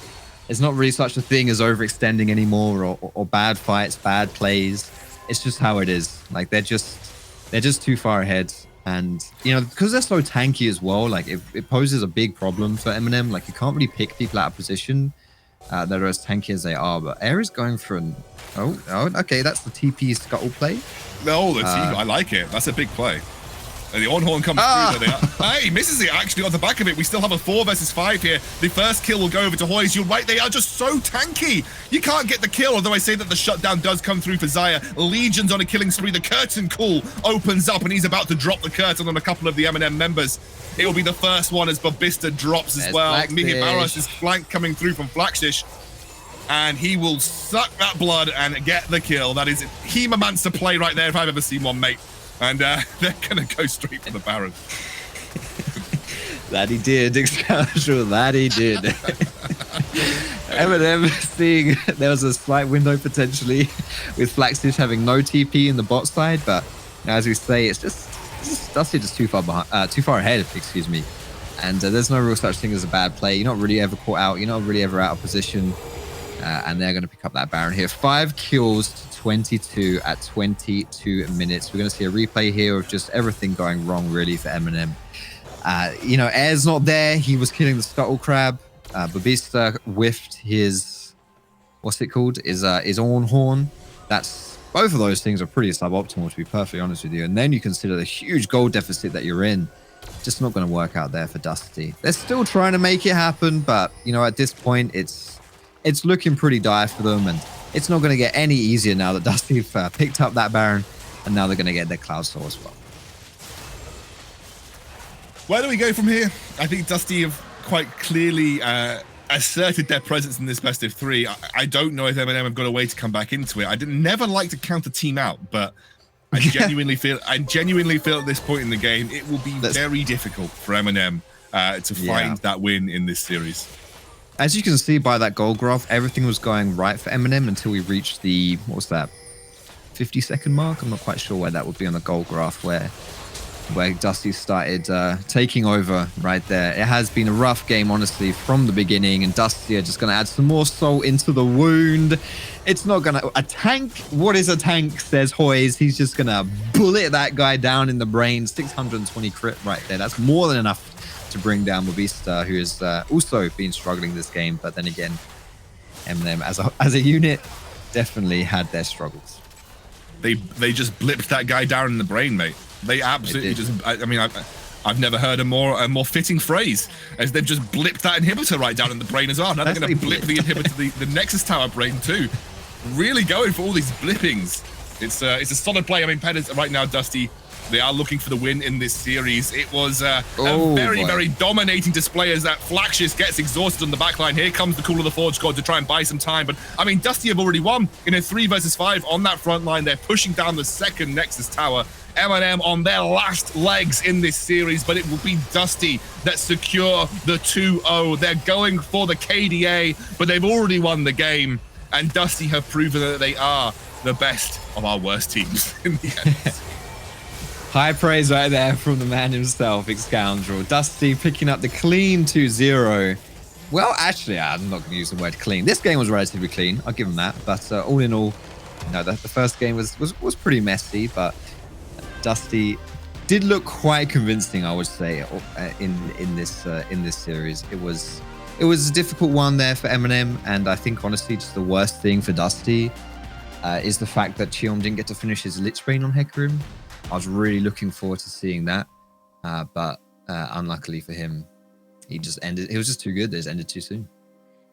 It's not really such a thing as overextending anymore, or bad fights, bad plays. It's just how it is. Like they're just too far ahead. And, you know, because they're so tanky as well, like it poses a big problem for MNM. Like you can't really pick people out of position that are as tanky as they are. But Air is going for an... Oh, okay, that's the TP scuttle play. No, I like it. That's a big play. And the on-horn comes through. Hey, misses it actually on the back of it. We still have a 4 versus 5 here. The first kill will go over to Hoyes. You're right, they are just so tanky. You can't get the kill, although I say that the shutdown does come through for Xayah. Legion's on a killing spree. The curtain call opens up, and he's about to drop the curtain on a couple of the MNM members. It will be the first one as Babista drops as well. Mihibaros is flanked coming through from Flaxish. And he will suck that blood and get the kill. That is Hemomancer play right there if I've ever seen one, mate. And they're going to go straight for the Baron. That he did, Excalibur, that he did. MNM seeing there was a slight window potentially with Flaxish having no TP in the bot side, but as we say, it's just Dusty just too far behind, too far ahead, excuse me. And there's no real such thing as a bad play. You're not really ever caught out. You're not really ever out of position. And they're going to pick up that Baron here. 5 kills to 22 at 22 minutes. We're going to see a replay here of just everything going wrong, really, for MNM. You know, Air's not there. He was killing the Scuttle Crab. Babista whiffed his, what's it called? Is on-horn. That's, both of those things are pretty suboptimal, to be perfectly honest with you. And then you consider the huge goal deficit that you're in. Just not going to work out there for Dusty. They're still trying to make it happen, but, you know, at this point, it's looking pretty dire for them, and it's not going to get any easier now that Dusty picked up that Baron, and now they're going to get their Cloud Soul as well. Where do we go from here? I think Dusty have quite clearly asserted their presence in this best of 3. I don't know if MNM have got a way to come back into it. I never like to count a team out, but I genuinely feel at this point in the game it will be very difficult for MNM to find that win in this series. As you can see by that goal graph, everything was going right for MNM until we reached the, what was that, 50-second mark? I'm not quite sure where that would be on the goal graph, where Dusty started taking over right there. It has been a rough game, honestly, from the beginning, and Dusty are just going to add some more salt into the wound. It's not going to... A tank? What is a tank, says Hoyes. He's just going to bullet that guy down in the brain. 620 crit right there. That's more than enough to bring down Babista, who has also been struggling this game. But then again, MNM as a unit definitely had their struggles. They just blipped that guy down in the brain, mate. They absolutely I mean, I've never heard a more fitting phrase, as they've just blipped that inhibitor right down in the brain as well. Now they're going to blip the inhibitor, the Nexus Tower brain too. Really going for all these blippings. It's a solid play. I mean, Pettis right now, Dusty, they are looking for the win in this series. It was a very dominating display as that Flaxish gets exhausted on the backline. Here comes the Call of the Forge squad to try and buy some time. But, I mean, Dusty have already won in a 3 versus 5 on that front line. They're pushing down the second Nexus Tower. MNM on their last legs in this series, but it will be Dusty that secure the 2-0. They're going for the KDA, but they've already won the game. And Dusty have proven that they are the best of our worst teams in the end. High praise right there from the man himself, Scoundrel. Dusty picking up the clean 2-0. Well, actually, I'm not going to use the word clean. This game was relatively clean. I'll give him that. But all in all, you know, the first game was pretty messy. But Dusty did look quite convincing, I would say, in this series. It was a difficult one there for MNM, and I think honestly, just the worst thing for Dusty is the fact that Cheom didn't get to finish his Lich Bane on Hecarim. I was really looking forward to seeing that, but unluckily for him, he just ended. He was just too good. It just ended too soon.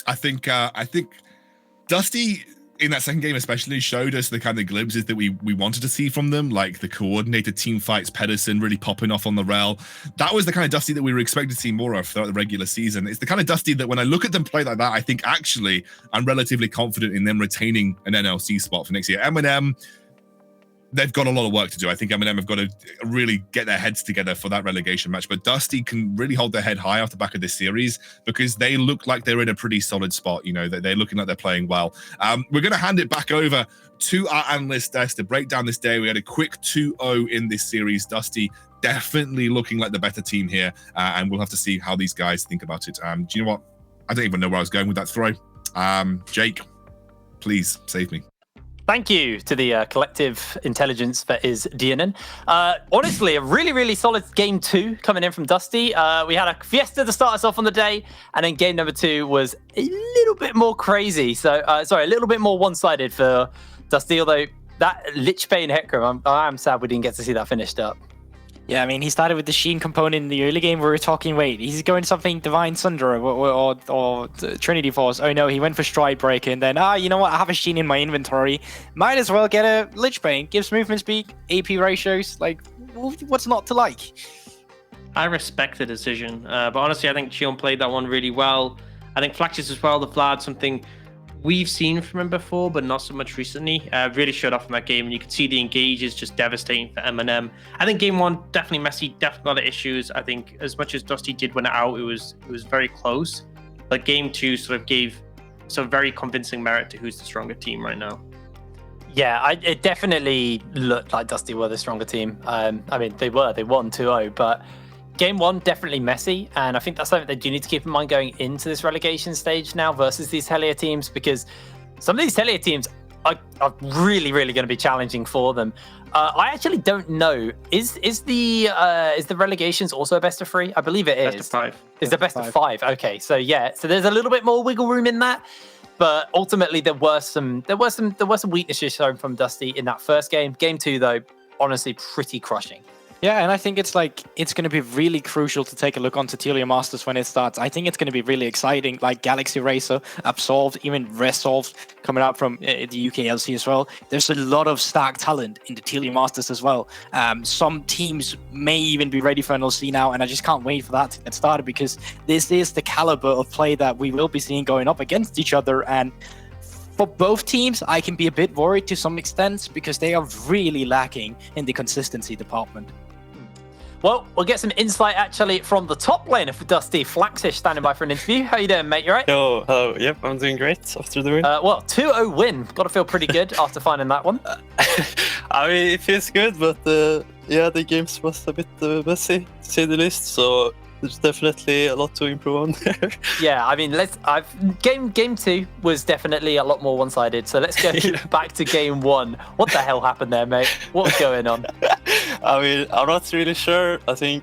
I think Dusty in that second game especially showed us the kind of glimpses that we wanted to see from them, like the coordinated team fights, Pedersen really popping off on the rail. That was the kind of Dusty that we were expecting to see more of throughout the regular season. It's the kind of Dusty that when I look at them play like that, I think actually I'm relatively confident in them retaining an NLC spot for next year. MNM, they've got a lot of work to do. I think MNM have got to really get their heads together for that relegation match. But Dusty can really hold their head high off the back of this series because they look like they're in a pretty solid spot. You know, they're looking like they're playing well. We're going to hand it back over to our analyst desk to break down this day. We had a quick 2-0 in this series. Dusty definitely looking like the better team here. And we'll have to see how these guys think about it. Do you know what? I don't even know where I was going with that throw. Jake, please save me. Thank you to the collective intelligence that is DNN. Honestly, a really solid game 2 coming in from Dusty. We had a fiesta to start us off on the day, and then game number 2 was a little bit more crazy. So, sorry, a little bit more one-sided for Dusty, although that Lich Bane Hecarim, I'm sad we didn't get to see that finished up. Yeah, I mean, he started with the Sheen component in the early game. We were talking, wait, he's going something Divine Sunder or Trinity Force. Oh no, he went for Stride Breaker, and then, you know what? I have a Sheen in my inventory. Might as well get a Lich Bane. Gives movement speed, AP ratios. Like, what's not to like? I respect the decision, but honestly, I think Shion played that one really well. I think Flaxus as well, the Vlad, something we've seen from him before, but not so much recently. Really showed off in that game, and you could see the engage is just devastating for MNM. I think game one, definitely messy, definitely a lot of issues. I think as much as Dusty did win it out, it was very close. But game two sort of gave some very convincing merit to who's the stronger team right now. Yeah, it definitely looked like Dusty were the stronger team. I mean, they won 2-0, but game one, definitely messy, and I think that's something they do need to keep in mind going into this relegation stage now versus these Hellier teams, because some of these Hellier teams are really, really going to be challenging for them. I actually don't know. Is the relegations also a best of 3? I believe it is. Best of 5. It's the best of 5. Okay, so yeah, so there's a little bit more wiggle room in that. But ultimately, there were some weaknesses shown from Dusty in that first game. Game 2, though, honestly, pretty crushing. Yeah, and I think it's going to be really crucial to take a look onto Telia Masters when it starts. I think it's going to be really exciting, like Galaxy Racer, Absolved, even Resolved coming out from the UKLC as well. There's a lot of stacked talent in the Telia Masters as well. Some teams may even be ready for NLC now, and I just can't wait for that to get started, because this is the caliber of play that we will be seeing going up against each other. And for both teams, I can be a bit worried to some extent, because they are really lacking in the consistency department. Well, we'll get some insight actually from the top lane for Dusty. Flaxish standing by for an interview. How you doing, mate? You right? Yo, hello. Yep, I'm doing great after the win. Well, 2-0 win. Got to feel pretty good after finding that one. I mean, it feels good, but yeah, the games was a bit messy, to say the least. So there's definitely a lot to improve on there. Yeah, I mean, game 2 was definitely a lot more one-sided. So let's go back to game 1. What the hell happened there, mate? What's going on? I mean, I'm not really sure. I think,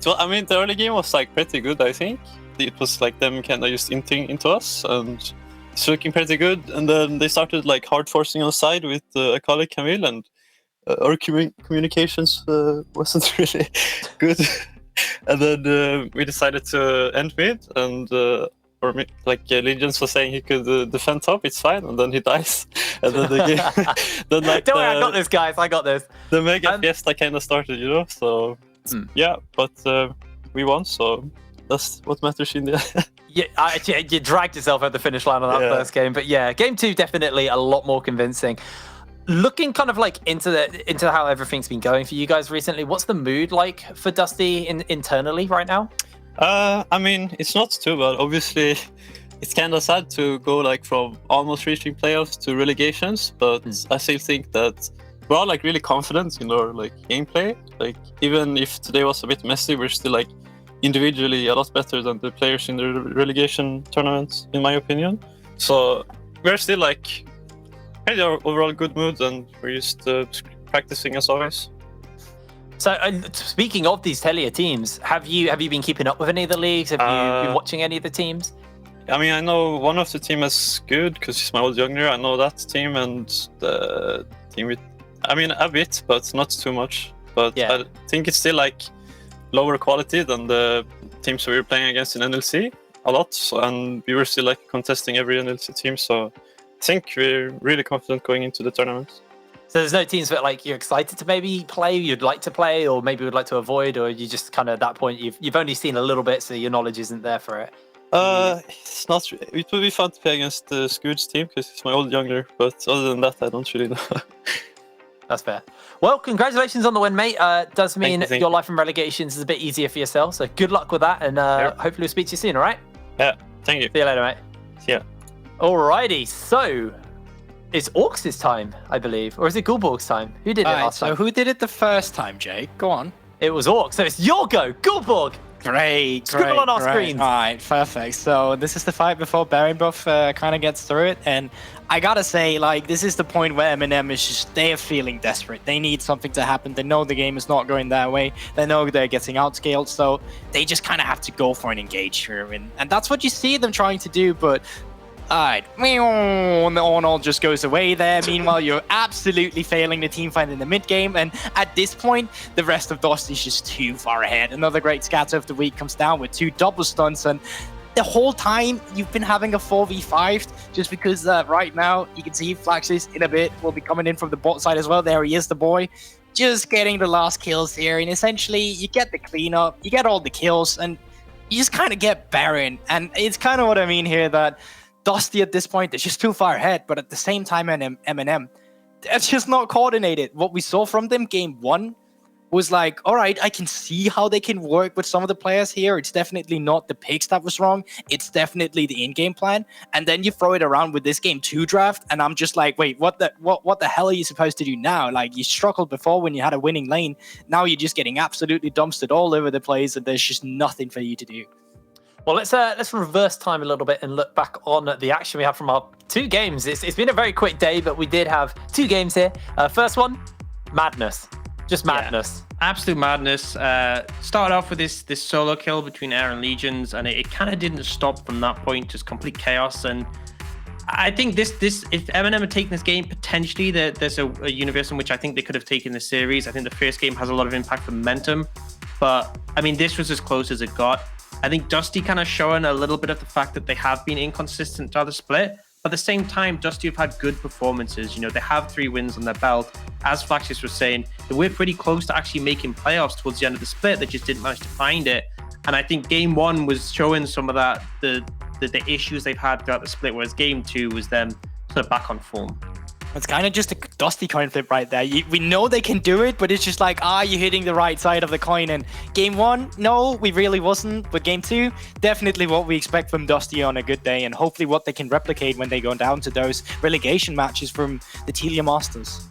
I mean, the early game was like pretty good. I think it was like them kind of just inting into us, and it's looking pretty good. And then they started like hard forcing on the side with a colleague Camille, and our communications wasn't really good. And then we decided to end mid, and Legends was saying he could defend top, it's fine, and then he dies. And then the game, then like don't worry, I got this, guys. I got this. The mega fiesta kind of started, you know. So yeah, but we won, so that's what matters in the end. Yeah, you dragged yourself at the finish line on that first game, but yeah, game 2 definitely a lot more convincing. Looking kind of like into how everything's been going for you guys recently, what's the mood like for Dusty internally right now? I mean, it's not too bad. Obviously, it's kind of sad to go like from almost reaching playoffs to relegations, but I still think that we're all like really confident in our like gameplay. Like even if today was a bit messy, we're still like individually a lot better than the players in the relegation tournaments, in my opinion. So we're still like kind of overall good mood, and we're just practicing as always. So speaking of these Hellier teams, have you been keeping up with any of the leagues? Have you been watching any of the teams? I mean, I know one of the team is good because he's my old younger. I know that team, and the team with, I mean, a bit, but not too much. But yeah. I think it's still like lower quality than the teams we were playing against in NLC a lot. And we were still like contesting every NLC team. So I think we're really confident going into the tournament. So there's no teams that like you're excited to maybe play, you'd like to play, or maybe would like to avoid, or you just kind of at that point you've only seen a little bit, so your knowledge isn't there for it. It's not. It would be fun to play against the Scoots team because it's my old younger. But other than that, I don't really know. That's fair. Well, congratulations on the win, mate. Does mean your life in relegations is a bit easier for yourself. So good luck with that, and hopefully we'll speak to you soon. All right? Yeah. Thank you. See you later, mate. See ya. Alrighty. So it's Orcs' time, I believe, or is it Gulborg's time? Who did it last time? So who did it the first time, Jake? Go on. It was Orcs. So it's your go, Gulborg. Great. Scribble on our screens. All right, perfect. So this is the fight before Barenbuff kind of gets through it, and I gotta say, like, this is the point where MNM is just—they are feeling desperate. They need something to happen. They know the game is not going their way. They know they're getting outscaled, so they just kind of have to go for an engage here, and that's what you see them trying to do. But Alright, and the all just goes away there. Meanwhile, you're absolutely failing the team fight in the mid game, and at this point, the rest of Dusty's just too far ahead. Another great scatter of the week comes down with 2 double stunts, and the whole time you've been having a 4v5 just because right now you can see Flaxis in a bit will be coming in from the bot side as well. There he is, the boy. Just getting the last kills here, and essentially you get the cleanup, you get all the kills, and you just kind of get barren. And it's kind of what I mean here, that Dusty at this point is just too far ahead, but at the same time, MNM, that's just not coordinated. What we saw from them game 1 was like, all right, I can see how they can work with some of the players here. It's definitely not the picks that was wrong. It's definitely the in-game plan. And then you throw it around with this game 2 draft, and I'm just like, wait, what the hell are you supposed to do now? Like, you struggled before when you had a winning lane. Now you're just getting absolutely dumpstered all over the place, and there's just nothing for you to do. Well, let's reverse time a little bit and look back on the action we have from our 2 games. It's been a very quick day, but we did have 2 games here. First one, madness. Just madness. Yeah, absolute madness. Started off with this solo kill between Air and Legions, and it kind of didn't stop from that point. Just complete chaos. And I think this if MNM had taken this game, potentially there's a universe in which I think they could have taken this series. I think the first game has a lot of impact for momentum, but I mean, this was as close as it got. I think Dusty kind of showing a little bit of the fact that they have been inconsistent throughout the split. But at the same time, Dusty have had good performances. You know, they have 3 wins on their belt. As Flaxis was saying, they were pretty close to actually making playoffs towards the end of the split. They just didn't manage to find it. And I think game 1 was showing some of that, the issues they've had throughout the split, whereas game 2 was them sort of back on form. It's kind of just a Dusty coin flip right there. We know they can do it, but it's just like, you're hitting the right side of the coin. And game 1, no, we really wasn't. But game 2, definitely what we expect from Dusty on a good day, and hopefully what they can replicate when they go down to those relegation matches from the Telia Masters.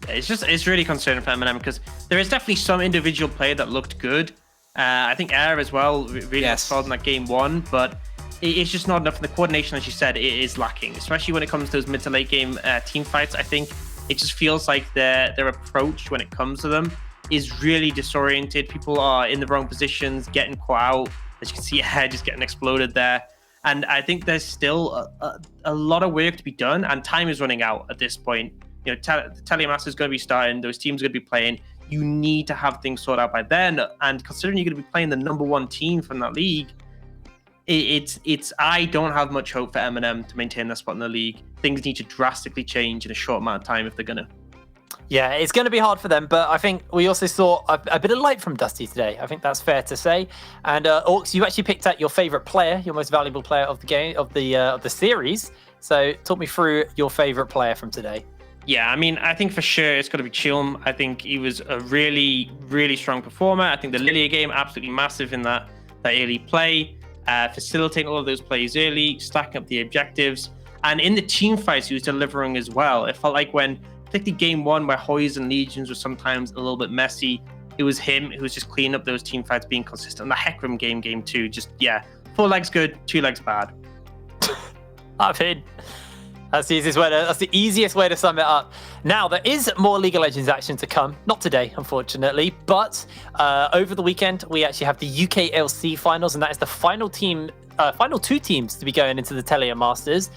Yeah, it's really concerning for MNM because there is definitely some individual play that looked good. I think Air as well really excelled in that game 1, but it's just not enough. And the coordination, as you said, it is lacking, especially when it comes to those mid to late game team fights. I think it just feels like their approach when it comes to them is really disoriented. People are in the wrong positions, getting caught out. As you can see, Air just getting exploded there. And I think there's still a lot of work to be done, and time is running out at this point. You know, the Telemaster is going to be starting, those teams are going to be playing. You need to have things sorted out by then. And considering you're going to be playing the number 1 team from that league, I don't have much hope for MNM to maintain their spot in the league. Things need to drastically change in a short amount of time if they're going to. Yeah, it's going to be hard for them, but I think we also saw a bit of light from Dusty today. I think that's fair to say. And Orcs, you actually picked out your favorite player, your most valuable player of the game, of the series. So talk me through your favorite player from today. Yeah, I mean, I think for sure it's got to be Chilm. I think he was a really, really strong performer. I think the Lilia game, absolutely massive in that early play. Facilitating all of those plays early, stacking up the objectives. And in the team fights, he was delivering as well. It felt like when, particularly game 1, where Hoys and Legions were sometimes a little bit messy, it was him who was just cleaning up those team fights, being consistent. And the Heckram game 2, just, 4 legs good, 2 legs bad. I mean, that's the easiest way to sum it up. Now, there is more League of Legends action to come. Not today, unfortunately, but over the weekend, we actually have the UK LC finals, and that is the final 2 teams to be going into the Telia Masters,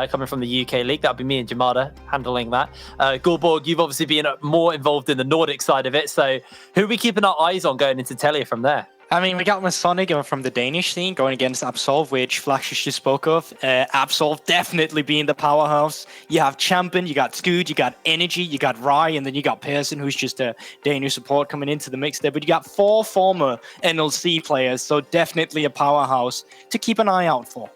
coming from the UK League. That'll be me and Jamada handling that. Gorborg, you've obviously been more involved in the Nordic side of it, so who are we keeping our eyes on going into Telia from there? I mean, we got Masonic from the Danish scene going against Absolve, which Flaxis just spoke of. Absolve definitely being the powerhouse. You have Champion, you got Scoot, you got Energy, you got Rye, and then you got Pearson, who's just a Danish support coming into the mix there. But you got 4 former NLC players, so definitely a powerhouse to keep an eye out for.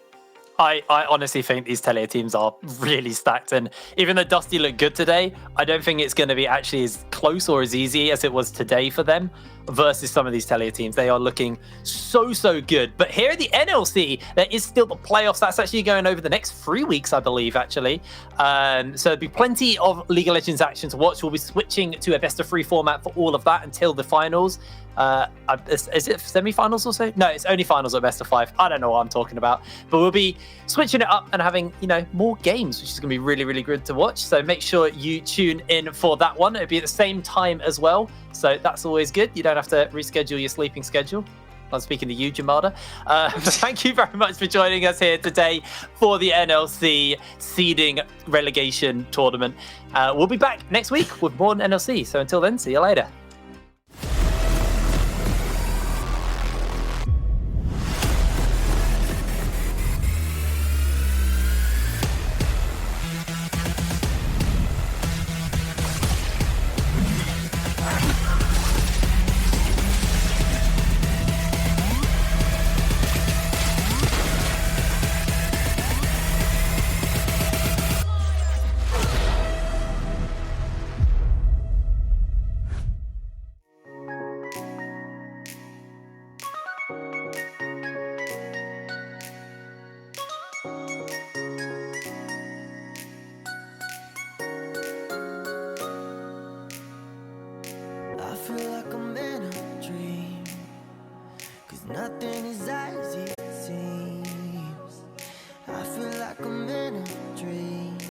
I honestly think these Telia teams are really stacked, and even though Dusty looked good today, I don't think it's going to be actually as close or as easy as it was today for them versus some of these Telia teams. They are looking so good. But here at the NLC, there is still the playoffs. That's actually going over the next 3 weeks, I believe, actually. So there'll be plenty of League of Legends action to watch. We'll be switching to a best-of-3 format for all of that until the finals. Is it semi-finals or so? No, it's only finals at best of 5. I don't know what I'm talking about, but we'll be switching it up and having, more games, which is going to be really good to watch. So make sure you tune in for that one. It'll be at the same time as well, so that's always good. You don't have to reschedule your sleeping schedule. I'm speaking to you, Jamada. Thank you very much for joining us here today for the NLC seeding relegation tournament. We'll be back next week with more NLC. So until then, see you later.